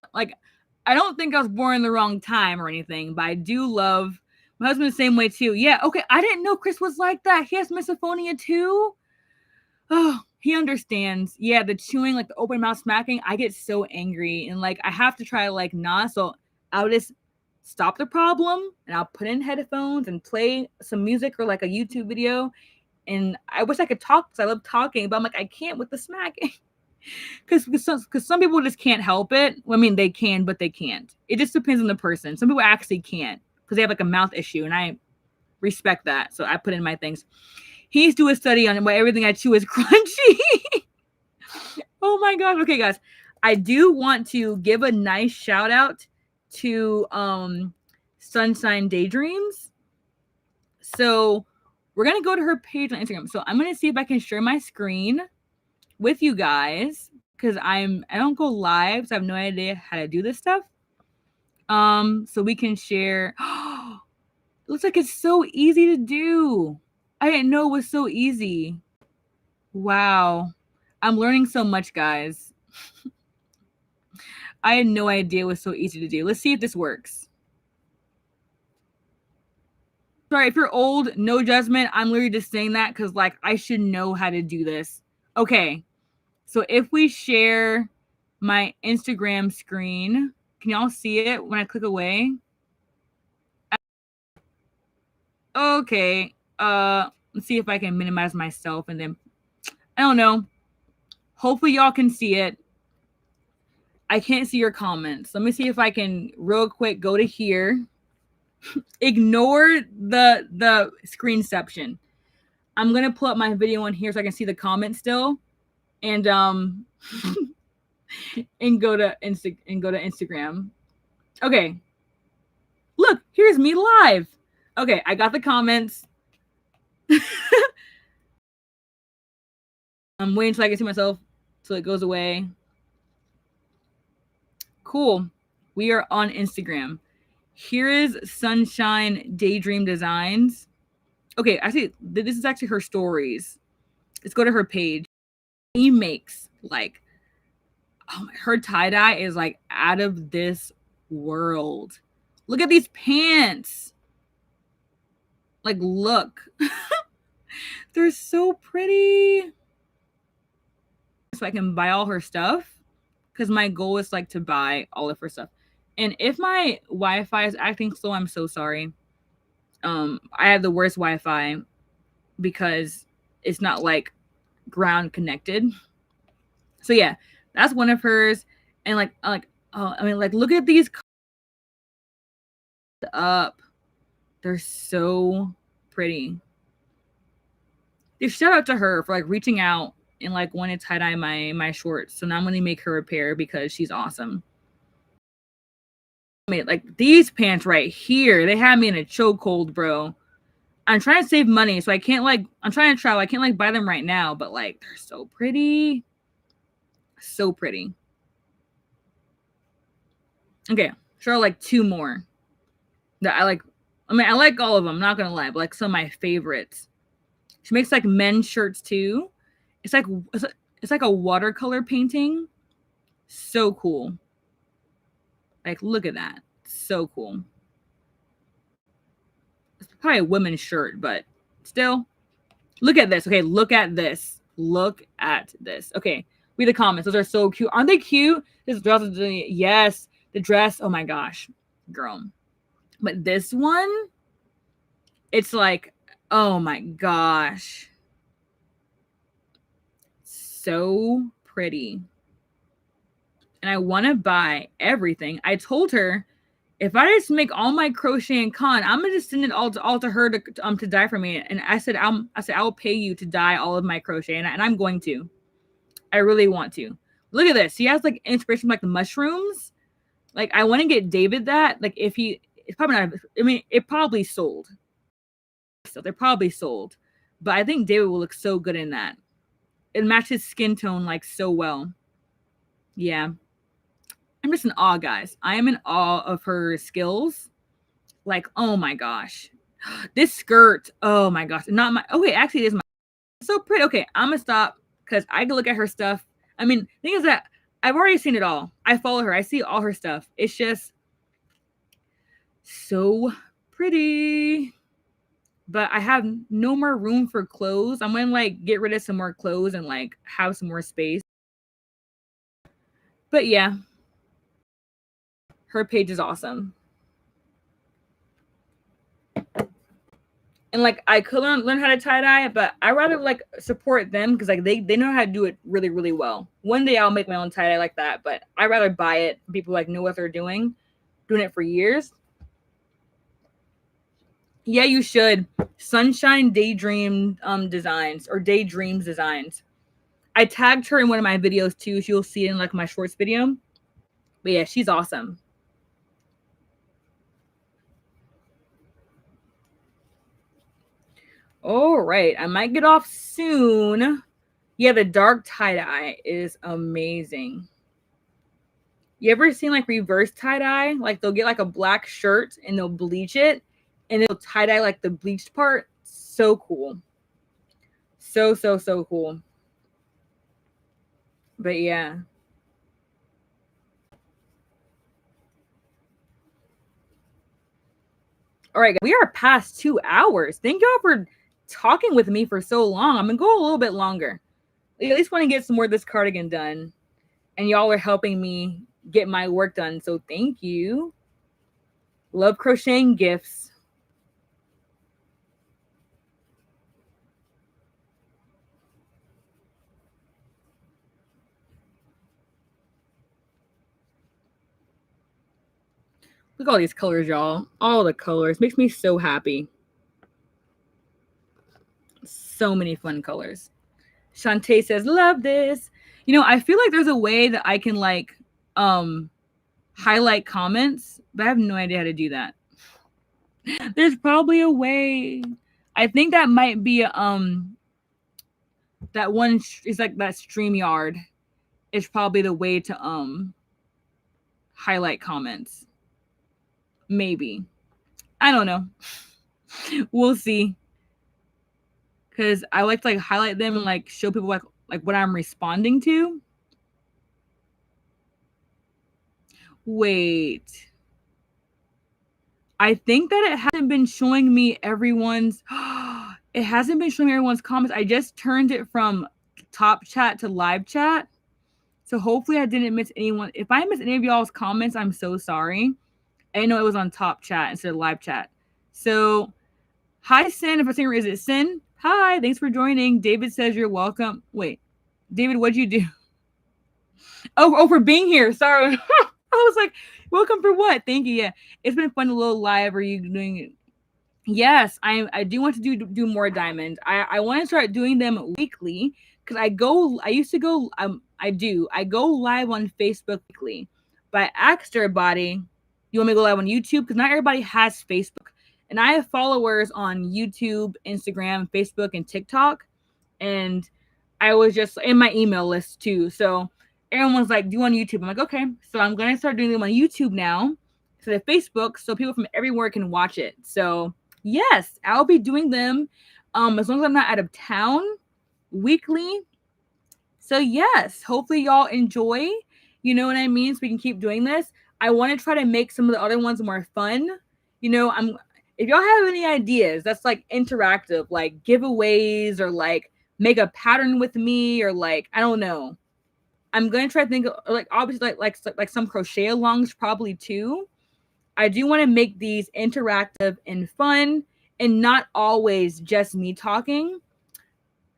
don't think I was born in the wrong time or anything, but I do love My husband's the same way too. Yeah, okay. I didn't know Chris was like that. He has misophonia too. Oh, he understands. Yeah, the chewing, like the open mouth smacking, I get so angry and like I have to try like not. So I'll just stop the problem and I'll put in headphones and play some music or like a YouTube video. And I wish I could talk because I love talking, but I'm like, I can't with the smacking. Because some people just can't help it. I mean, they can, but they can't. It just depends on the person. Some people actually can't because they have like a mouth issue, and I respect that. So I put in my things. He's doing a study on why everything I chew is crunchy. Oh my gosh. Okay, guys. I do want to give a nice shout out to Sunshine Daydreams. So we're gonna go to her page on Instagram. So I'm gonna see if I can share my screen with you guys because I don't go live, so I have no idea how to do this stuff. So we can share. Looks like it's so easy to do. I didn't know it was so easy. Wow. I'm learning so much, guys. I had no idea it was so easy to do. Let's see if this works. Sorry, if you're old, no judgment. I'm literally just saying that because like I should know how to do this. Okay. So if we share my Instagram screen, can y'all see it when I click away? Okay. Let's see if I can minimize myself and then I don't know. Hopefully y'all can see it. I can't see your comments. Let me see if I can real quick go to here. Ignore the screenception. I'm gonna pull up my video on here so I can see the comments still. And and go to Instagram. Okay. Look, here's me live. Okay, I got the comments. I'm waiting until I can see myself till it goes away. Cool. We are on Instagram. Here is Sunshine Daydream Designs. Okay, actually, this is actually her stories. Let's go to her page. She makes like, her tie-dye is like out of this world. Look at these pants. Like, look. They're so pretty. So I can buy all her stuff because my goal is like to buy all of her stuff. And if my Wi-Fi is acting slow, I'm so sorry. I have the worst Wi-Fi because it's not like ground connected. So yeah, that's one of hers. And like look at these up. They're so pretty. They shout out to her for like reaching out and like wanting to tie-dye my shorts. So now I'm gonna make her a pair because she's awesome. I mean, like these pants right here, they have me in a chokehold, bro. I'm trying to save money, so I can't like I'm trying to travel. I can't like buy them right now, but like they're so pretty. So pretty. Okay, sure, like two more that I like. I mean, I like all of them, not gonna lie, but like some of my favorites. She makes like men's shirts too. It's like a watercolor painting. So cool. Like, look at that. So cool. It's probably a women's shirt, but still. Look at this. Okay, look at this. Look at this. Okay, read the comments. Those are so cute. Aren't they cute? This dress is yes. The dress. Oh my gosh, girl. But this one, it's like, oh my gosh. So pretty. And I want to buy everything. I told her if I just make all my crochet and con, I'm gonna just send it all to her to dye for me. And I said I will pay you to dye all of my crochet, and I'm going to. I really want to. Look at this. She has like inspiration from, like the mushrooms. Like I want to get David that. Like if it's probably not. I mean, it probably sold. So they're probably sold, but I think David will look so good in that. It matches his skin tone like so well. Yeah. I'm just in awe, guys. I am in awe of her skills. Like, oh my gosh. This skirt. Oh my gosh. Not my. Okay, actually, it is my. So pretty. Okay, I'm going to stop because I can look at her stuff. I mean, the thing is that I've already seen it all. I follow her. I see all her stuff. It's just so pretty. But I have no more room for clothes. I'm gonna like get rid of some more clothes and like have some more space. But yeah, her page is awesome. And like I could learn how to tie-dye, but I rather like support them because like they know how to do it really, really well. One day I'll make my own tie-dye like that, but I rather buy it. People like know what they're doing it for years. Yeah, you should. Sunshine Daydream designs or Daydreams designs. I tagged her in one of my videos too. You'll see it in like my shorts video. But yeah, she's awesome. All right, I might get off soon. Yeah, the dark tie-dye is amazing. You ever seen like reverse tie-dye? Like they'll get like a black shirt and they'll bleach it and they'll tie-dye like the bleached part. So cool. So cool. But yeah. All right, we are past 2 hours. Thank y'all for talking with me for so long. I'm gonna go a little bit longer. I at least want to get some more of this cardigan done. And y'all are helping me get my work done. So thank you. Love crocheting gifts. Look at all these colors, y'all. All the colors. Makes me so happy. So many fun colors. Shantae says, love this. You know, I feel like there's a way that I can like highlight comments, but I have no idea how to do that. There's probably a way. I think that might be that one is like that StreamYard is probably the way to highlight comments. Maybe. I don't know. We'll see. Cause I like to like highlight them and like show people like what I'm responding to. Wait. I think that it hasn't been showing me everyone's it hasn't been showing me everyone's comments. I just turned it from top chat to live chat. So hopefully I didn't miss anyone. If I missed any of y'all's comments, I'm so sorry. I didn't know it was on top chat instead of live chat. So hi Sin, if I'm saying, is it Sin? Hi, thanks for joining. David says you're welcome. Wait, David, what'd you do? Oh, for being here. Sorry. I was like, welcome for what? Thank you. Yeah, it's been fun. A little live. Are you doing it? Yes, I do want to do more diamonds. I want to start doing them weekly because I go live on Facebook weekly. But I asked everybody, you want me to go live on YouTube? Because not everybody has Facebook. And I have followers on YouTube, Instagram, Facebook, and TikTok. And I was just in my email list too. So everyone's like, do you want YouTube? I'm like, okay. So I'm going to start doing them on YouTube now. So the Facebook, so people from everywhere can watch it. So yes, I'll be doing them as long as I'm not out of town weekly. So yes, hopefully y'all enjoy. You know what I mean? So we can keep doing this. I want to try to make some of the other ones more fun. You know, if y'all have any ideas that's like interactive, like giveaways or like make a pattern with me or like I don't know. I'm gonna try to think of like obviously like some crochet alongs probably too. I do want to make these interactive and fun and not always just me talking.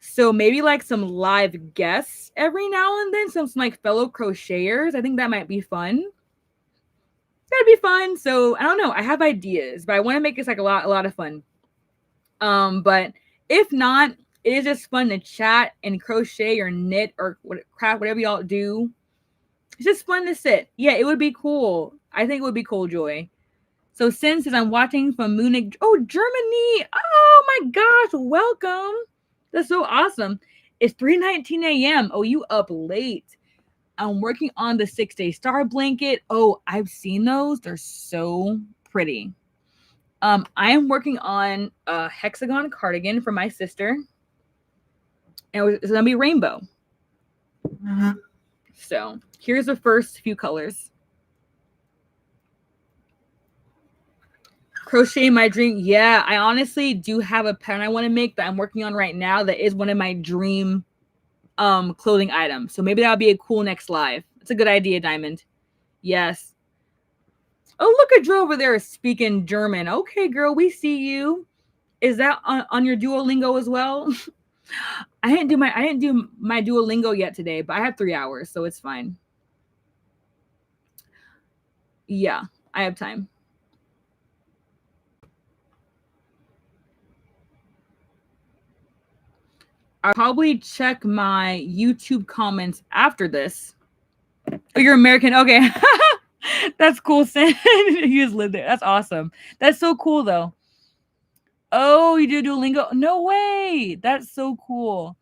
So maybe like some live guests every now and then, some like fellow crocheters. I think that might be fun. That'd be fun. So I don't know. I have ideas, but I want to make this like a lot of fun. But if not, it is just fun to chat and crochet or knit or craft, whatever y'all do. It's just fun to sit. Yeah, it would be cool. I think it would be cool, Joy. So since I'm watching from Munich, Germany. Oh my gosh, welcome. That's so awesome. It's 3:19 a.m. Oh, you up late. I'm working on the 6-day star blanket. Oh, I've seen those. They're so pretty. I am working on a hexagon cardigan for my sister. And it's gonna be rainbow. So here's the first few colors. Crochet my dream. Yeah, I honestly do have a pattern I want to make that I'm working on right now that is one of my dream clothing items. So maybe that'll be a cool next live. It's a good idea, Diamond. Yes. Oh, look at Drew over there speaking German. Okay, girl, we see you. Is that on your Duolingo as well? I didn't do my Duolingo yet today, but I have 3 hours, so it's fine. Yeah, I have time. I'll probably check my YouTube comments after this. Oh, you're American? Okay. That's cool, Sam. You just live there. That's awesome. That's so cool, though. Oh, you do Duolingo? No way. That's so cool.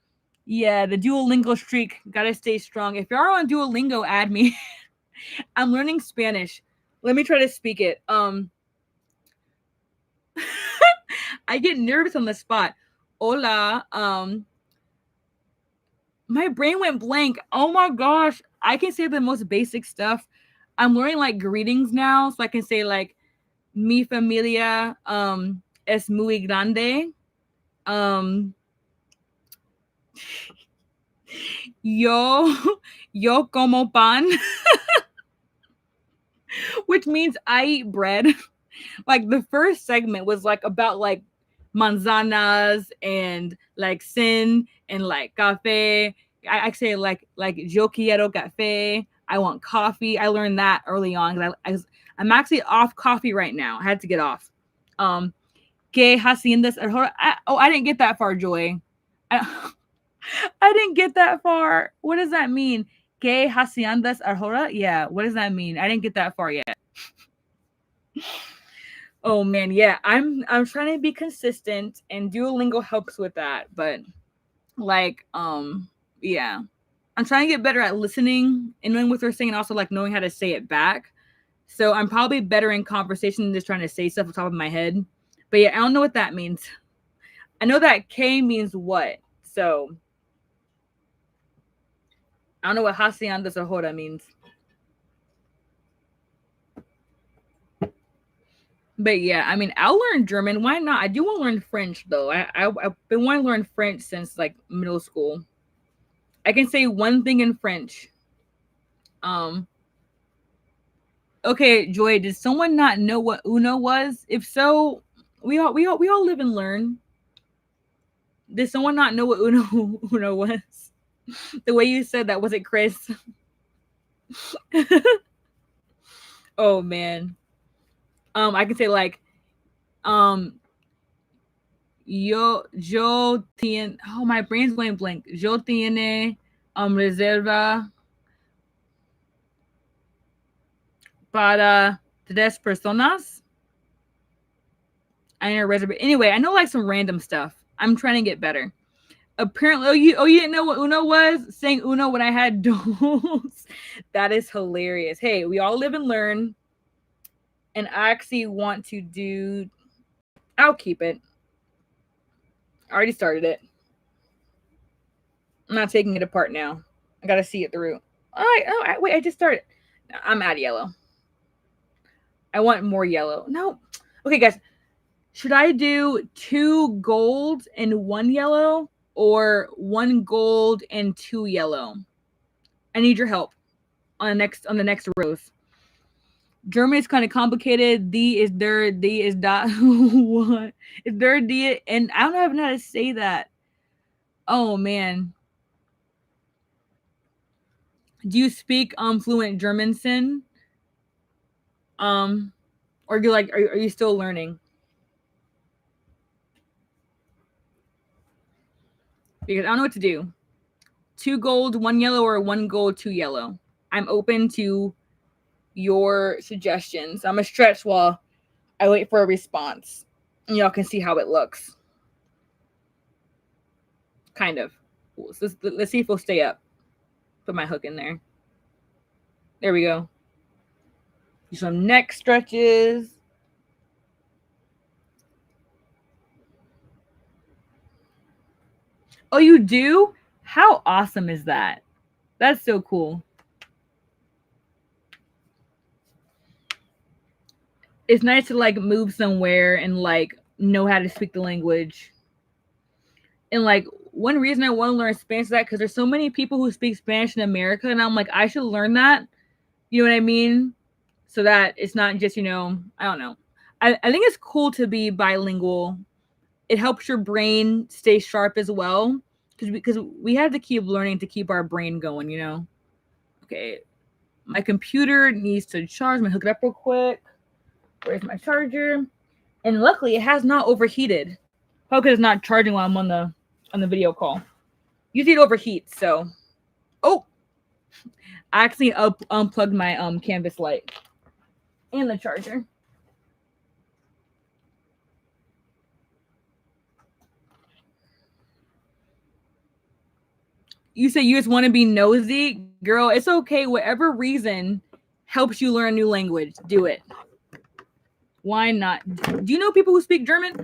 Yeah, the Duolingo streak. Gotta stay strong. If you're on Duolingo, add me. I'm learning Spanish. Let me try to speak it. I get nervous on the spot. Hola. My brain went blank. Oh my gosh. I can say the most basic stuff. I'm learning like greetings now. So I can say like mi familia es muy grande. Yo como pan, which means I eat bread. Like the first segment was like about like manzanas and like sin and like cafe. I say like yo quiero café. I want coffee. I learned that early on because I'm actually off coffee right now. I had to get off. Que haciendas? I didn't get that far, Joy. I didn't get that far. What does that mean? Que haciendas ahora? Yeah. What does that mean? I didn't get that far yet. Oh man, yeah. I'm trying to be consistent, and Duolingo helps with that. But like, yeah, I'm trying to get better at listening and knowing what they're saying, and also like knowing how to say it back. So I'm probably better in conversation than just trying to say stuff on top of my head. But yeah, I don't know what that means. I know that K means what. So I don't know what haciendas ahora means. But yeah, I mean, I'll learn German. Why not? I do want to learn French though. I've been wanting to learn French since like middle school. I can say one thing in French. Okay, Joy, did someone not know what Uno was? If so, we all live and learn. Did someone not know what Uno was? The way you said that, was it Chris? Oh man. I can say like yo tiene, oh, my brain's going blank. Yo tiene reserva para 3 personas. I need a reservation. Anyway, I know like some random stuff. I'm trying to get better. Apparently, you didn't know what Uno was? Saying Uno when I had dos. That is hilarious. Hey, we all live and learn. And I actually want to do. I'll keep it. I already started it. I'm not taking it apart now. I gotta see it through. All right. Oh, wait. I just started. I'm out of yellow. I want more yellow. No. Okay, guys. Should I do 2 gold and 1 yellow, or 1 gold and 2 yellow? I need your help on the next rows. German is kind of complicated. D is there. D is dot. What is there? D, and I don't even know how to say that. Oh man. Do you speak fluent German, Sin? Or you like? Are you still learning? Because I don't know what to do. 2 gold, 1 yellow, or 1 gold, 2 yellow. I'm open to your suggestions. I'm gonna stretch while I wait for a response. And y'all can see how it looks. Kind of. Let's see if we'll stay up. Put my hook in there. There we go. Do some neck stretches. Oh, you do? How awesome is that? That's so cool. it's nice to like move somewhere and like know how to speak the language. And like one reason I want to learn Spanish is that because there's so many people who speak Spanish in America, and I'm like, I should learn that. You know what I mean? So that it's not just, I don't know. I think it's cool to be bilingual. It helps your brain stay sharp as well because we have to keep learning to keep our brain going. Okay, my computer needs to charge. I'm gonna hook it up real quick. Where's my charger? And luckily, it has not overheated. Probably because it's not charging while I'm on the video call. Usually it overheats. So, oh, I actually unplugged my canvas light and the charger. You say you just want to be nosy, girl. It's okay. Whatever reason helps you learn a new language, do it. Why not? Do you know people who speak German?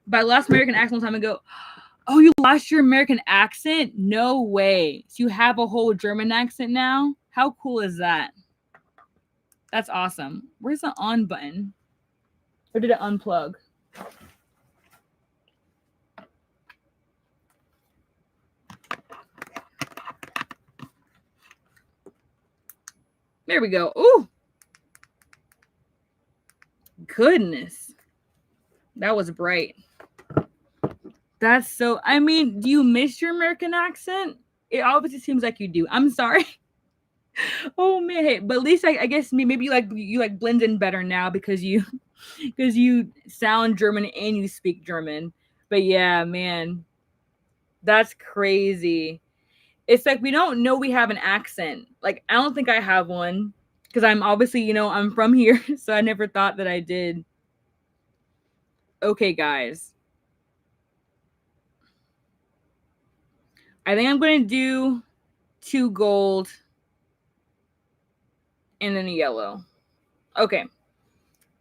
But I lost American accent a long time ago. Oh, you lost your American accent? No way. So you have a whole German accent now? How cool is that? That's awesome. Where's the on button? Or did it unplug? There we go. Ooh. Goodness. That was bright. That's so, I mean, do you miss your American accent? It obviously seems like you do. I'm sorry. Oh man, hey, but at least I guess maybe you like blend in better now because you sound German and you speak German. But yeah, man, that's crazy. It's like we don't know we have an accent. Like I don't think I have one because I'm obviously, I'm from here, so I never thought that I did. Okay, guys. I think I'm going to do 2 gold and then a yellow. Okay.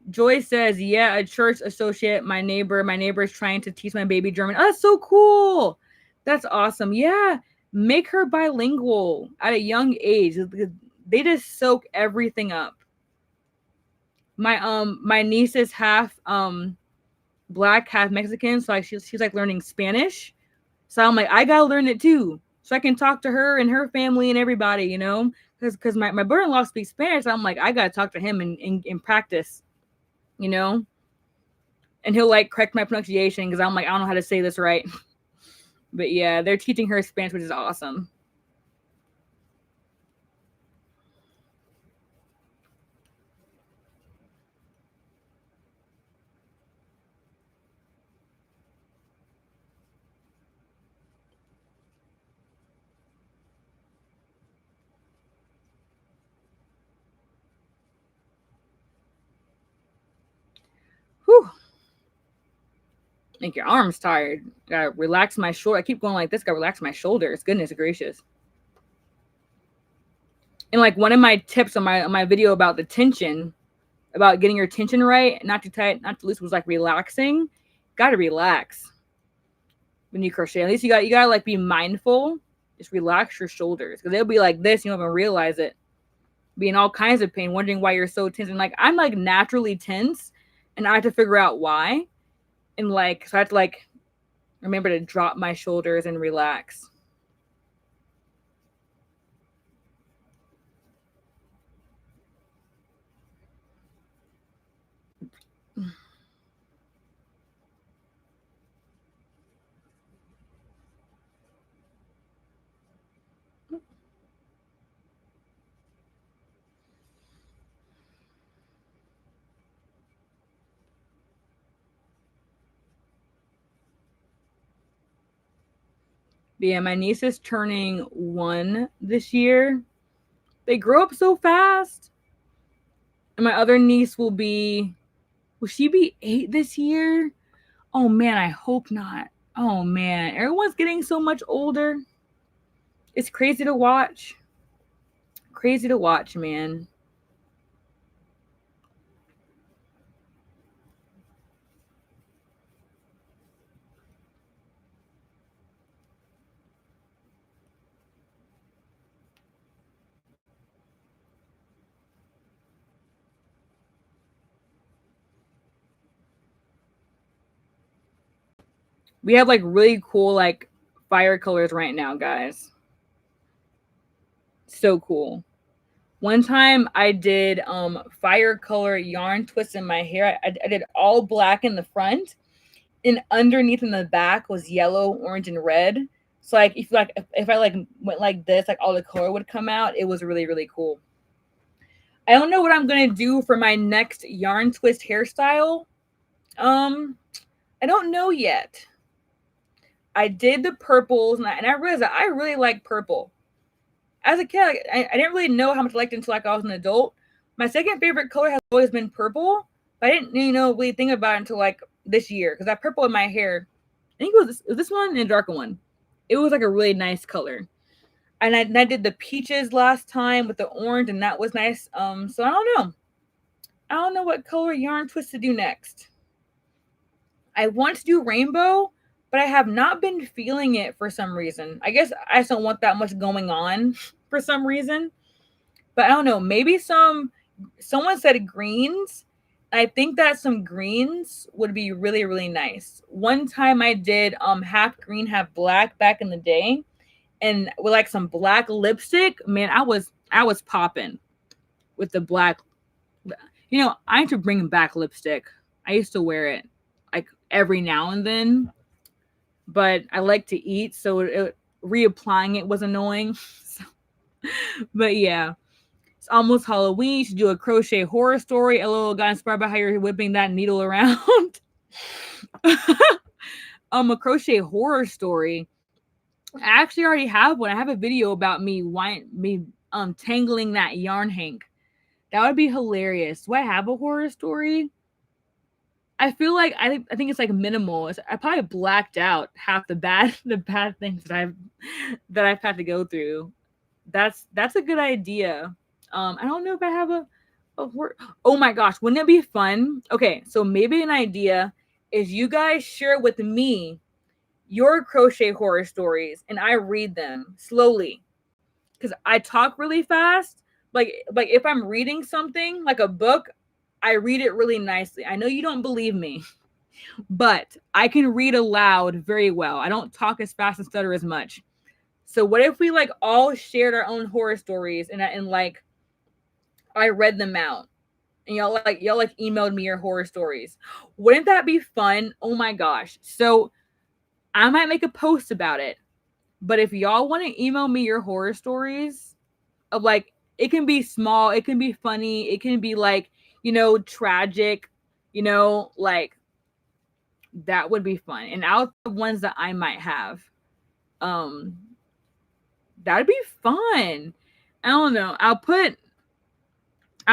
Joy says, yeah, a church associate, my neighbor is trying to teach my baby German. Oh, that's so cool. That's awesome. Yeah. Make her bilingual at a young age. They just soak everything up. My niece is half black, half Mexican, so like she's like learning Spanish. So I'm like, I gotta learn it too. So I can talk to her and her family and everybody, Because my brother-in-law speaks Spanish. So I'm like, I gotta talk to him and practice. And he'll like correct my pronunciation because I'm like, I don't know how to say this right. But yeah, they're teaching her Spanish, which is awesome. Whew. Make your arms tired. Gotta relax my shoulder. I keep going like this. Gotta relax my shoulders. Goodness gracious. And like one of my tips on my video about the tension, about getting your tension right, not too tight, not too loose, was like relaxing. Gotta relax when you crochet. At least you gotta like be mindful. Just relax your shoulders because they'll be like this. You don't even realize it. Be in all kinds of pain, wondering why you're so tense. And like I'm like naturally tense, and I have to figure out why. And like so I have to like remember to drop my shoulders and relax. But yeah, my niece is turning 1 this year. They grow up so fast. And my other niece will she be 8 this year? Oh man, I hope not. Oh man, everyone's getting so much older. It's crazy to watch. Crazy to watch, man. We have like really cool like fire colors right now, guys. So cool. One time I did fire color yarn twists in my hair. I did all black in the front, and underneath in the back was yellow, orange, and red. So like if I like went like this, like all the color would come out. It was really, really cool. I don't know what I'm gonna do for my next yarn twist hairstyle. I don't know yet. I did the purples, and I realized that I really like purple. As a kid, I didn't really know how much I liked it until like I was an adult. My second favorite color has always been purple, but I didn't really think about it until like this year because that purple in my hair, I think it was this one and a darker one. It was like a really nice color. And I did the peaches last time with the orange, and that was nice. So I don't know. I don't know what color yarn twist to do next. I want to do rainbow, but I have not been feeling it for some reason. I guess I just don't want that much going on for some reason. But I don't know. Maybe someone said greens. I think that some greens would be really, really nice. One time I did half green, half black back in the day, and with like some black lipstick, man, I was popping with the black. You know, I need to bring back lipstick. I used to wear it like every now and then, but I like to eat, so reapplying it was annoying. So, but yeah, it's almost Halloween. You should do a crochet horror story. A little got inspired by how you're whipping that needle around. A crochet horror story. I actually already have one. I have a video about me tangling that yarn hank. That would be hilarious. Do I have a horror story? I feel like I think it's like minimal. I probably blacked out half the bad things that I've had to go through. That's a good idea. I don't know if I have a horror. Oh my gosh, wouldn't it be fun? Okay, so maybe an idea is you guys share with me your crochet horror stories and I read them slowly because I talk really fast. Like if I'm reading something like a book, I read it really nicely. I know you don't believe me, but I can read aloud very well. I don't talk as fast and stutter as much. So what if we like all shared our own horror stories and like I read them out and y'all like emailed me your horror stories? Wouldn't that be fun? Oh my gosh. So I might make a post about it. But if y'all want to email me your horror stories of like, it can be small, it can be funny, it can be like, tragic, like that would be fun. And out the ones that I might have, that'd be fun. I don't know. I'll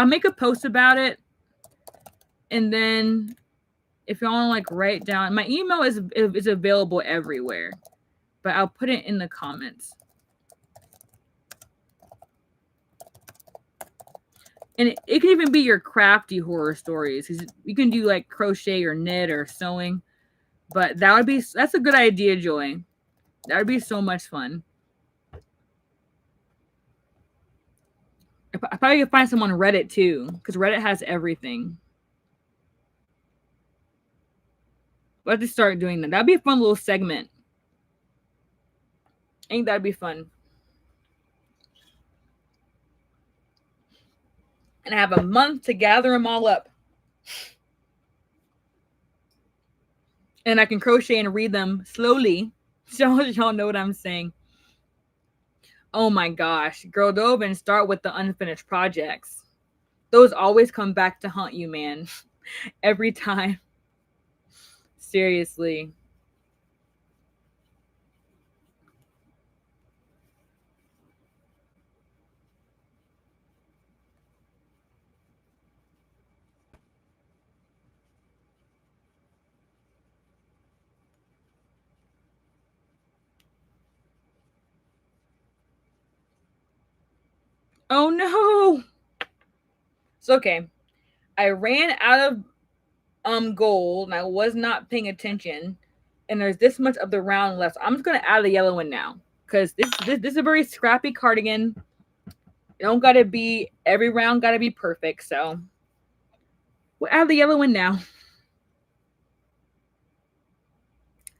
make a post about it. And then if y'all want to like write down, my email is available everywhere, but I'll put it in the comments. And it can even be your crafty horror stories. You can do like crochet or knit or sewing. But that's a good idea, Joy. That would be so much fun. I probably could find someone on Reddit too, because Reddit has everything. We'll have to start doing that. That'd be a fun little segment. I think that'd be fun. And I have a month to gather them all up. And I can crochet and read them slowly. So y'all know what I'm saying. Oh my gosh. Girl, dove and start with the unfinished projects. Those always come back to haunt you, man. Every time. Seriously. Oh no. It's okay. I ran out of gold and I was not paying attention. And there's this much of the round left. I'm just gonna add the yellow one now. Because this is a very scrappy cardigan. It don't gotta be every round gotta be perfect. So we'll add the yellow one now.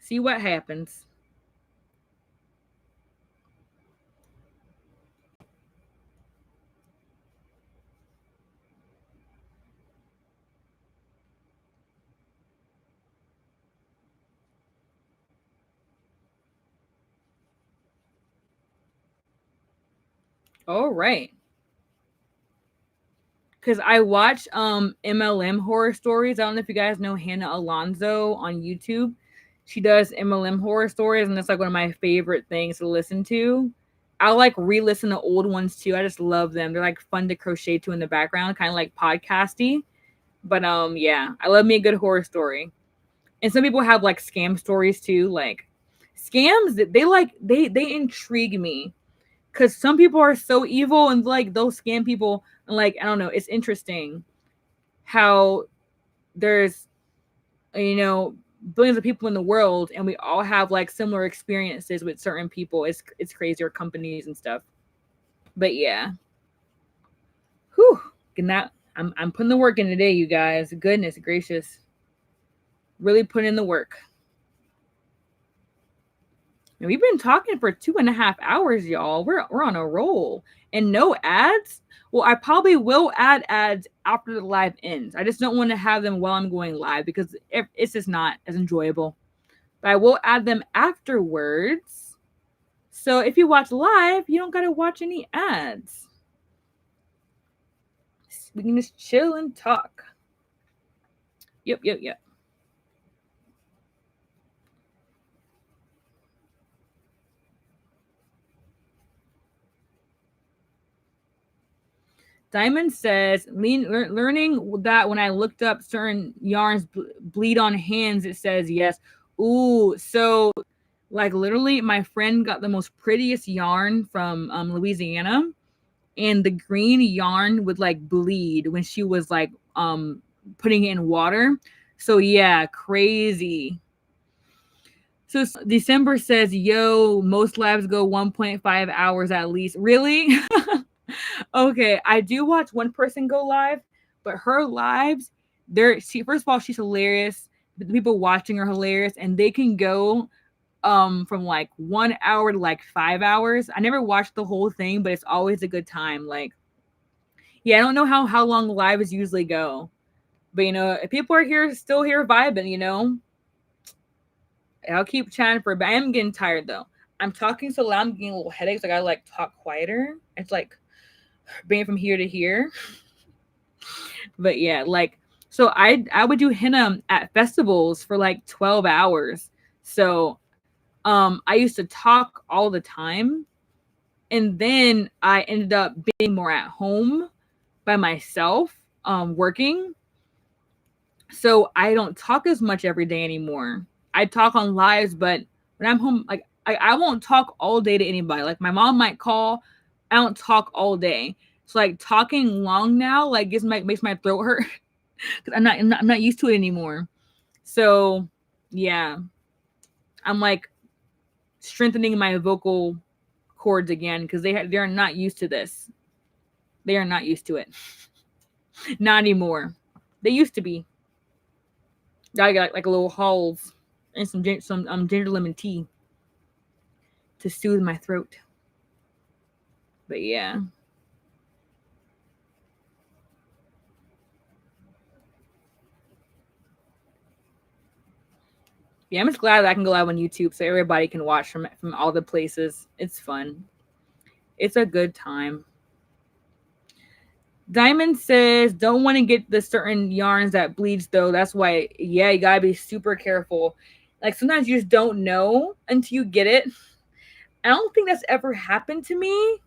See what happens. All right. Because I watch MLM horror stories. I don't know if you guys know Hannah Alonso on YouTube. She does MLM horror stories, and that's like one of my favorite things to listen to. I like re-listen to old ones too. I just love them. They're like fun to crochet to in the background, kind of like podcasty. But yeah, I love me a good horror story. And some people have like scam stories too. Like scams, they intrigue me because some people are so evil and like those scam people. And like I don't know, it's interesting how there's billions of people in the world and we all have like similar experiences with certain people. It's crazy, or companies and stuff. But yeah, whew, I'm putting the work in today, you guys. Goodness gracious, really putting in the work. And we've been talking for 2.5 hours, y'all. We're on a roll. And no ads. Well, I probably will add ads after the live ends. I just don't want to have them while I'm going live because it's just not as enjoyable. But I will add them afterwards. So if you watch live, you don't got to watch any ads. We can just chill and talk. Yep. Diamond says, learning that when I looked up certain yarns bleed on hands, it says yes. Ooh, so like literally my friend got the most prettiest yarn from Louisiana, and the green yarn would like bleed when she was like putting it in water. So yeah, crazy. So December says, yo, most labs go 1.5 hours at least. Really? Okay, I do watch one person go live, but her lives, first of all, she's hilarious. The people watching are hilarious, and they can go from like 1 hour to like 5 hours. I never watched the whole thing, but it's always a good time. Like, yeah, I don't know how long lives usually go, but if people are still here vibing, I'll keep chatting for a bit. I am getting tired though. I'm talking so loud, I'm getting a little headaches. I gotta like talk quieter. It's like being from here to here. But yeah, like so I would do henna at festivals for like 12 hours. So I used to talk all the time, and then I ended up being more at home by myself working. So I don't talk as much every day anymore. I talk on lives, but when I'm home, like I won't talk all day to anybody. Like my mom might call, I don't talk all day. So like talking long now, like makes my throat hurt because I'm not used to it anymore. So yeah, I'm like strengthening my vocal cords again because they're not used to this. They are not used to it. Not anymore. They used to be. I got like a little halls and some ginger lemon tea to soothe my throat. But yeah. Yeah, I'm just glad that I can go live on YouTube so everybody can watch from all the places. It's fun. It's a good time. Diamond says, don't want to get the certain yarns that bleeds though. That's why, yeah, you gotta be super careful. Like sometimes you just don't know until you get it. I don't think that's ever happened to me.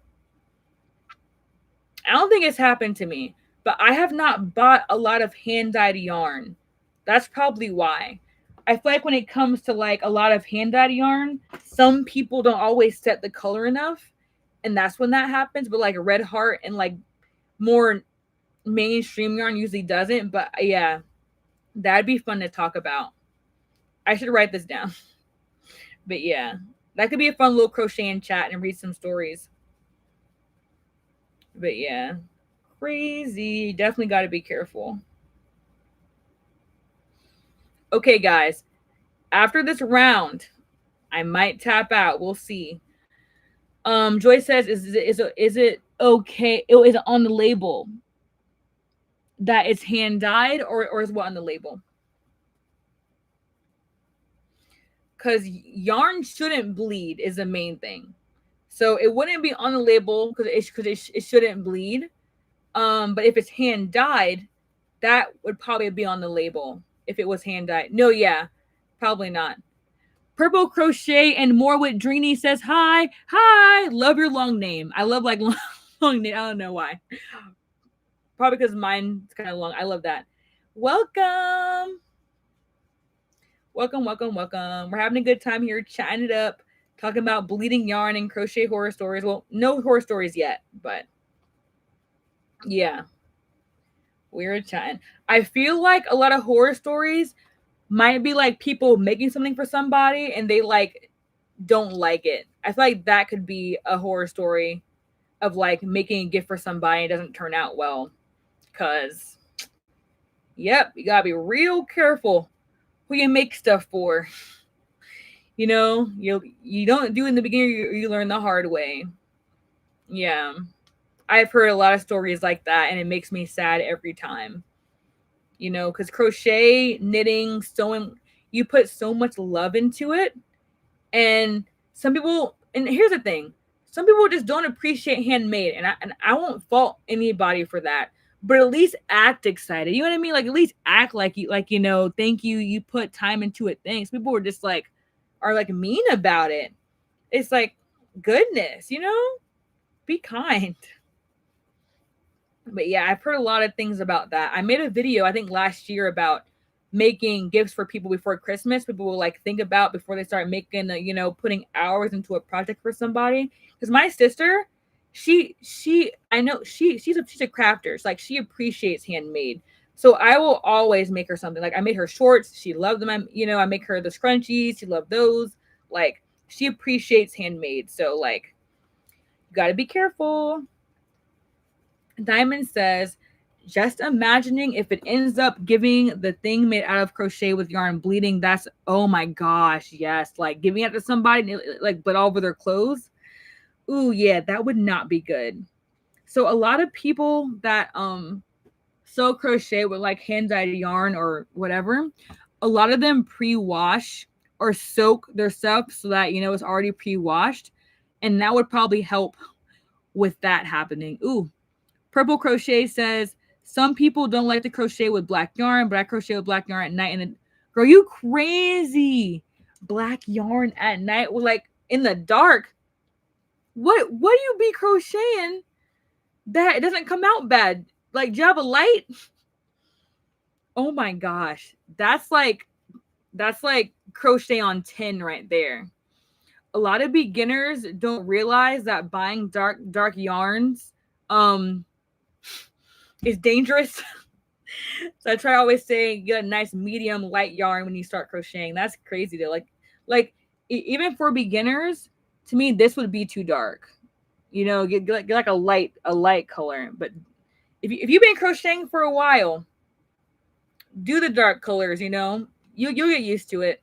I don't think it's happened to me, but I have not bought a lot of hand dyed yarn. That's probably why. I feel like when it comes to like a lot of hand dyed yarn, some people don't always set the color enough, and that's when that happens. But like Red Heart and like more mainstream yarn usually doesn't. But yeah, that'd be fun to talk about. I should write this down. But yeah, that could be a fun little crochet and chat and read some stories. But yeah, crazy. Definitely got to be careful. Okay, guys. After this round, I might tap out. We'll see. Joy says, is it okay? Is it on the label that it's hand dyed, or is what on the label? Because yarn shouldn't bleed is the main thing. So it wouldn't be on the label because it shouldn't bleed. But if it's hand dyed, that would probably be on the label if it was hand dyed. No, yeah, probably not. Purple Crochet and More with Dreeny says hi. Hi. Love your long name. I love like long name. I don't know why. Probably because mine's kind of long. I love that. Welcome. Welcome, welcome, welcome. We're having a good time here, chatting it up, talking about bleeding yarn and crochet horror stories. Well, no horror stories yet, but yeah, we're chatting. I feel like a lot of horror stories might be like people making something for somebody and they like don't like it. I feel like that could be a horror story of like making a gift for somebody and it doesn't turn out well. Cause yep, you gotta be real careful who you make stuff for. You know, you don't do it in the beginning, you learn the hard way. Yeah. I've heard a lot of stories like that and it makes me sad every time. You know, because crochet, knitting, sewing, you put so much love into it. And some people, and here's the thing, some people just don't appreciate handmade, and I won't fault anybody for that. But at least act excited. You know what I mean? Like at least act like you know, thank you, you put time into it. Thanks. People are just like are like mean about it. It's like goodness, you know? Be kind. But yeah, I've heard a lot of things about that. I made a video, I think last year, about making gifts for people before Christmas. People will like think about before they start making, you know, putting hours into a project for somebody. Because my sister, I know she's a crafter. It's like she appreciates handmade. So I will always make her something. Like I made her shorts. She loved them. I make her the scrunchies. She loved those. Like she appreciates handmade. So like, you got to be careful. Diamond says, just imagining if it ends up giving the thing made out of crochet with yarn bleeding, that's, oh my gosh, yes. Like giving it to somebody, like, but all over their clothes. Ooh, yeah, that would not be good. So a lot of people that sew crochet with like hand-dyed yarn or whatever, a lot of them pre-wash or soak their stuff so that, you know, it's already pre-washed. And that would probably help with that happening. Ooh. Purple Crochet says, some people don't like to crochet with black yarn, but I crochet with black yarn at night. And girl, you crazy. Black yarn at night, well, like in the dark. What do you be crocheting that it doesn't come out bad? Like, do you have a light? Oh my gosh. That's like crochet on 10 right there. A lot of beginners don't realize that buying dark yarns is dangerous. So I try to always say get a nice medium light yarn when you start crocheting. That's crazy though. Like even for beginners, to me this would be too dark. You know, get like a light color. But if you've been crocheting for a while, do the dark colors. You know, you'll get used to it.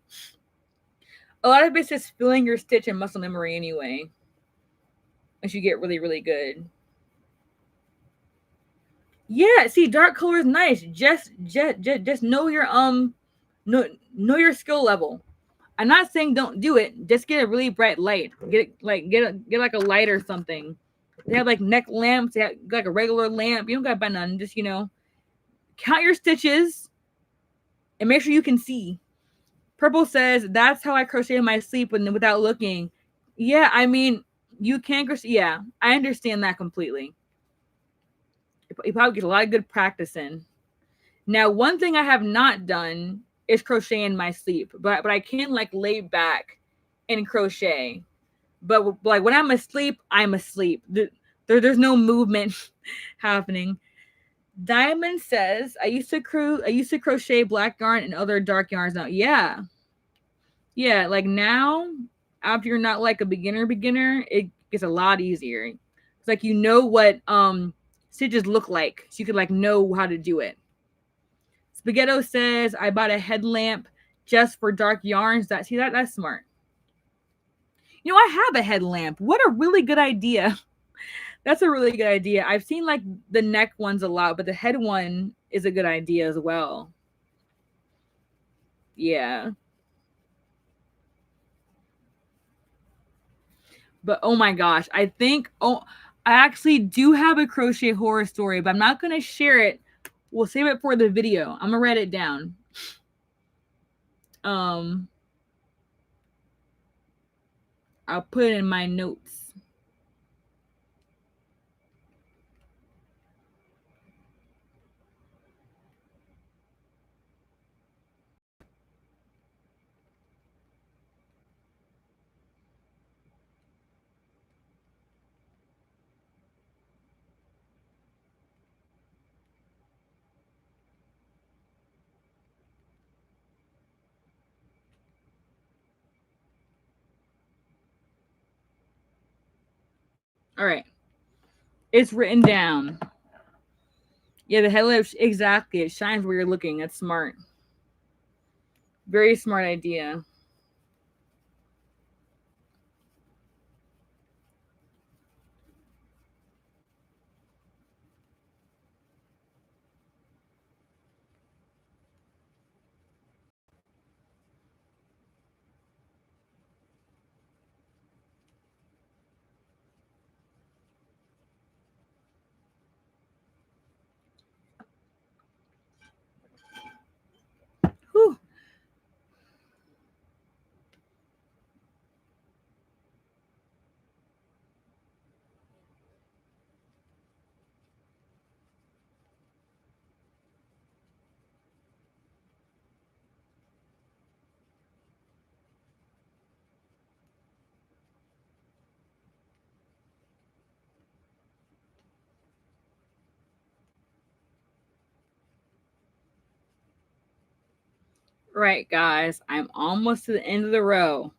A lot of it's just feeling your stitch and muscle memory anyway. Once you get really really good. Yeah, see, dark color is nice. Just know your know your skill level. I'm not saying don't do it. Just get a really bright light. Get like a light or something. They have like neck lamps. They have like a regular lamp. You don't gotta buy none. Just, you know, count your stitches and make sure you can see. Purple says that's how I crochet in my sleep without looking. Yeah, I mean you can crochet. Yeah, I understand that completely. You probably get a lot of good practice in. Now, one thing I have not done is crochet in my sleep, but I can like lay back and crochet. But like when I'm asleep, I'm asleep. There's no movement happening. Diamond says, I used to crochet black yarn and other dark yarns now. Yeah. Yeah, like now, after you're not like a beginner, it gets a lot easier. It's like you know what stitches look like, so you could like know how to do it. Spaghetto says, I bought a headlamp just for dark yarns. That's smart. You know, I have a headlamp. What a really good idea. That's a really good idea. I've seen like the neck ones a lot, but the head one is a good idea as well. Yeah. But oh my gosh, I actually do have a crochet horror story, but I'm not going to share it. We'll save it for the video. I'm going to write it down. I'll put it in my notes. All right. It's written down. Yeah, the headlamp, exactly. It shines where you're looking. That's smart. Very smart idea. Whew. Right, guys. I'm almost to the end of the row.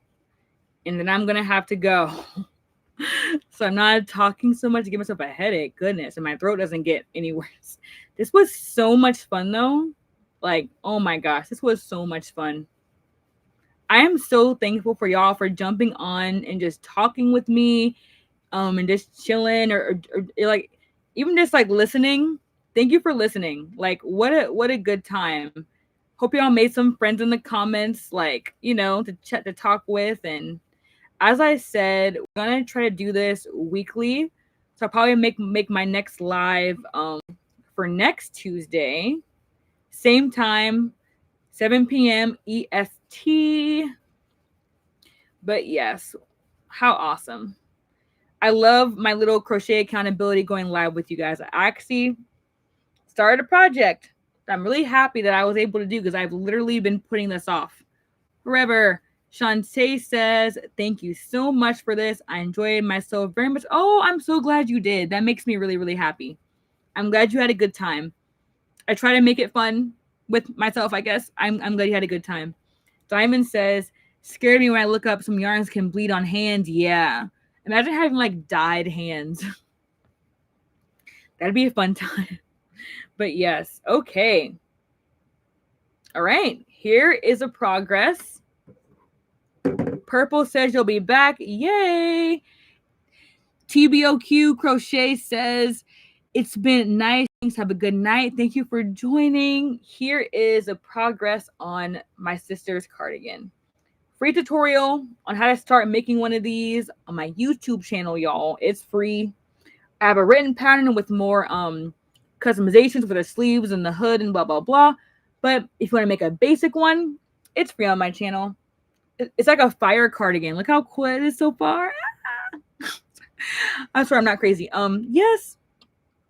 And then I'm going to have to go. So I'm not talking so much to give myself a headache. Goodness. And my throat doesn't get any worse. This was so much fun, though. Like, oh my gosh. This was so much fun. I am so thankful for y'all for jumping on and just talking with me, and just chilling or like even just like listening. Thank you for listening. Like what a good time. Hope y'all made some friends in the comments, like, you know, to chat, to talk with. And as I said, we're gonna try to do this weekly. So I'll probably make my next live for next Tuesday, same time, 7 p.m. EST. But yes, how awesome. I love my little crochet accountability going live with you guys. I actually started a project that I'm really happy that I was able to do because I've literally been putting this off forever. Shantae says, thank you so much for this. I enjoyed myself very much. Oh, I'm so glad you did. That makes me really, really happy. I'm glad you had a good time. I try to make it fun with myself, I guess. I'm glad you had a good time. Diamond says, scared me when I look up some yarns can bleed on hands. Yeah. Imagine having like dyed hands. That'd be a fun time. But yes, okay. All right, here is a progress. Purple says you'll be back. Yay. TBOQ Crochet says, it's been nice. Thanks. Have a good night. Thank you for joining. Here is a progress on my sister's cardigan. Free tutorial on how to start making one of these on my YouTube channel, y'all. It's free. I have a written pattern with more customizations for the sleeves and the hood and blah, blah, blah. But if you want to make a basic one, it's free on my channel. It's like a fire cardigan. Look how cool it is so far. I'm sure I'm not crazy. Yes.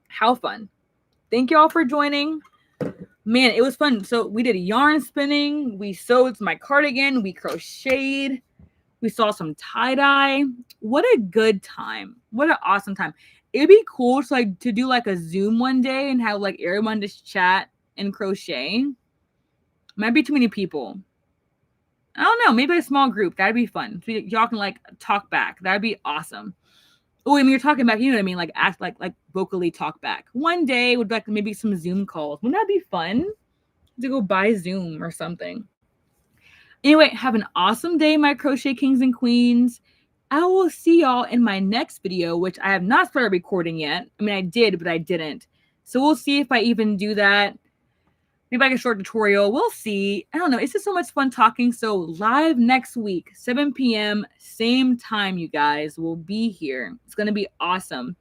How fun. Thank you all for joining. Man, it was fun. So we did yarn spinning. We sewed my cardigan. We crocheted. We saw some tie-dye. What a good time. What an awesome time. It'd be cool to do like a Zoom one day and have like everyone just chat and crochet. Might be too many people. I don't know. Maybe a small group. That'd be fun. So y'all can like talk back. That'd be awesome. Oh, I mean, you're talking back. You know what I mean? Like act like vocally talk back. One day would be like maybe some Zoom calls. Wouldn't that be fun? To go buy Zoom or something. Anyway, have an awesome day, my crochet kings and queens. I will see y'all in my next video, which I have not started recording yet. I mean, I did, but I didn't. So we'll see if I even do that. Maybe like a short tutorial. We'll see. I don't know. It's just so much fun talking. So live next week, 7 p.m., same time, you guys will be here. It's going to be awesome.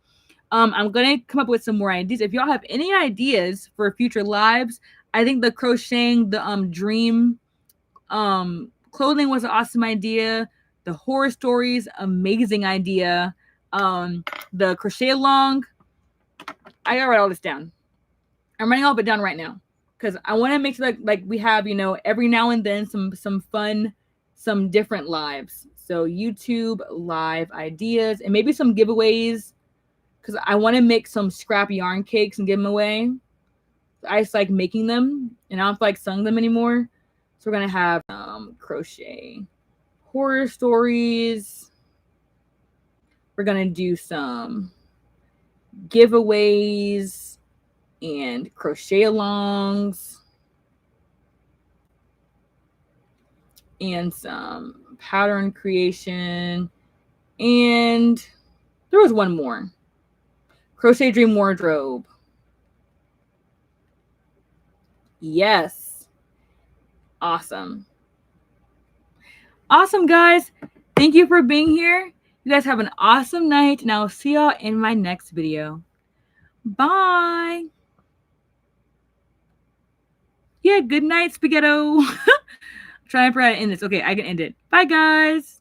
I'm going to come up with some more ideas. If y'all have any ideas for future lives, I think the crocheting, the dream clothing was an awesome idea. The horror stories, amazing idea. The crochet along, I gotta write all this down. I'm writing all of it down right now because I want to make sure like we have, you know, every now and then some fun, some different lives. So YouTube live ideas and maybe some giveaways because I want to make some scrap yarn cakes and give them away. I just like making them and I don't feel like selling them anymore. So we're gonna have crochet horror stories. We're gonna do some giveaways and crochet alongs and some pattern creation. And there was one more. Crochet Dream Wardrobe. Yes. Awesome. Awesome, guys. Thank you for being here. You guys have an awesome night, and I'll see y'all in my next video. Bye. Yeah, good night, Spaghetto. Trying to end this. Okay, I can end it. Bye, guys.